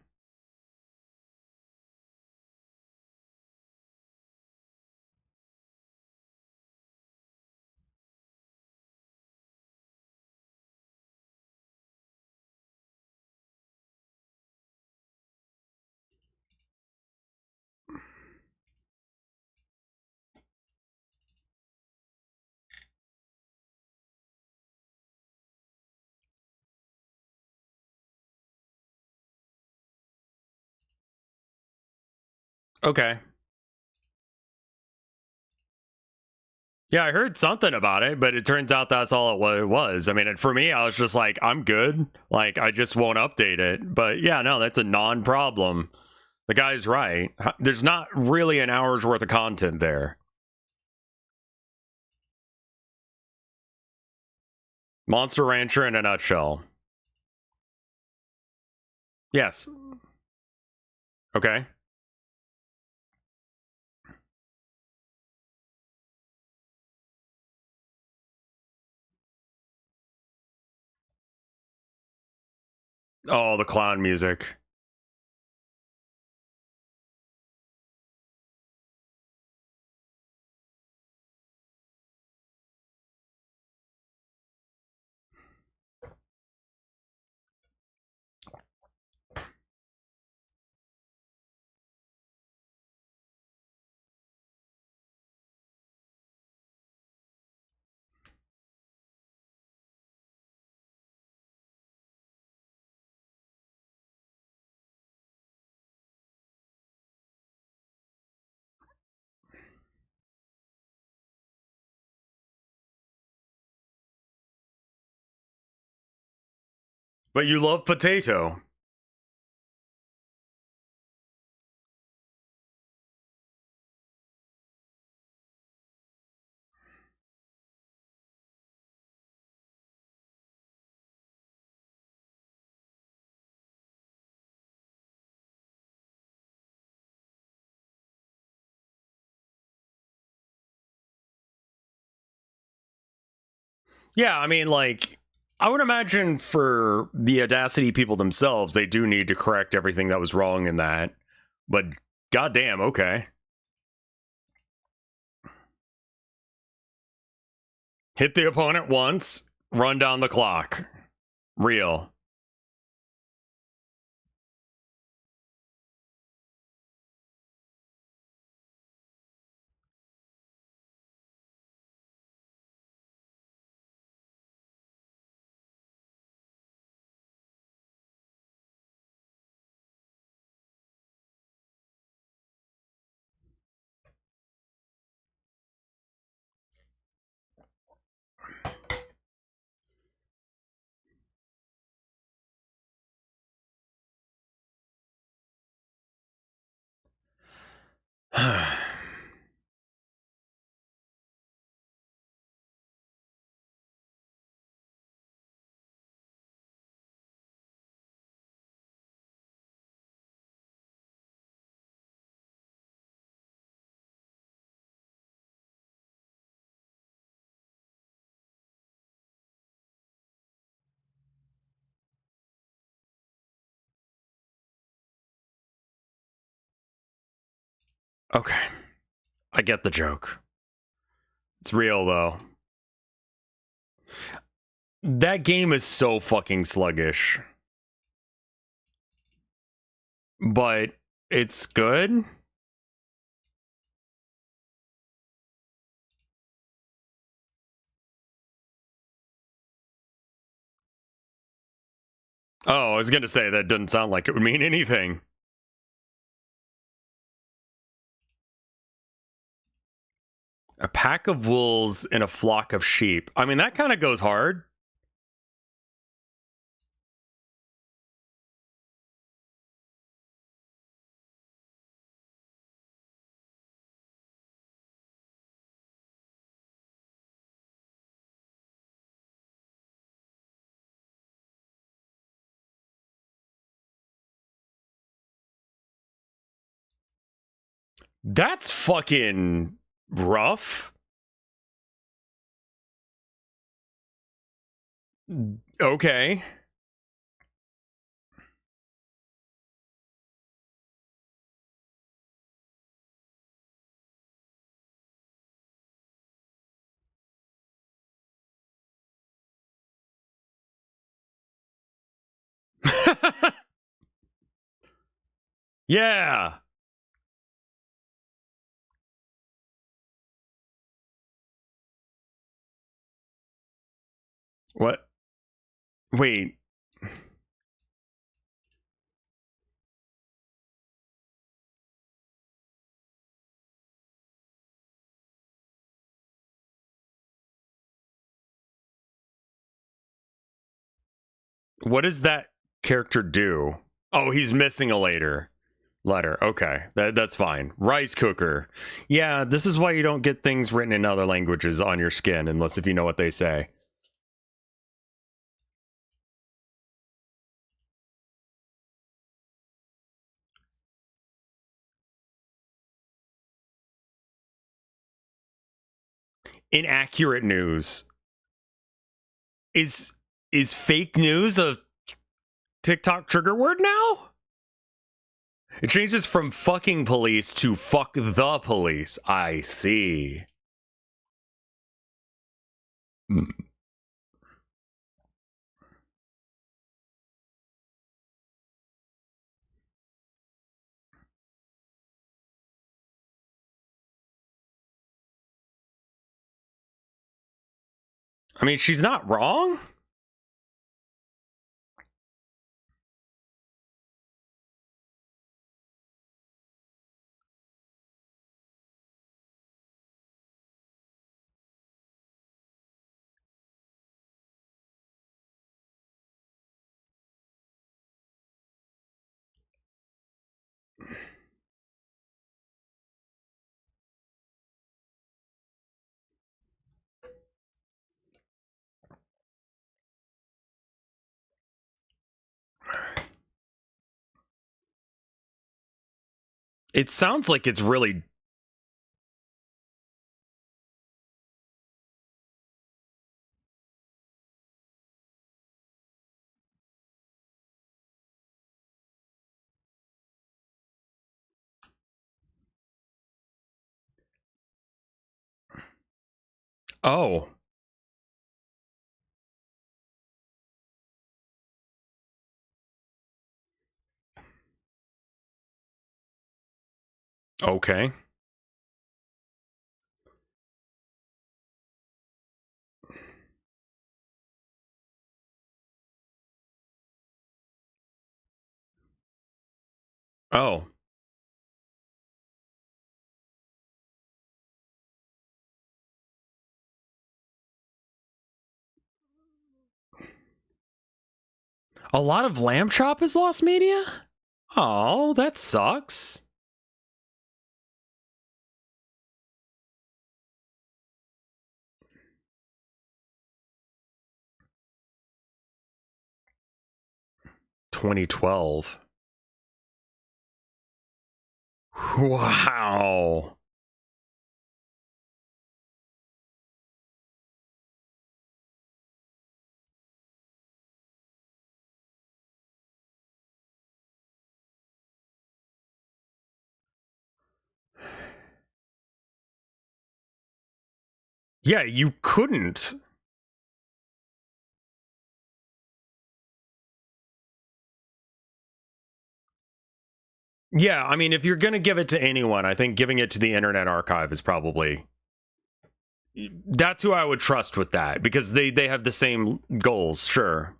Okay. Yeah, I heard something about it, but it turns out that's all it was. I mean, for me, I was just like, I'm good. Like, I just won't update it. But yeah, no, that's a non-problem. The guy's right. There's not really an hour's worth of content there. Monster Rancher in a nutshell. Yes. Okay. Oh, the clown music. But you love potato. Yeah, I mean, like, I would imagine for the Audacity people themselves, they do need to correct everything that was wrong in that. But goddamn, okay. Hit the opponent once, run down the clock. Real. Okay. I get the joke. It's real, though. That game is so fucking sluggish. But it's good? Oh, I was gonna say, that doesn't sound like it would mean anything. A pack of wolves and a flock of sheep. I mean, that kind of goes hard. That's fucking rough. Okay. Yeah. What? Wait. What does that character do? Oh, he's missing a letter. Okay, that's fine. Rice cooker. Yeah, this is why you don't get things written in other languages on your skin unless if you know what they say. Inaccurate news. Is fake news a TikTok trigger word now? It changes from fucking police to fuck the police. I see. I mean, she's not wrong. It sounds like it's really. Oh. Okay. Oh. A lot of Lamb Chop has lost media? Oh, that sucks. $2012. Wow. Yeah, you couldn't. Yeah, I mean, if you're going to give it to anyone, I think giving it to the Internet Archive is probably... That's who I would trust with that, because they have the same goals, sure.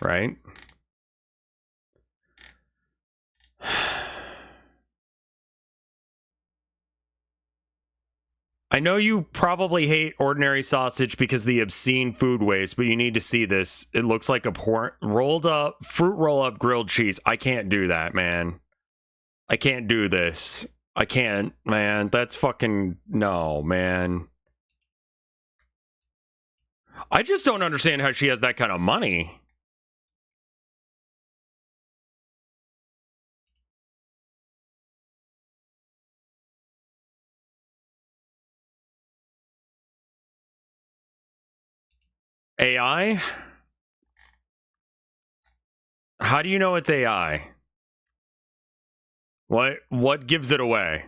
Right? I know you probably hate ordinary sausage because of the obscene food waste, but you need to see this. It looks like a rolled up fruit roll up grilled cheese. I can't do that, man. I can't do this. I can't, man. That's fucking no, man. I just don't understand how she has that kind of money. AI? How do you know it's AI? What gives it away?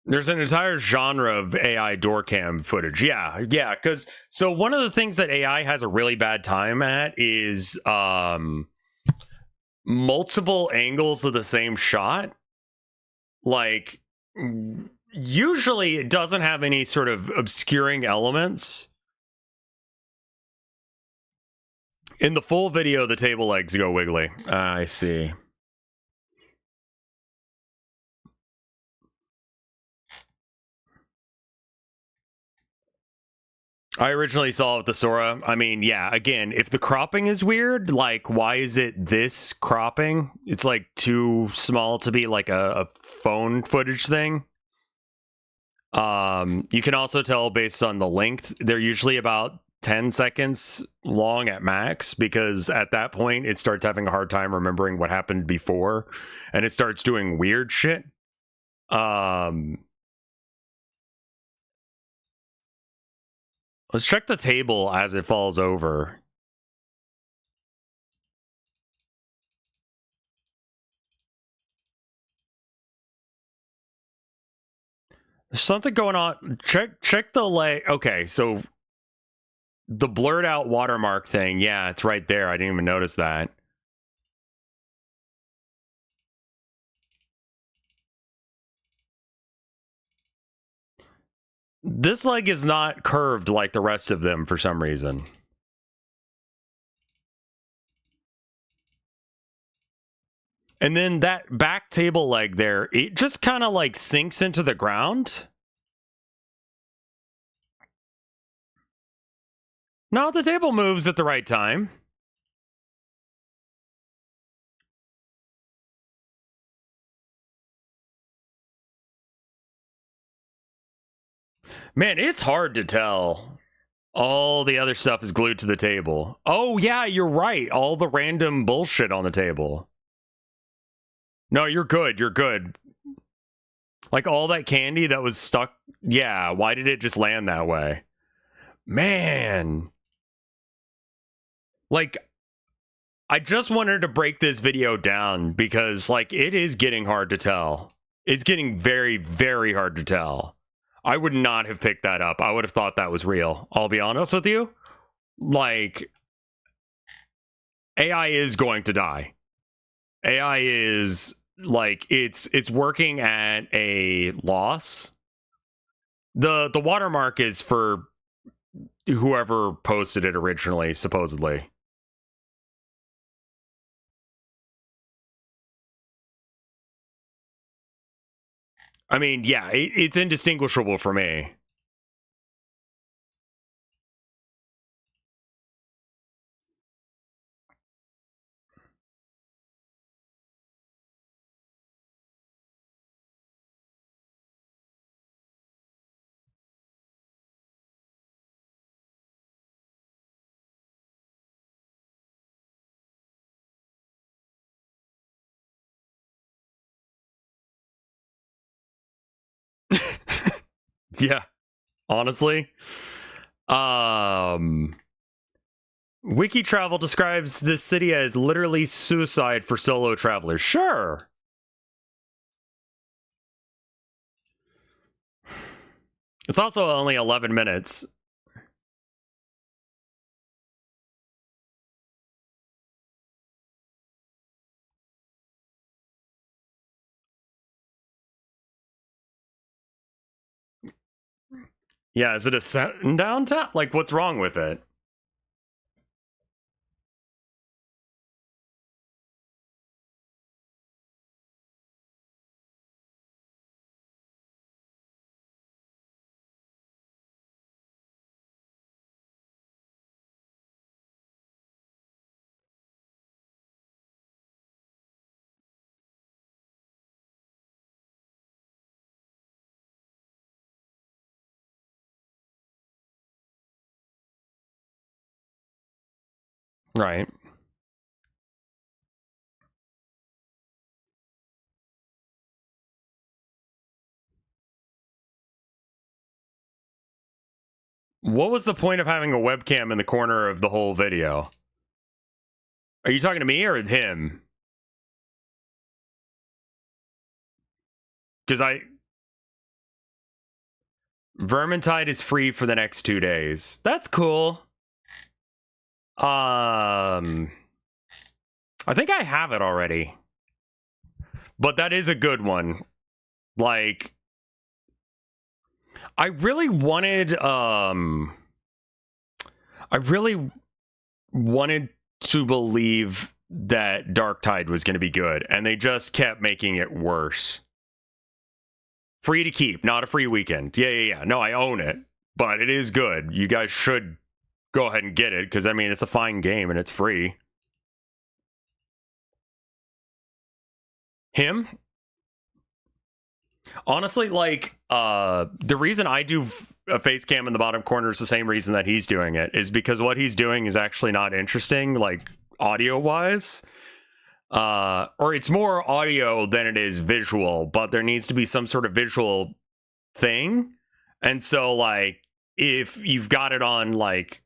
There's an entire genre of AI door cam footage. Yeah, because so one of the things that AI has a really bad time at is multiple angles of the same shot. Like usually it doesn't have any sort of obscuring elements. In the full video, the table legs go wiggly. I see. I originally saw it with the Sora. I mean, yeah, again, if the cropping is weird, like, why is it this cropping? It's like too small to be like a phone footage thing. You can also tell based on the length, they're usually about 10 seconds long at max, because at that point it starts having a hard time remembering what happened before and it starts doing weird shit. Let's check the table as it falls over. There's something going on. Check the leg. Okay, so the blurred out watermark thing. Yeah, it's right there. I didn't even notice that. This leg is not curved like the rest of them for some reason. And then that back table leg there, it just kind of like sinks into the ground. No, the table moves at the right time. Man, it's hard to tell. All the other stuff is glued to the table. Oh, yeah, you're right. All the random bullshit on the table. No, you're good. You're good. Like all that candy that was stuck. Yeah, why did it just land that way? Man. Like, I just wanted to break this video down because, like, it is getting hard to tell. It's getting very, very hard to tell. I would not have picked that up. I would have thought that was real. I'll be honest with you. Like, AI is going to die. AI is, like, it's working at a loss. The watermark is for whoever posted it originally, supposedly. I mean, yeah, it's indistinguishable for me. Yeah, honestly. Wiki Travel describes this city as literally suicide for solo travelers. Sure. It's also only 11 minutes. Yeah, is it a sundown town? Like, what's wrong with it? Right. What was the point of having a webcam in the corner of the whole video? Are you talking to me or him? Because Vermintide is free for the next 2 days. That's cool. I think I have it already. But that is a good one. Like, I really wanted to believe that Darktide was going to be good, and they just kept making it worse. Free to keep, not a free weekend. Yeah. No, I own it, but it is good. You guys should go ahead and get it, because, I mean, it's a fine game, and it's free. Him? Honestly, like, the reason I do a face cam in the bottom corner is the same reason that he's doing it, is because what he's doing is actually not interesting, like, audio-wise. Or it's more audio than it is visual, but there needs to be some sort of visual thing. And so, like, if you've got it on, like,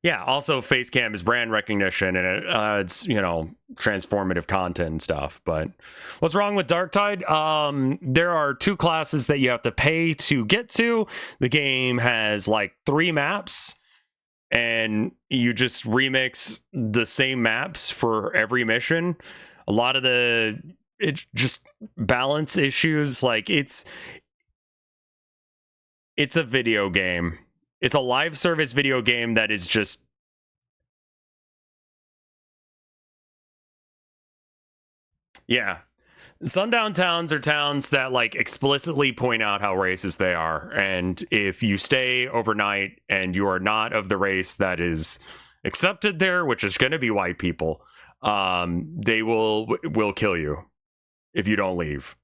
yeah, also Facecam is brand recognition, and it's, you know, transformative content and stuff. But what's wrong with Darktide? There are 2 classes that you have to pay to get to. The game has like 3 maps, and you just remix the same maps for every mission. A lot of it just balance issues. Like, it's a video game. It's a live service video game that is just... Yeah. Sundown towns are towns that, like, explicitly point out how racist they are. And if you stay overnight and you are not of the race that is accepted there, which is going to be white people, they will kill you if you don't leave.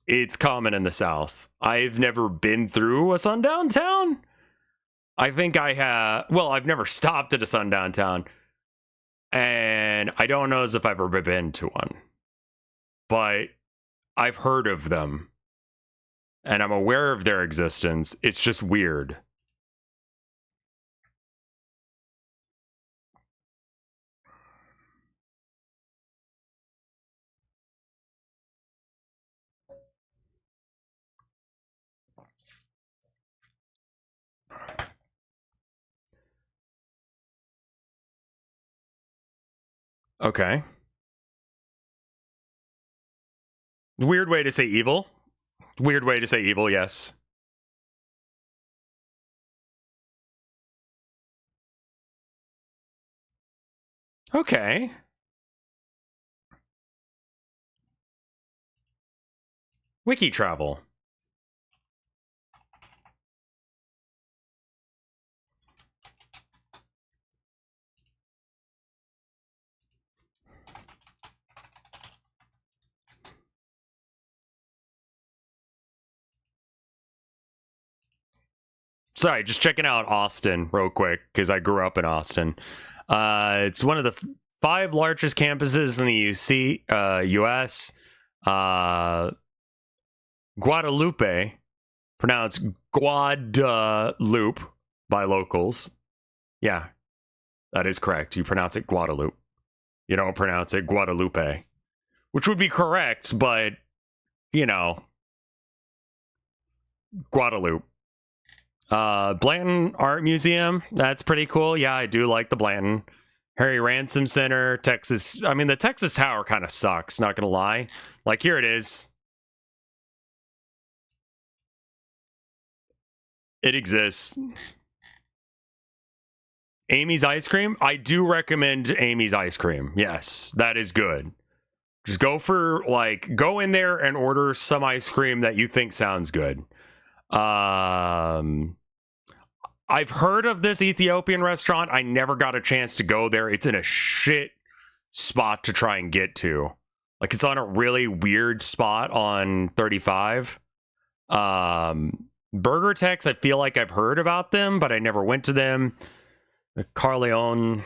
It's common in the South. I've never been through a sundown town. I think I have. Well, I've never stopped at a sundown town. And I don't know as if I've ever been to one, but I've heard of them and I'm aware of their existence. It's just weird. Okay. Weird way to say evil. Weird way to say evil, yes. Okay. Wiki travel. Sorry, just checking out Austin real quick because I grew up in Austin. It's one of the 5 largest campuses in the U.S. Guadalupe, pronounced Guadalupe by locals. Yeah, that is correct. You pronounce it Guadalupe. You don't pronounce it Guadalupe, which would be correct, but, you know, Guadalupe. Blanton Art Museum, that's pretty cool. Yeah, I do like the Blanton. Harry Ransom Center, Texas. I mean, the Texas Tower kind of sucks, not gonna lie. Like, here it is. It exists. Amy's Ice Cream? I do recommend Amy's Ice Cream. Yes, that is good. Just go for, like, go in there and order some ice cream that you think sounds good. I've heard of this Ethiopian restaurant. I never got a chance to go there. It's in a shit spot to try and get to. Like, it's on a really weird spot on 35. Burger Tex, I feel like I've heard about them, but I never went to them. The Carleone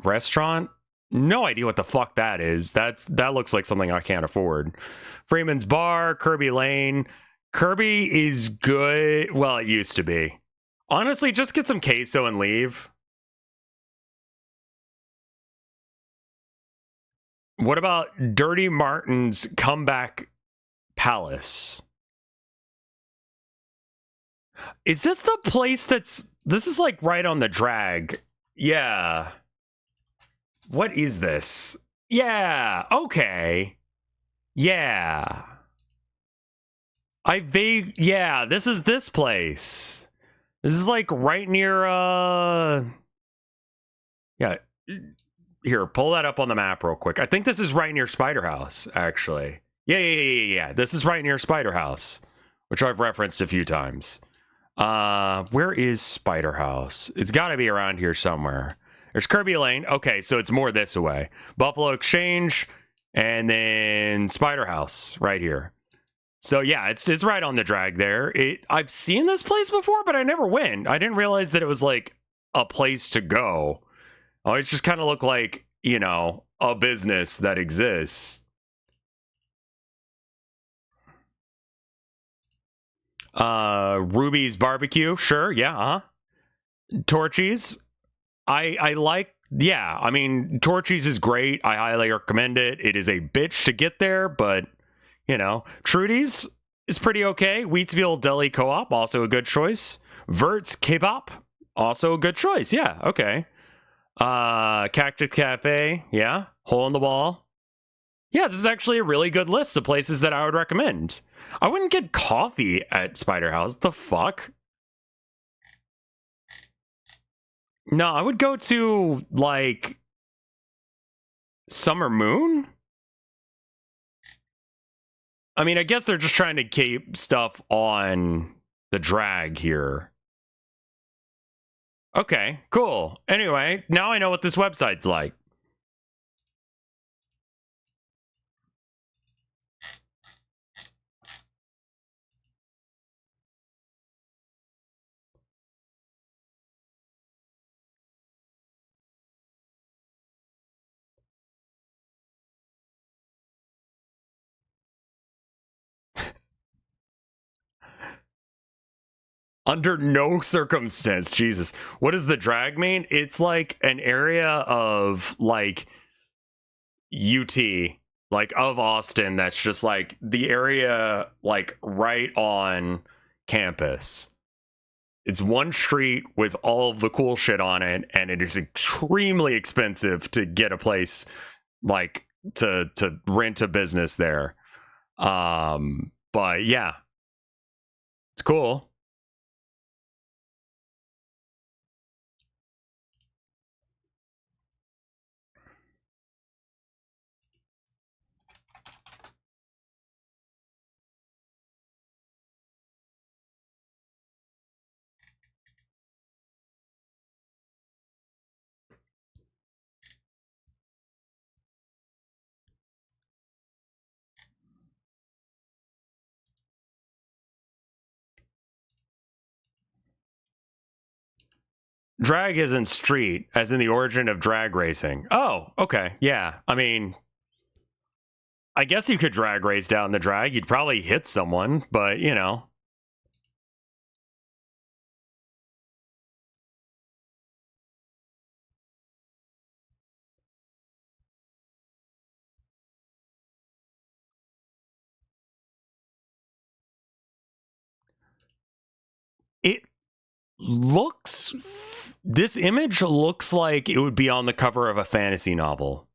restaurant? No idea what the fuck that is. That looks like something I can't afford. Freeman's Bar, Kirby Lane. Kirby is good. Well, it used to be. Honestly, just get some queso and leave. What about Dirty Martin's Comeback Palace? Is this the place that's... This is like right on the drag. Yeah. What is this? Yeah. Okay. Yeah. Yeah, this is this place. This is like right near, yeah. Here, pull that up on the map real quick. I think this is right near Spider House, actually. Yeah. This is right near Spider House, which I've referenced a few times. Where is Spider House? It's got to be around here somewhere. There's Kirby Lane. Okay, so it's more this way. Buffalo Exchange, and then Spider House right here. So yeah, it's right on the drag there. I've seen this place before, but I never went. I didn't realize that it was like a place to go. Oh, it just kind of looked like, you know, a business that exists. Ruby's Barbecue, sure, yeah, Torchy's, I like, yeah, I mean, Torchy's is great. I highly recommend it. It is a bitch to get there, but, you know, Trudy's is pretty okay. Wheatsville Deli Co-op, also a good choice. Vert's Kebab, also a good choice. Yeah, okay. Cactus Cafe, yeah. Hole in the Wall. Yeah, this is actually a really good list of places that I would recommend. I wouldn't get coffee at Spider House. The fuck? No, I would go to, like, Summer Moon? I mean, I guess they're just trying to keep stuff on the drag here. Okay, cool. Anyway, now I know what this website's like. Under no circumstance, Jesus. What does the drag mean? It's like an area of like UT, like of Austin, that's just like the area like right on campus. It's one street with all of the cool shit on it, and it is extremely expensive to get a place like to rent a business there. But yeah, it's cool. Drag isn't street, as in the origin of drag racing. Oh, okay. Yeah. I mean, I guess you could drag race down the drag. You'd probably hit someone, but you know. It looks. This image looks like it would be on the cover of a fantasy novel.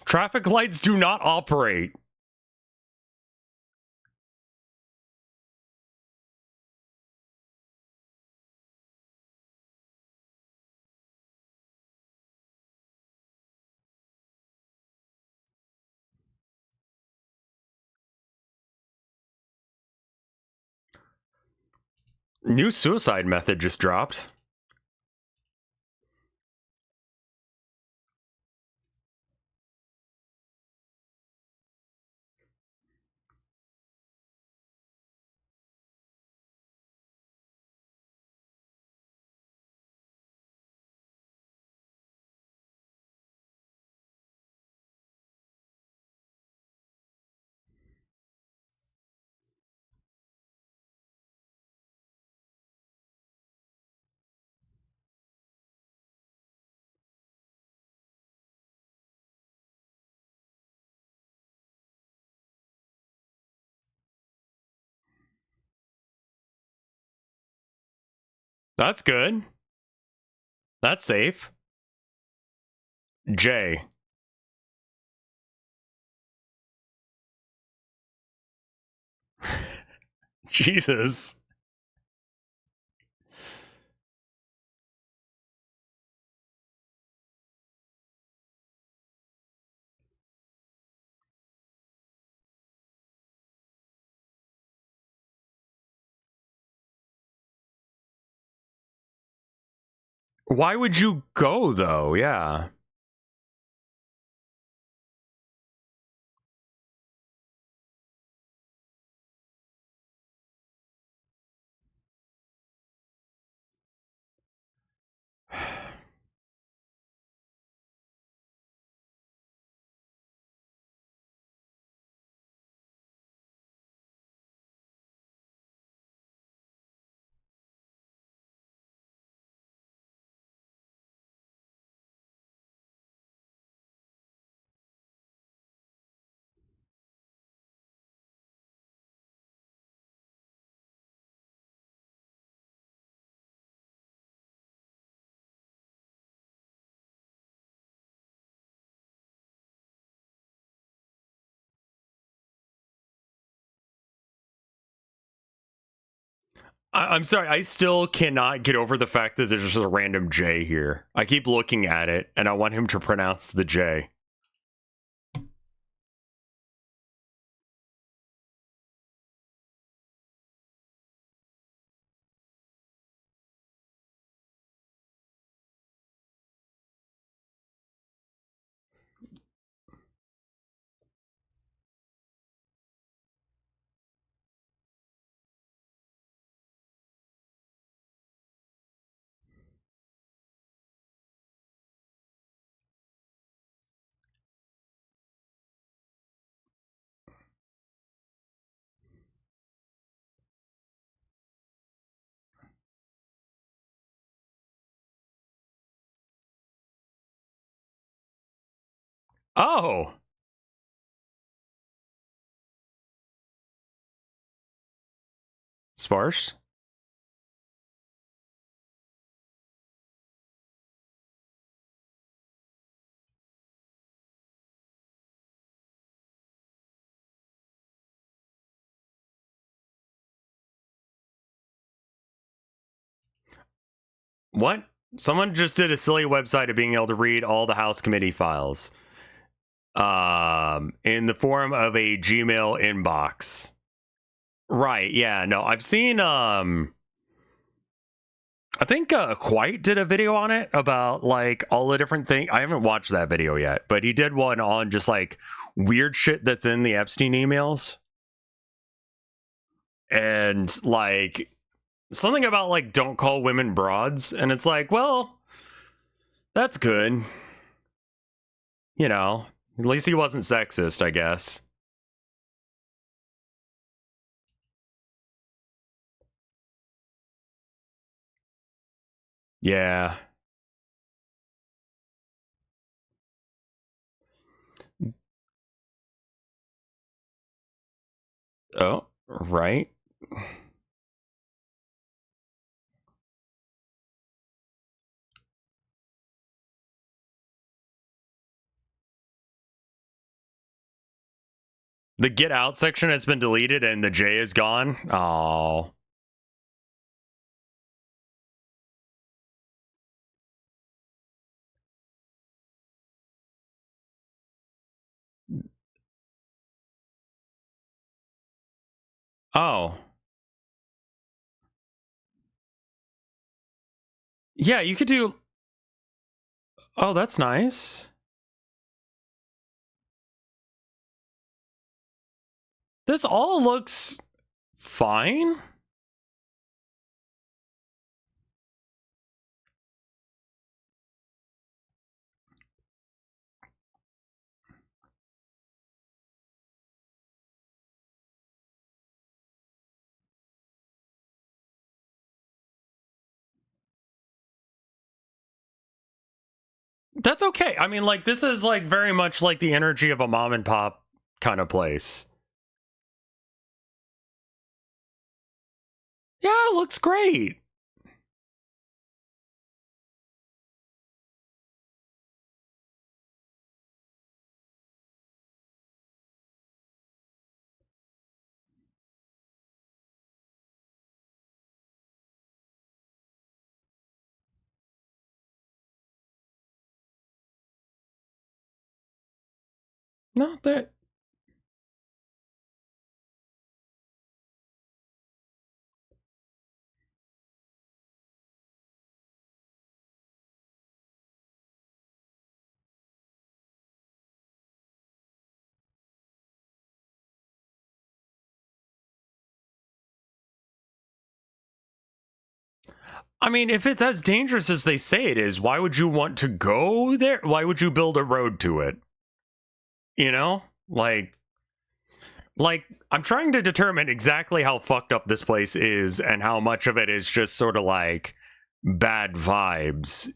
Traffic lights do not operate. New suicide method just dropped. That's good. That's safe. J. Jesus. Why would you go though? Yeah. I'm sorry, I still cannot get over the fact that there's just a random J here. I keep looking at it, and I want him to pronounce the J. Oh! Sparse? What? Someone just did a silly website of being able to read all the House committee files. In the form of a Gmail inbox. Right, yeah, no, I've seen, I think Quite did a video on it about like all the different things. I haven't watched that video yet, but he did one on just like weird shit that's in the Epstein emails. And like something about like don't call women broads. And it's like, well, that's good. You know, at least he wasn't sexist, I guess. Yeah. Oh, right. The get out section has been deleted and the J is gone. Oh. Oh. Yeah, you could do. Oh, that's nice. This all looks fine. That's okay. I mean, like, this is like very much like the energy of a mom and pop kind of place. Yeah, it looks great. Not that. I mean, if it's as dangerous as they say it is, why would you want to go there? Why would you build a road to it? You know? Like I'm trying to determine exactly how fucked up this place is and how much of it is just sort of like bad vibes.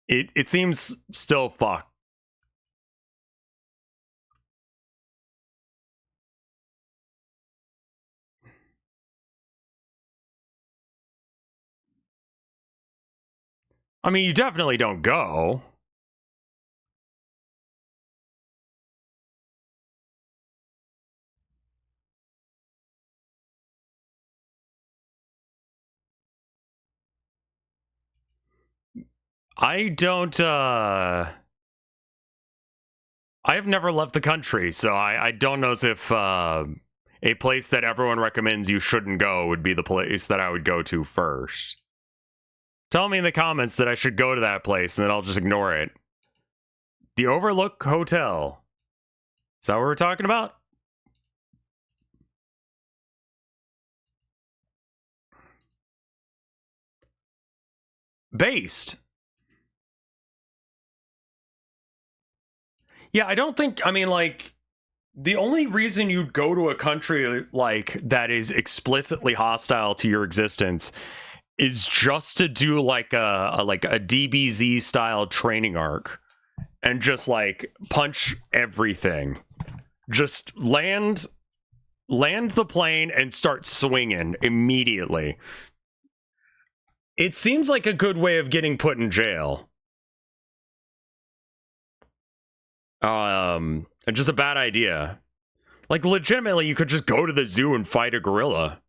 It seems still fucked. I mean, you definitely don't go. I don't, I have never left the country, so I don't know as if, a place that everyone recommends you shouldn't go would be the place that I would go to first. Tell me in the comments that I should go to that place, and then I'll just ignore it. The Overlook Hotel. Is that what we're talking about? Based. Yeah, I don't think, I mean, like, the only reason you'd go to a country like that is explicitly hostile to your existence is just to do like a DBZ style training arc and just like punch everything. Just land the plane and start swinging immediately. It seems like a good way of getting put in jail. Just a bad idea. Like, legitimately, you could just go to the zoo and fight a gorilla.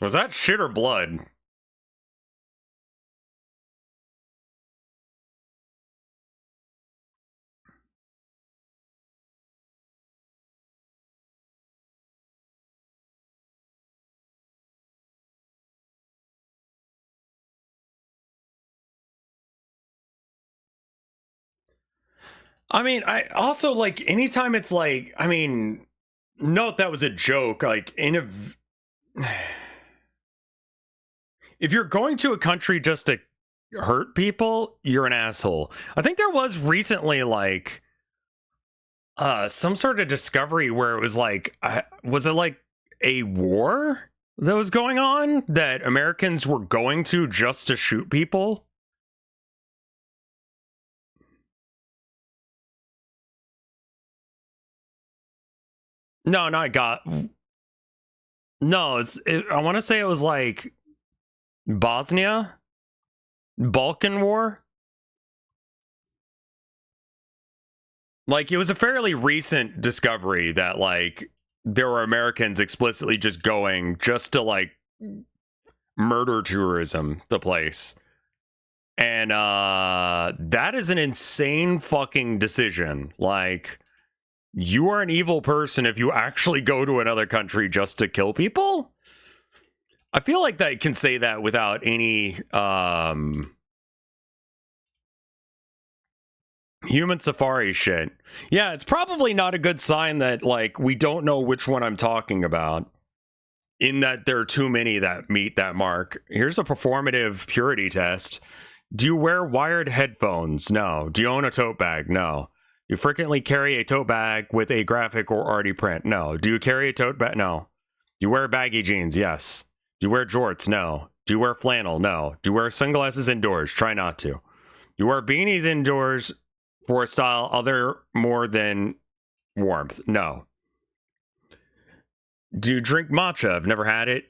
Was that shit or blood? I mean, I also, like, anytime it's like, I mean, note that was a joke. Like, if you're going to a country just to hurt people, you're an asshole. I think there was recently, like, some sort of discovery where it was like, was it like a war that was going on that Americans were going to just to shoot people? No, not got. No, I want to say it was like Bosnia, Balkan War. Like, it was a fairly recent discovery that, like, there were Americans explicitly just going just to, like, murder tourism the place. And that is an insane fucking decision. Like, you are an evil person if you actually go to another country just to kill people? I feel like that can say that without any human safari shit. Yeah, it's probably not a good sign that, like, we don't know which one I'm talking about, in that there are too many that meet that mark. Here's a performative purity test. Do you wear wired headphones? No. Do you own a tote bag? No. You frequently carry a tote bag with a graphic or arty print? No. Do you carry a tote bag? No. Do you wear baggy jeans? Yes. Do you wear jorts? No. Do you wear flannel? No. Do you wear sunglasses indoors? Try not to. Do you wear beanies indoors for a style other more than warmth? No. Do you drink matcha? I've never had it.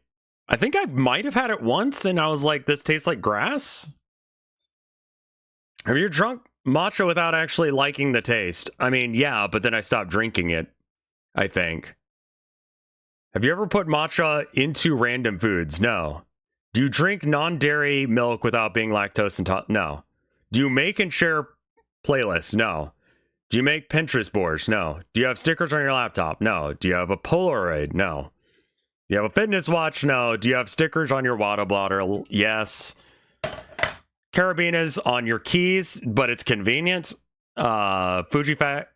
I think I might have had it once, and I was like, this tastes like grass? Have you drunk matcha without actually liking the taste? I mean, yeah, but then I stopped drinking it, I think. Have you ever put matcha into random foods? No. Do you drink non-dairy milk without being lactose intolerant? No. Do you make and share playlists? No. Do you make Pinterest boards? No. Do you have stickers on your laptop? No. Do you have a Polaroid? No. Do you have a fitness watch? No. Do you have stickers on your water bottle? Yes. Carabiners on your keys, but it's convenient. Fujifilm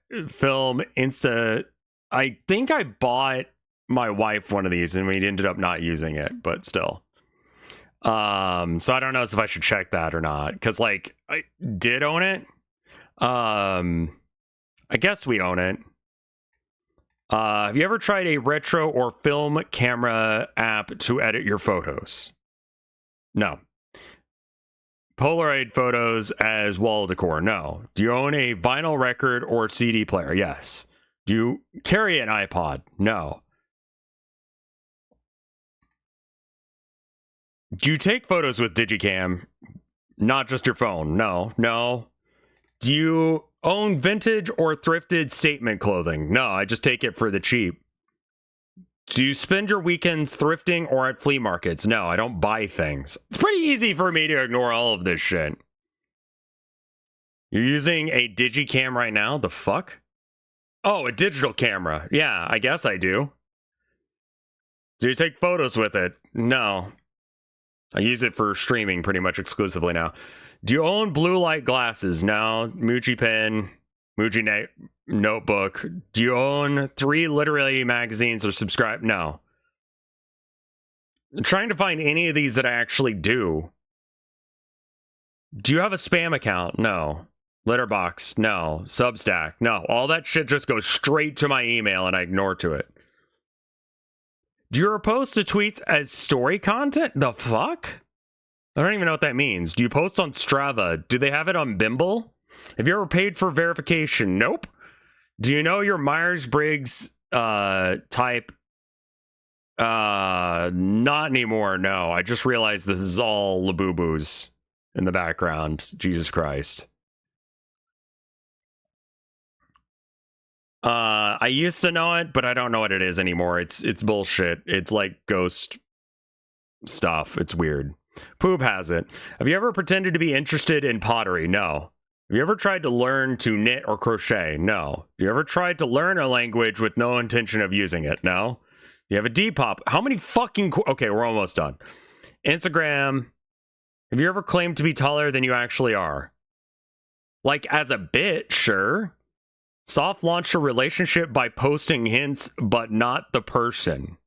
Insta. I think I bought my wife one of these and we ended up not using it, but still. So I don't know if I should check that or not, because, like, I did own it. I guess we own it. Have you ever tried a retro or film camera app to edit your photos? No. Polaroid photos as wall decor? No. Do you own a vinyl record or CD player? Yes. Do you carry an iPod? No. Do you take photos with Digicam? Not just your phone. No. No. Do you own vintage or thrifted statement clothing? No, I just take it for the cheap. Do you spend your weekends thrifting or at flea markets? No, I don't buy things. It's pretty easy for me to ignore all of this shit. You're using a Digicam right now? The fuck? Oh, a digital camera. Yeah, I guess I do. Do you take photos with it? No. I use it for streaming pretty much exclusively now. Do you own blue light glasses? No. Muji pen, Muji notebook. Do you own 3 literary magazines or subscribe? No. I'm trying to find any of these that I actually do. Do you have a spam account? No. Letterbox? No. Substack? No. All that shit just goes straight to my email and I ignore to it. Do you post to tweets as story content? The fuck? I don't even know what that means. Do you post on Strava? Do they have it on Bimble? Have you ever paid for verification? Nope. Do you know your Myers-Briggs type? Not anymore, no. I just realized this is all Labubu's in the background. Jesus Christ. I used to know it, but I don't know what it is anymore. It's bullshit. It's like ghost stuff. It's weird. Poop has it. Have you ever pretended to be interested in pottery? No. Have you ever tried to learn to knit or crochet? No. Have you ever tried to learn a language with no intention of using it? No. You have a Depop. How many fucking... Okay, we're almost done. Instagram. Have you ever claimed to be taller than you actually are? Like, as a bit, sure. Soft launched a relationship by posting hints, but not the person.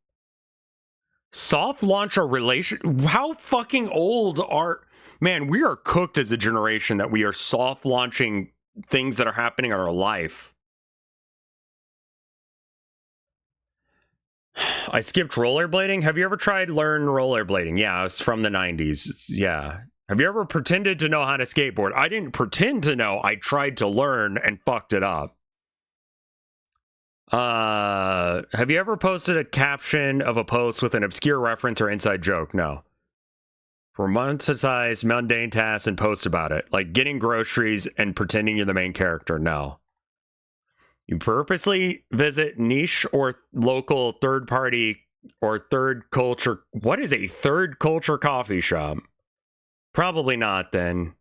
Soft launch a relation... How fucking old are... Man, we are cooked as a generation that we are soft launching things that are happening in our life. I skipped rollerblading. Have you ever tried learn rollerblading? Yeah, it's from the 90s. Yeah. Have you ever pretended to know how to skateboard? I didn't pretend to know. I tried to learn and fucked it up. Have you ever posted a caption of a post with an obscure reference or inside joke? No. Romanticize mundane tasks and post about it, like getting groceries and pretending you're the main character. No. You purposely visit niche or local third party or third culture. What is a third culture coffee shop? Probably not then.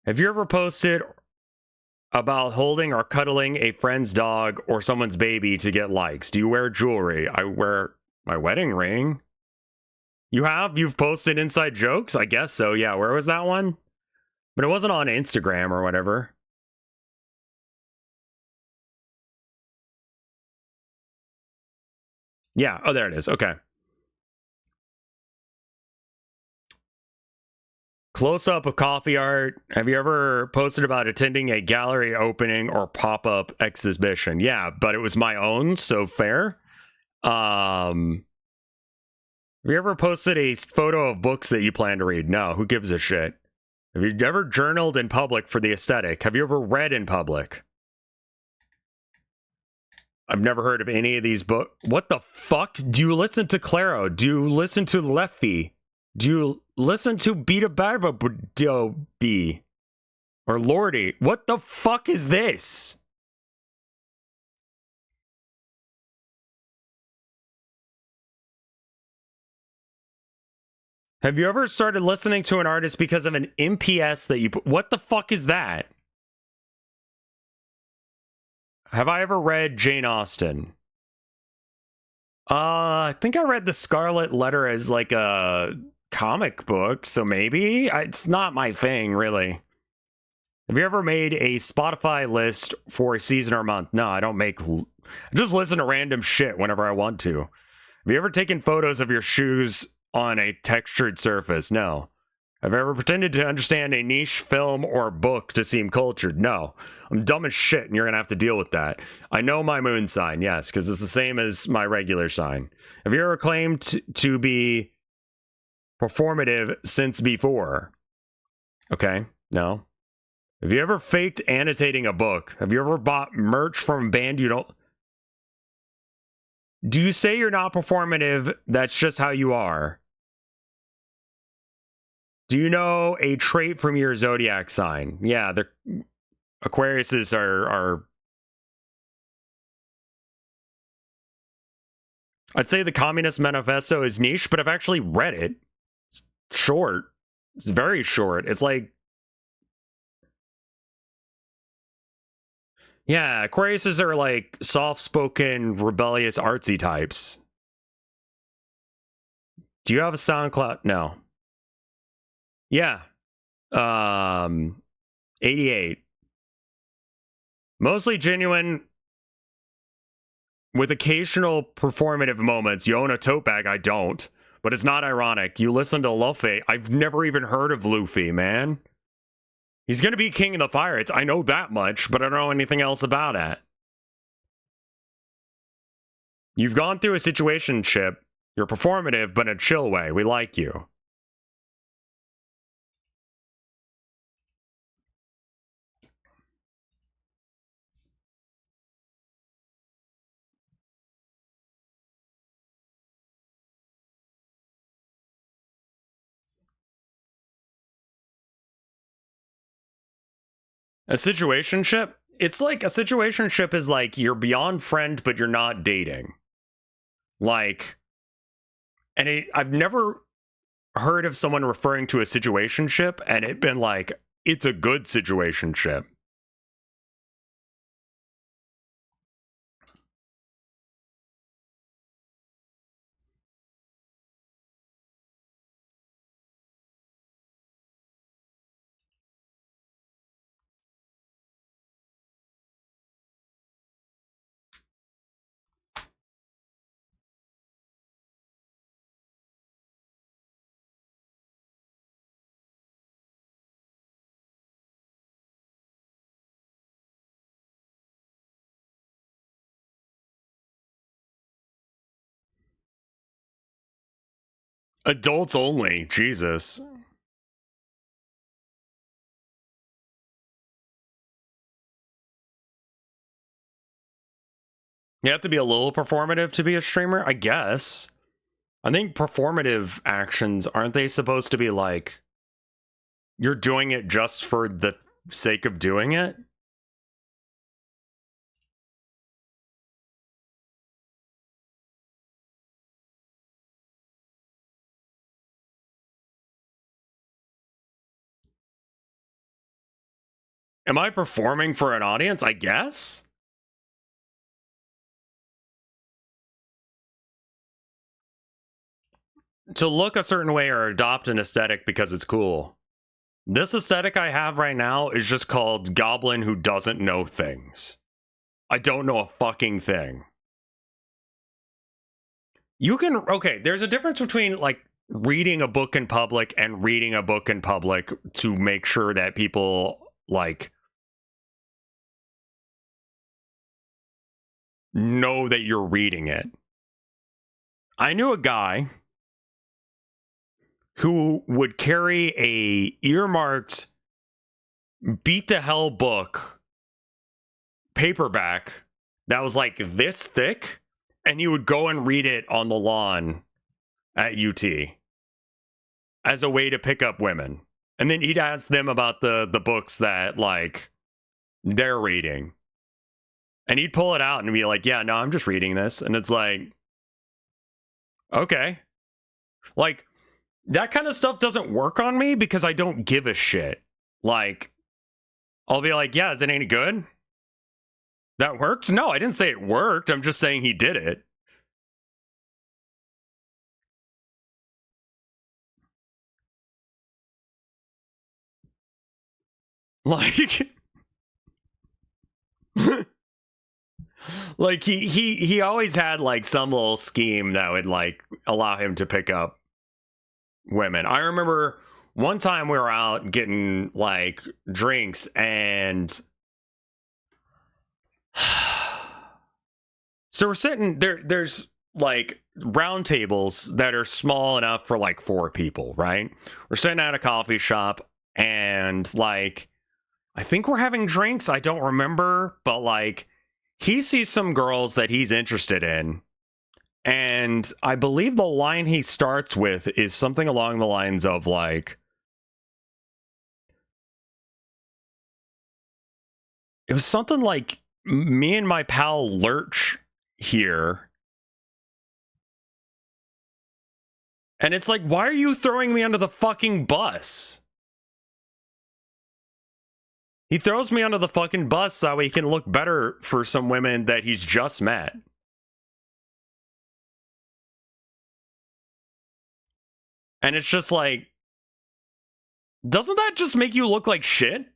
Have you ever posted about holding or cuddling a friend's dog or someone's baby to get likes? Do you wear jewelry? I wear my wedding ring. You have? You've posted inside jokes? I guess so, yeah. Where was that one? But it wasn't on Instagram or whatever. Yeah, oh, there it is. Okay. Close-up of coffee art. Have you ever posted about attending a gallery opening or pop-up exhibition? Yeah, but it was my own, so fair. Have you ever posted a photo of books that you plan to read? No, who gives a shit? Have you ever journaled in public for the aesthetic? Have you ever read in public? I've never heard of any of these books. What the fuck? Do you listen to Claro? Do you listen to Leffy? Do you listen to Beta Barba B? Or Lordy? What the fuck is this? Have you ever started listening to an artist because of an MPS that you put? What the fuck is that? Have I ever read Jane Austen? I think I read The Scarlet Letter as like a comic book, so maybe. It's not my thing, really. Have you ever made a Spotify list for a season or month? No, I don't make... I just listen to random shit whenever I want to. Have you ever taken photos of your shoes on a textured surface? No. Have you ever pretended to understand a niche film or book to seem cultured? No. I'm dumb as shit and you're gonna have to deal with that. I know my moon sign, yes, because it's the same as my regular sign. Have you ever claimed to be performative since before? Okay, no. Have you ever faked annotating a book? Have you ever bought merch from a band you don't... Do you say you're not performative? That's just how you are. Do you know a trait from your zodiac sign? Yeah, the Aquariuses are... I'd say the Communist Manifesto is niche, but I've actually read it. It's short. It's very short. It's like... Yeah, Aquariuses are like soft-spoken, rebellious, artsy types. Do you have a SoundCloud? No. Yeah. 88. Mostly genuine with occasional performative moments. You own a tote bag. I don't. But it's not ironic. You listen to Luffy. I've never even heard of Luffy, man. He's going to be king of the pirates. I know that much, but I don't know anything else about it. You've gone through a situationship. You're performative, but in a chill way. We like you. A situationship? It's like a situationship is like you're beyond friend, but you're not dating. Like, and I've never heard of someone referring to a situationship and it been like, it's a good situationship. Adults only, Jesus. You have to be a little performative to be a streamer, I guess. I think performative actions, aren't they supposed to be like, you're doing it just for the sake of doing it? Am I performing for an audience? I guess? To look a certain way or adopt an aesthetic because it's cool. This aesthetic I have right now is just called Goblin Who Doesn't Know Things. I don't know a fucking thing. You can, okay, there's a difference between like reading a book in public and reading a book in public to make sure that people like know that you're reading it. I knew a guy who would carry a earmarked beat to hell book paperback that was like this thick, and he would go and read it on the lawn at UT as a way to pick up women. And then he'd ask them about the books that like they're reading. And he'd pull it out and be like, yeah, no, I'm just reading this. And it's like, okay. Like, that kind of stuff doesn't work on me because I don't give a shit. Like, I'll be like, yeah, is it any good? That worked? No, I didn't say it worked. I'm just saying he did it. Like, like he always had like some little scheme that would like allow him to pick up women. I remember one time we were out getting like drinks and so we're sitting there, there's like round tables that are small enough for like 4 people, right? We're sitting at a coffee shop and like I think we're having drinks. I don't remember, but like he sees some girls that he's interested in. And I believe the line he starts with is something along the lines of like, it was something like, me and my pal Lurch here. And it's like, why are you throwing me under the fucking bus? He throws me under the fucking bus so that way he can look better for some women that he's just met. And it's just like, doesn't that just make you look like shit?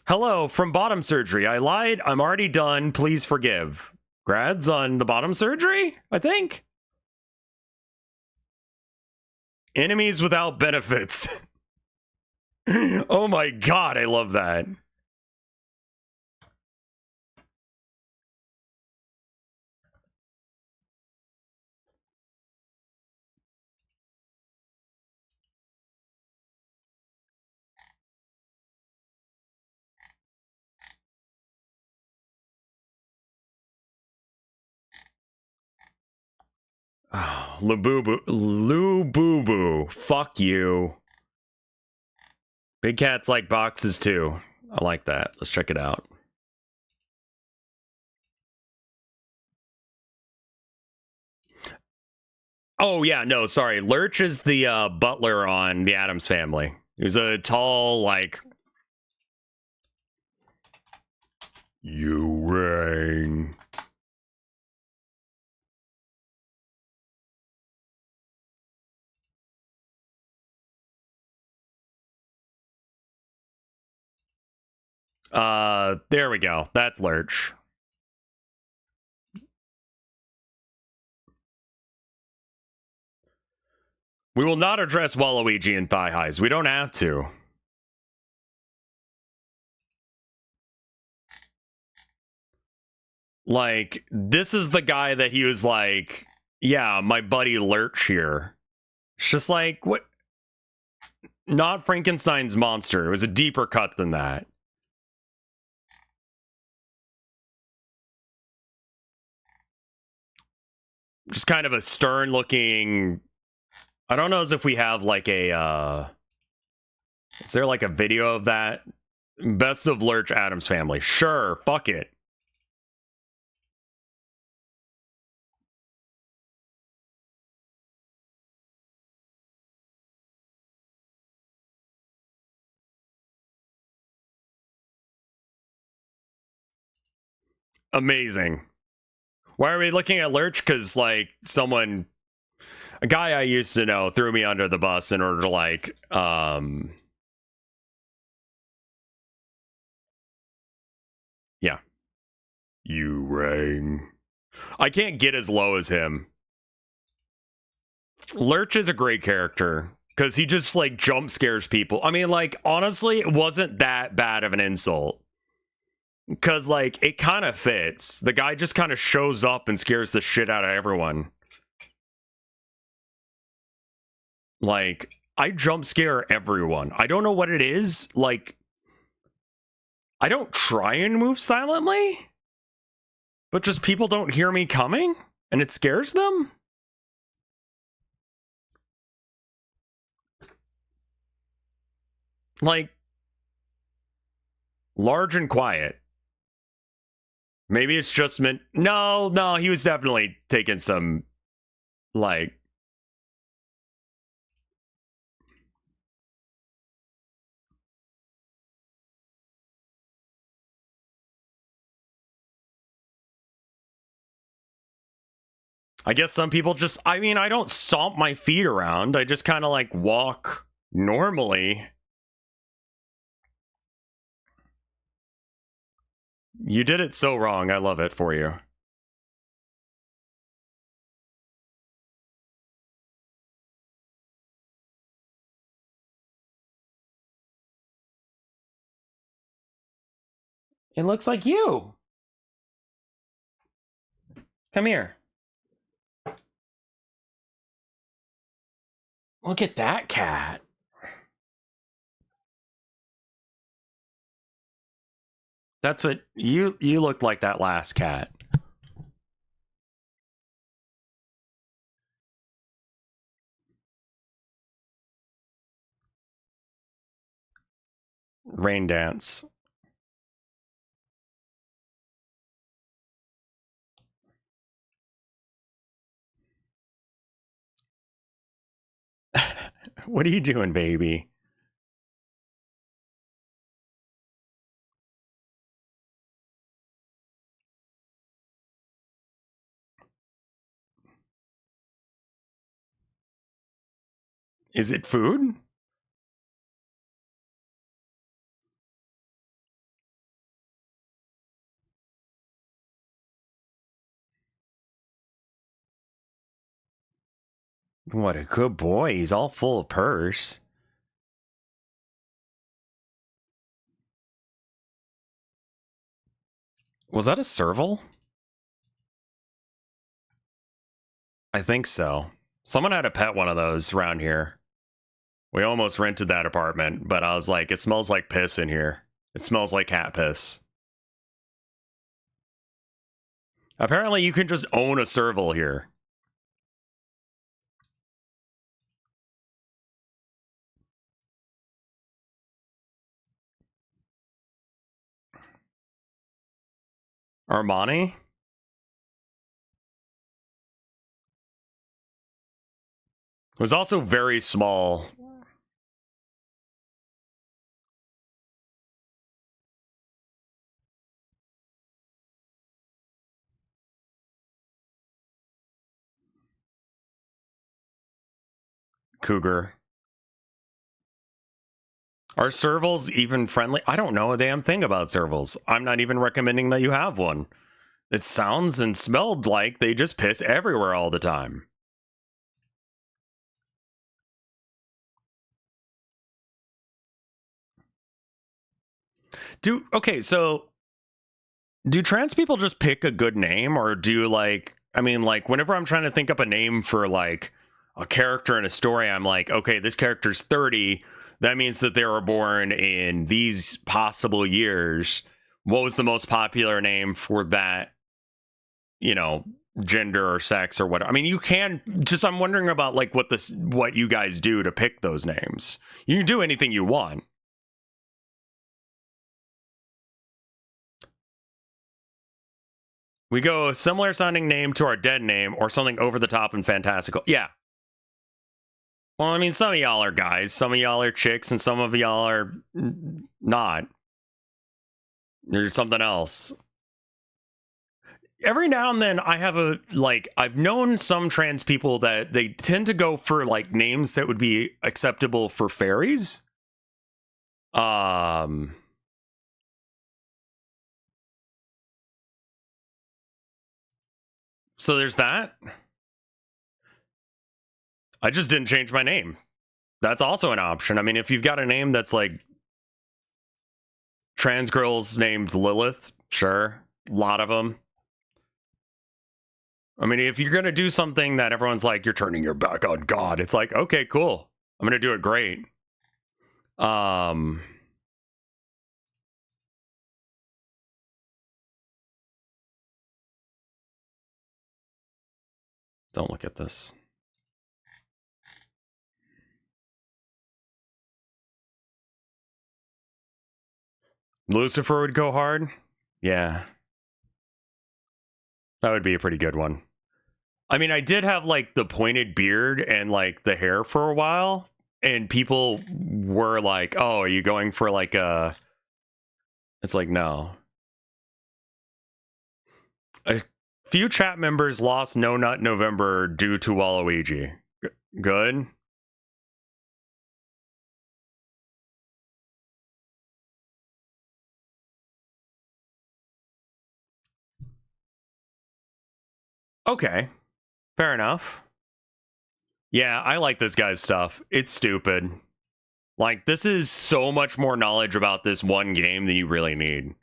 Hello, from bottom surgery. I lied. I'm already done. Please forgive. Grads on the bottom surgery, I think. Enemies without benefits. Oh my god, I love that. Oh, Lububu. Fuck you. Big cats like boxes too. I like that. Let's check it out. Oh yeah, no, sorry. Lurch is the butler on the Addams Family. He was a tall, like, you rang. There we go. That's Lurch. We will not address Waluigi and thigh highs. We don't have to. Like, this is the guy that he was like, yeah, my buddy Lurch here. It's just like, what? Not Frankenstein's monster. It was a deeper cut than that. Just kind of a stern looking. I don't know as if we have like a is there like a video of that? Best of Lurch Addams Family. Sure, fuck it. Amazing. Why are we looking at Lurch? Because like someone, a guy I used to know, threw me under the bus in order to like yeah. You rang. I can't get as low as him. Lurch is a great character because he just like jump scares people. I mean, like, honestly, it wasn't that bad of an insult because like it kind of fits. The guy just kind of shows up and scares the shit out of everyone. Like, I jump scare everyone. I don't know what it is. Like, I don't try and move silently, but just people don't hear me coming and it scares them. Like, large and quiet. Maybe it's just meant. No, he was definitely taking some, like. I guess some people just, I mean, I don't stomp my feet around. I just kind of like walk normally. You did it so wrong. I love it for you. It looks like you. Come here. Look at that cat. That's what you looked like, that last cat. Rain dance. What are you doing, baby? Is it food? What a good boy. He's all full of purse. Was that a serval? I think so. Someone had a pet one of those around here. We almost rented that apartment, but I was like, it smells like piss in here. It smells like cat piss. Apparently, you can just own a serval here. Armani? It was also very small. Cougar. Are servals even friendly? I don't know a damn thing about servals. I'm not even recommending that you have one. It sounds and smelled like they just piss everywhere all the time. Okay, so do trans people just pick a good name, or do like, I mean, like whenever I'm trying to think up a name for like a character in a story, I'm like, okay, this character's 30. That means that they were born in these possible years. What was the most popular name for that, you know, gender or sex or what? I mean, you can just, I'm wondering about like what you guys do to pick those names. You can do anything you want. We go a similar sounding name to our dead name or something over the top and fantastical. Yeah. Well, I mean, some of y'all are guys, some of y'all are chicks, and some of y'all are not. There's something else. Every now and then I have I've known some trans people that they tend to go for like names that would be acceptable for fairies. So there's that. I just didn't change my name. That's also an option. I mean, if you've got a name that's like trans girls named Lilith, sure. A lot of them. I mean, if you're going to do something that everyone's like, you're turning your back on God, it's like, okay, cool. I'm going to do it great. Don't look at this. Lucifer would go hard. Yeah. That would be a pretty good one. I mean, I did have like the pointed beard and like the hair for a while, and people were like, "Oh, are you going for like a?" It's like, no. A few chat members lost No Nut November due to Waluigi. Good. Okay. Fair enough. Yeah, I like this guy's stuff. It's stupid. Like, this is so much more knowledge about this one game than you really need.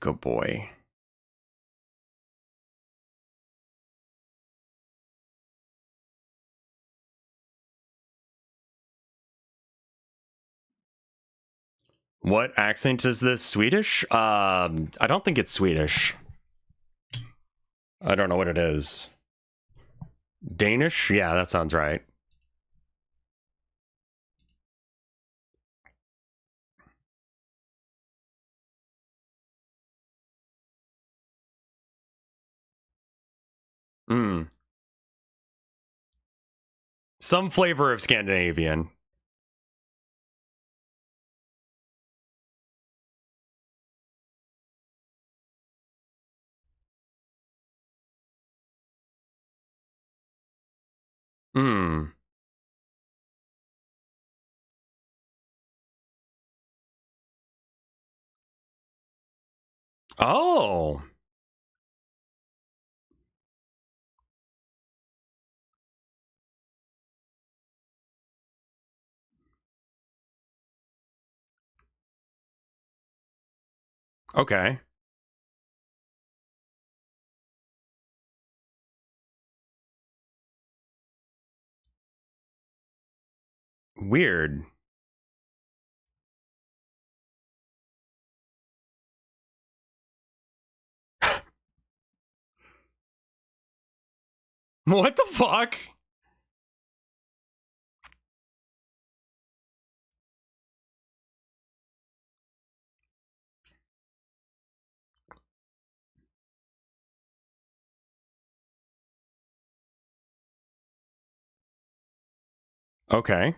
Good boy. What accent is this? Swedish? I don't think it's Swedish. I don't know what it is. Danish? Yeah, that sounds right. Some flavor of Scandinavian. Oh. Okay. Weird. What the fuck? Okay.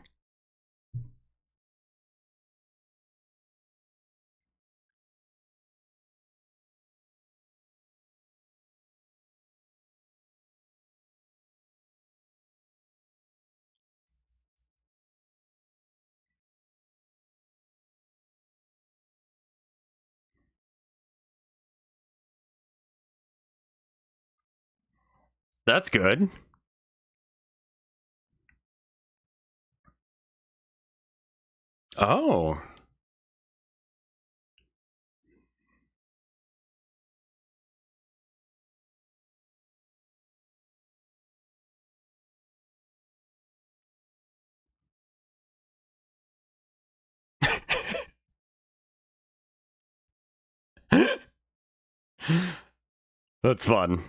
That's good. Oh. That's fun.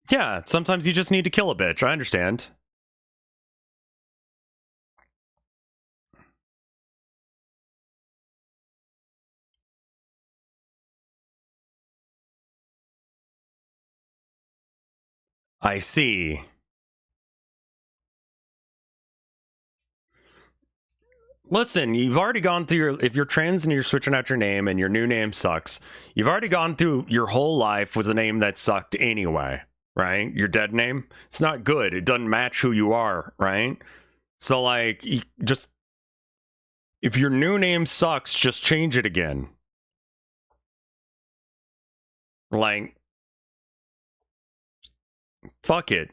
Yeah, sometimes you just need to kill a bitch. I understand. I see. Listen, you've already gone through your, if you're trans and you're switching out your name and your new name sucks, you've already gone through your whole life with a name that sucked anyway, right? Your dead name, it's not good. It doesn't match who you are, right? So like, just, if your new name sucks, just change it again. Like, fuck it.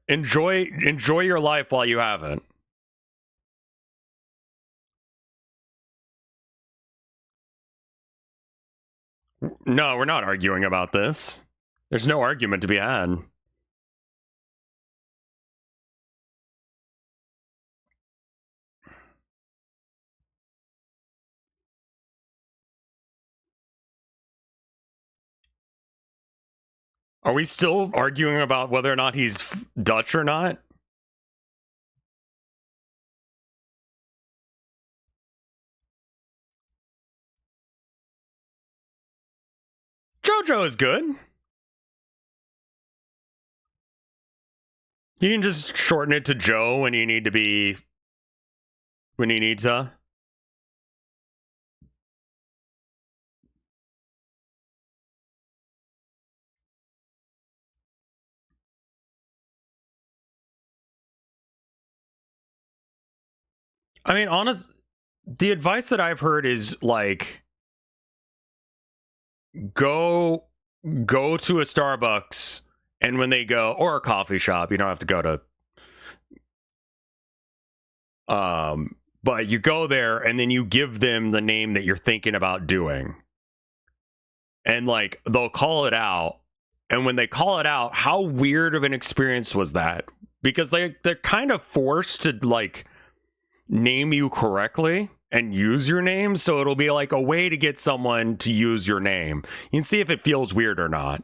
Enjoy your life while you have it. No, we're not arguing about this. There's no argument to be had. Are we still arguing about whether or not he's Dutch or not? JoJo is good. You can just shorten it to Joe when you need to be, when you need to. I mean, honest, the advice that I've heard is like, go to a Starbucks And when they go, or a coffee shop, you don't have to go to but you go there and then you give them the name that you're thinking about doing. And like they'll call it out. And when they call it out, how weird of an experience was that? Because they're kind of forced to like name you correctly and use your name, so it'll be like a way to get someone to use your name. You can see if it feels weird or not.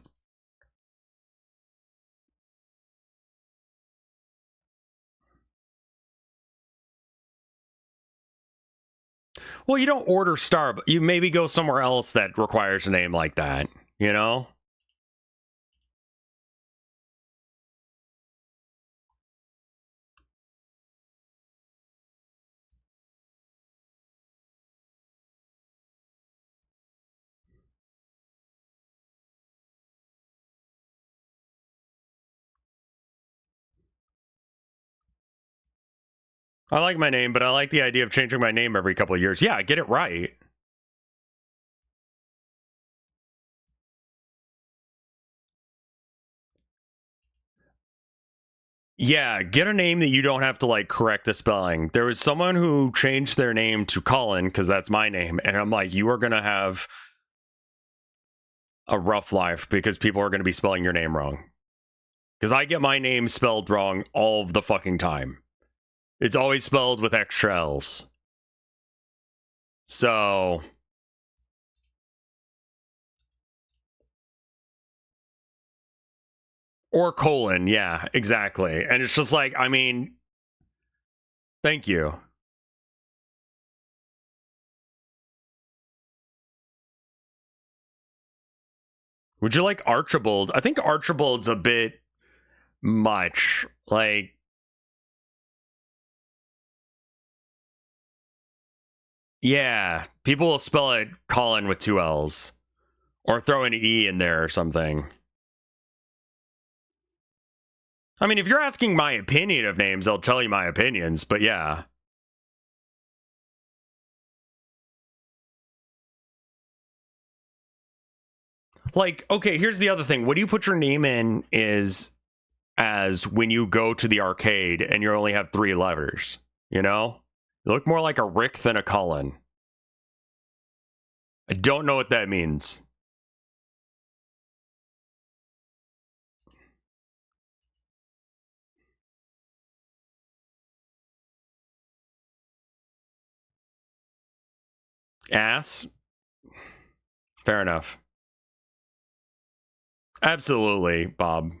Well, you don't order Starbucks. You maybe go somewhere else that requires a name like that, you know? I like my name, but I like the idea of changing my name every couple of years. Yeah, get it right. Yeah, get a name that you don't have to like correct the spelling. There was someone who changed their name to Colin because that's my name, and I'm like, you are gonna have a rough life because people are gonna be spelling your name wrong. Because I get my name spelled wrong all of the fucking time. It's always spelled with extra L's. So or colon, yeah, exactly. And it's just like, I mean, thank you. Would you like Archibald? I think Archibald's a bit much. Like, yeah, people will spell it Colin with two L's or throw an E in there or something. I mean, if you're asking my opinion of names, I'll tell you my opinions, but yeah. Like, okay, here's the other thing. What do you put your name in is as when you go to the arcade and you only have 3 levers, you know? You look more like a Rick than a Cullen. I don't know what that means. Ass? Fair enough. Absolutely, Bob.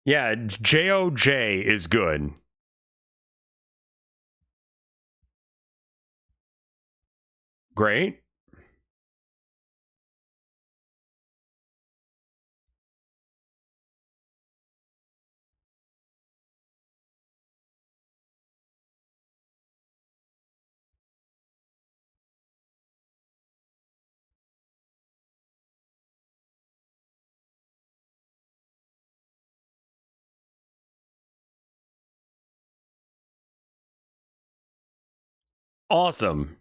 Yeah, JOJ is good. Great. Awesome.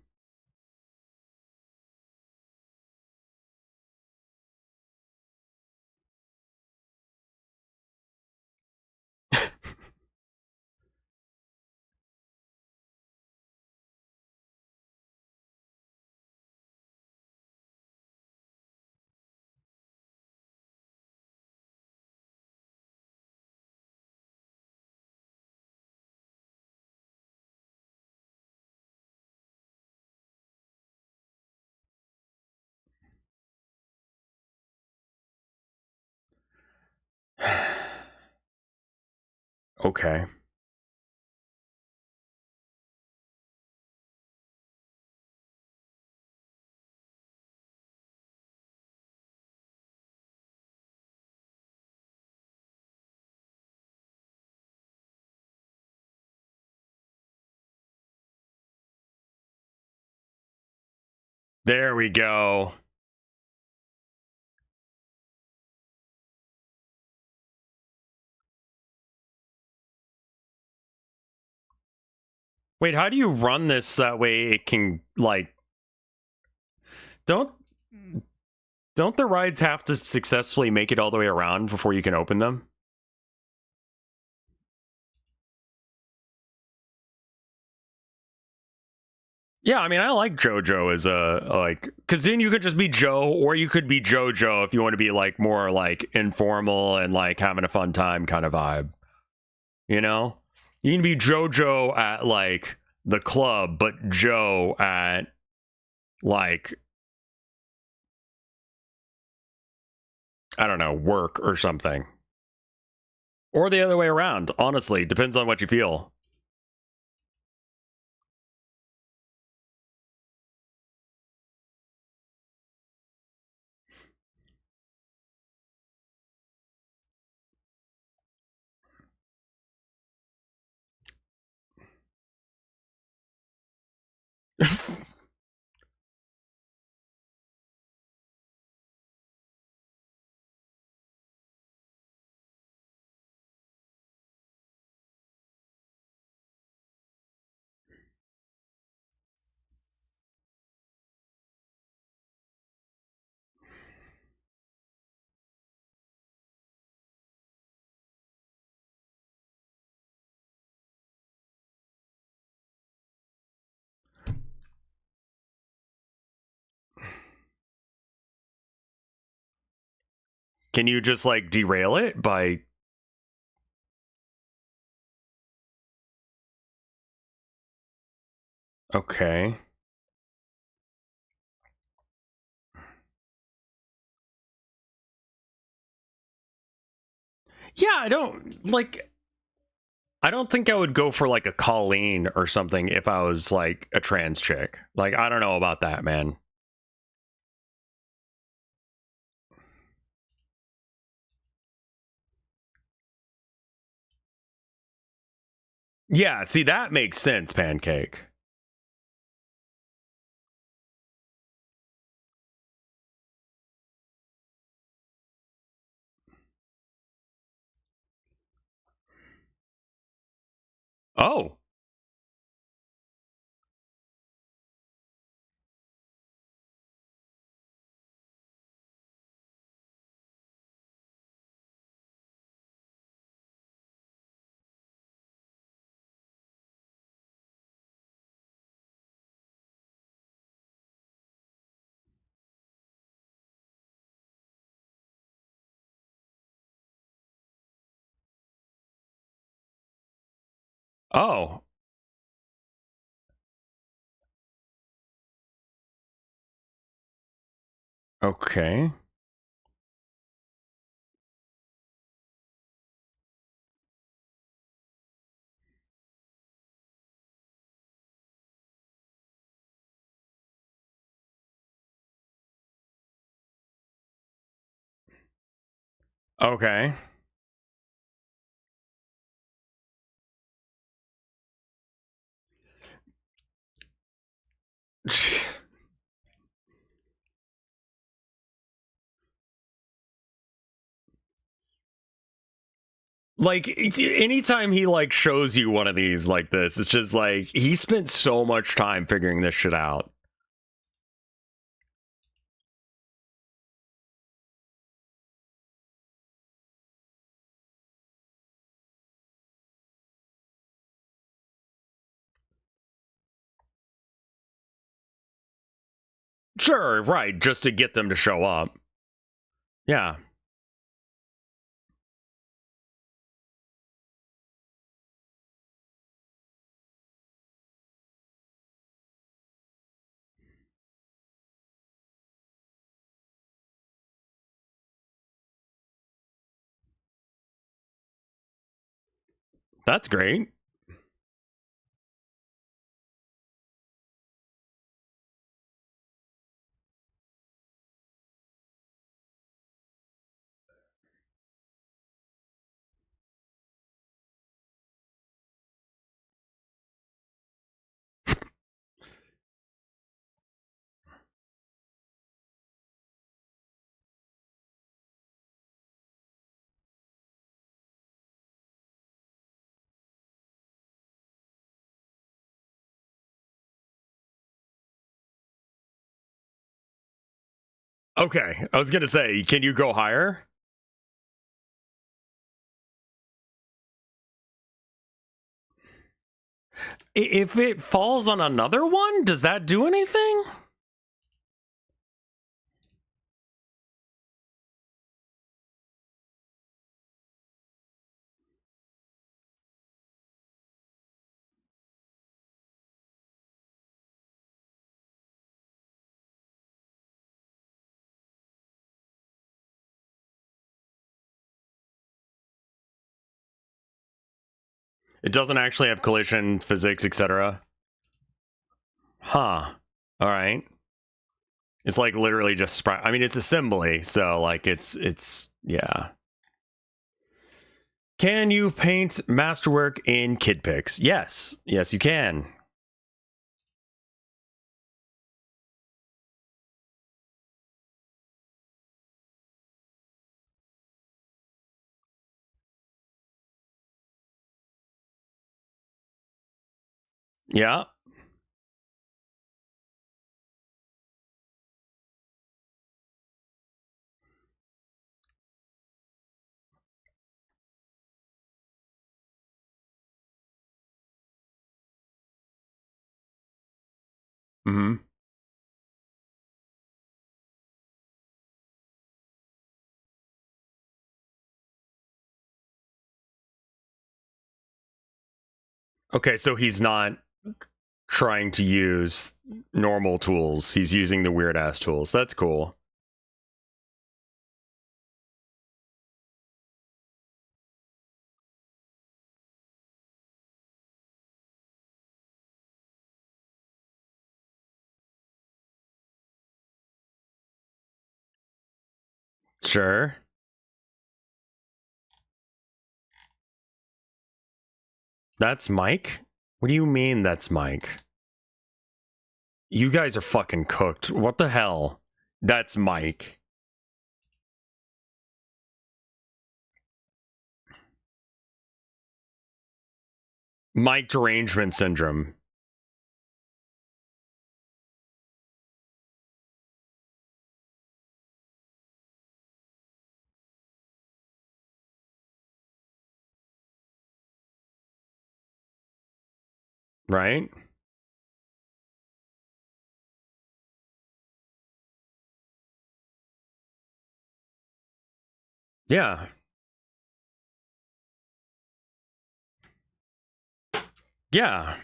Okay. There we go. Wait, how do you run this that way it can, like, don't don't the rides have to successfully make it all the way around before you can open them? Yeah, I mean, I like JoJo as a, like, because then you could just be Joe, or you could be JoJo if you want to be, like, more, like, informal and, like, having a fun time kind of vibe. You know? You can be JoJo at, like, the club, but Joe at, like, I don't know, work or something. Or the other way around, honestly. Depends on what you feel. Can you just, like, derail it by... Okay. Yeah, I don't, like... I don't think I would go for, like, a Colleen or something if I was, like, a trans chick. Like, I don't know about that, man. Yeah, see, that makes sense, Pancake. Oh. Oh. Okay. Okay. Like, anytime he, like, shows you one of these like this, it's just like he spent so much time figuring this shit out. Sure, right, just to get them to show up. Yeah. That's great. Okay, I was gonna say, can you go higher? If it falls on another one, does that do anything? It doesn't actually have collision, physics, etc. Huh. All right. It's like literally just sprite. I mean, it's assembly, so like it's yeah. Can you paint masterwork in KidPix? Yes. Yes, you can. Yeah. Mm-hmm. Okay, so he's not trying to use normal tools. He's using the weird ass tools. That's cool. Sure. That's Mike? What do you mean that's Mike? You guys are fucking cooked. What the hell? That's Mike. Mike derangement syndrome. Right? Yeah. Yeah.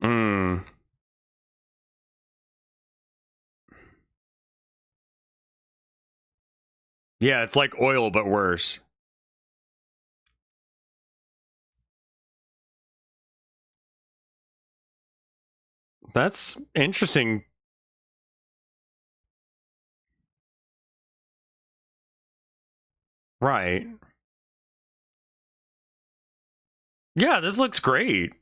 Mm. Yeah, it's like oil, but worse. That's interesting. Right. Yeah, this looks great.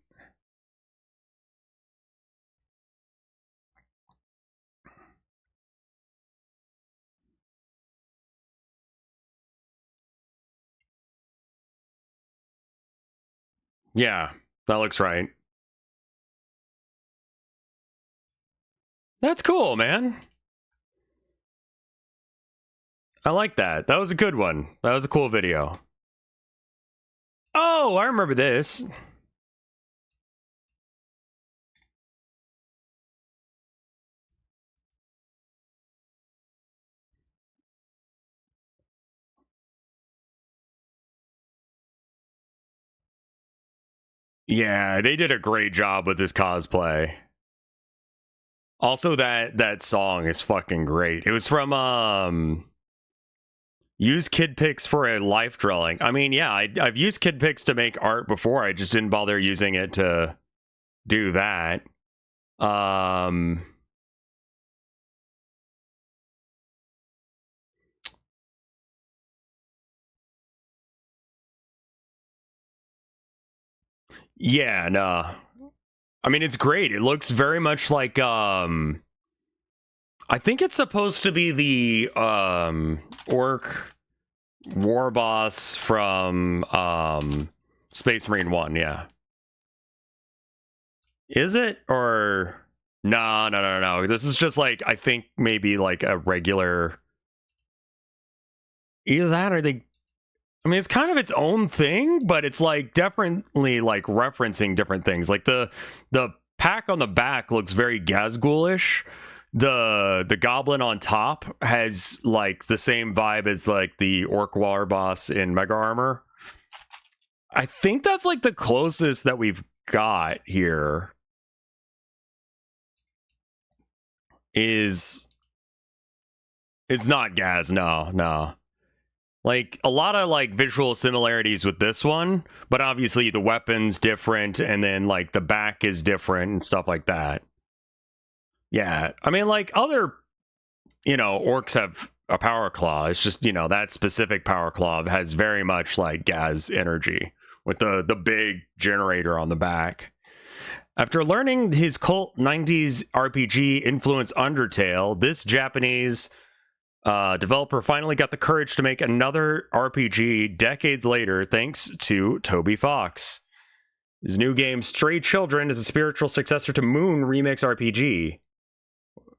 Yeah, that looks right. That's cool, man. I like that. That was a good one. That was a cool video. Oh, I remember this. Yeah, they did a great job with this cosplay. Also, that song is fucking great. It was from use kid pics for a life drawing. I mean, yeah, I've used kid pics to make art before. I just didn't bother using it to do that. Um, yeah, no. I mean, it's great. It looks very much like I think it's supposed to be the orc war boss from Space Marine 1, yeah. Is it? Or no. This is just like, I think maybe like a regular, either that or they, I mean, it's kind of its own thing, but it's like definitely like referencing different things. Like the pack on the back looks very Gazghoul-ish. The goblin on top has like the same vibe as like the orc war boss in Mega Armor. I think that's like the closest that we've got here. It's not Gaz, no. Like a lot of like visual similarities with this one, but obviously the weapon's different, and then like the back is different and stuff like that. Yeah, I mean, like other, orcs have a power claw. It's just, that specific power claw has very much like Gaz energy with the big generator on the back. After learning his cult 90s RPG influence Undertale, this Japanese developer finally got the courage to make another RPG decades later, thanks to Toby Fox. His new game, Stray Children, is a spiritual successor to Moon Remix RPG.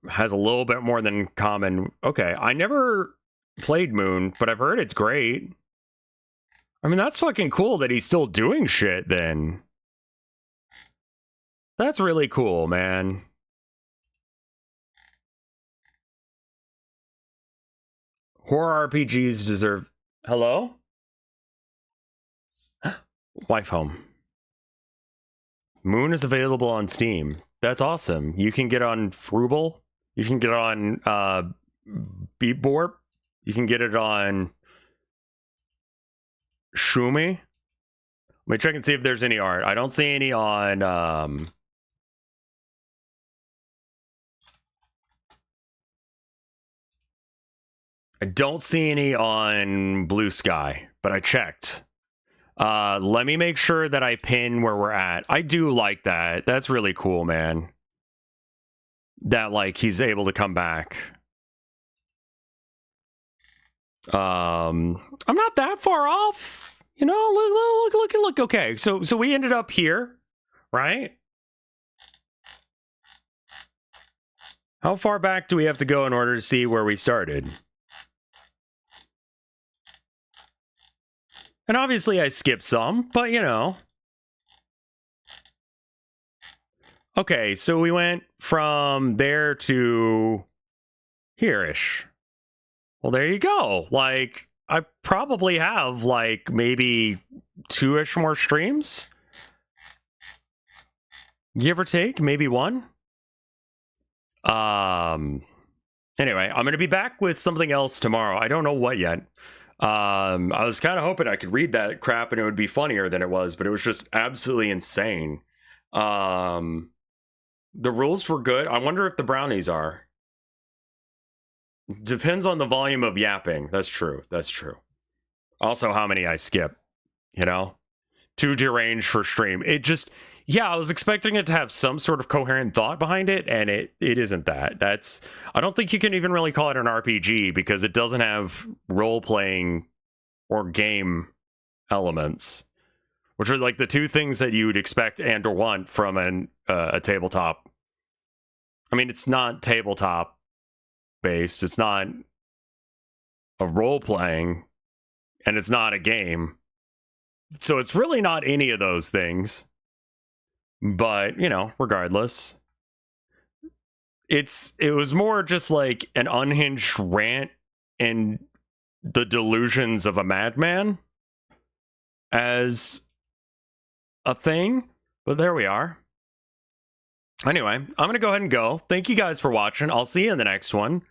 Has a little bit more than common. Okay, I never played Moon, but I've heard it's great. I mean, that's fucking cool that he's still doing shit then. That's really cool, man. Horror RPGs deserve... Hello? Wife home. Moon is available on Steam. That's awesome. You can get on Frugal. You can get on Beatborp. You can get it on Shumi. Let me check and see if there's any art. I don't see any on... I don't see any on Blue Sky, but I checked. Let me make sure that I pin where we're at. I do like that. That's really cool, man. That, like, he's able to come back. I'm not that far off. Look. Okay, so we ended up here, right? How far back do we have to go in order to see where we started? And obviously I skipped some, but Okay, so we went from there to here-ish. Well, there you go. Like, I probably have, like, maybe 2-ish more streams. Give or take, maybe 1. Anyway, I'm going to be back with something else tomorrow. I don't know what yet. I was kind of hoping I could read that crap and it would be funnier than it was, but it was just absolutely insane. The rules were good. I wonder if the brownies are. Depends on the volume of yapping. That's true. Also, how many I skip, Too deranged for stream. It just, I was expecting it to have some sort of coherent thought behind it, and it isn't that. I don't think you can even really call it an RPG because it doesn't have role-playing or game elements, which are like the two things that you would expect and or want from a tabletop. I mean, it's not tabletop based. It's not a role-playing, and it's not a game. So it's really not any of those things. But, regardless, it was more just like an unhinged rant and the delusions of a madman as a thing. But there we are. Anyway, I'm going to go ahead and go. Thank you guys for watching. I'll see you in the next one.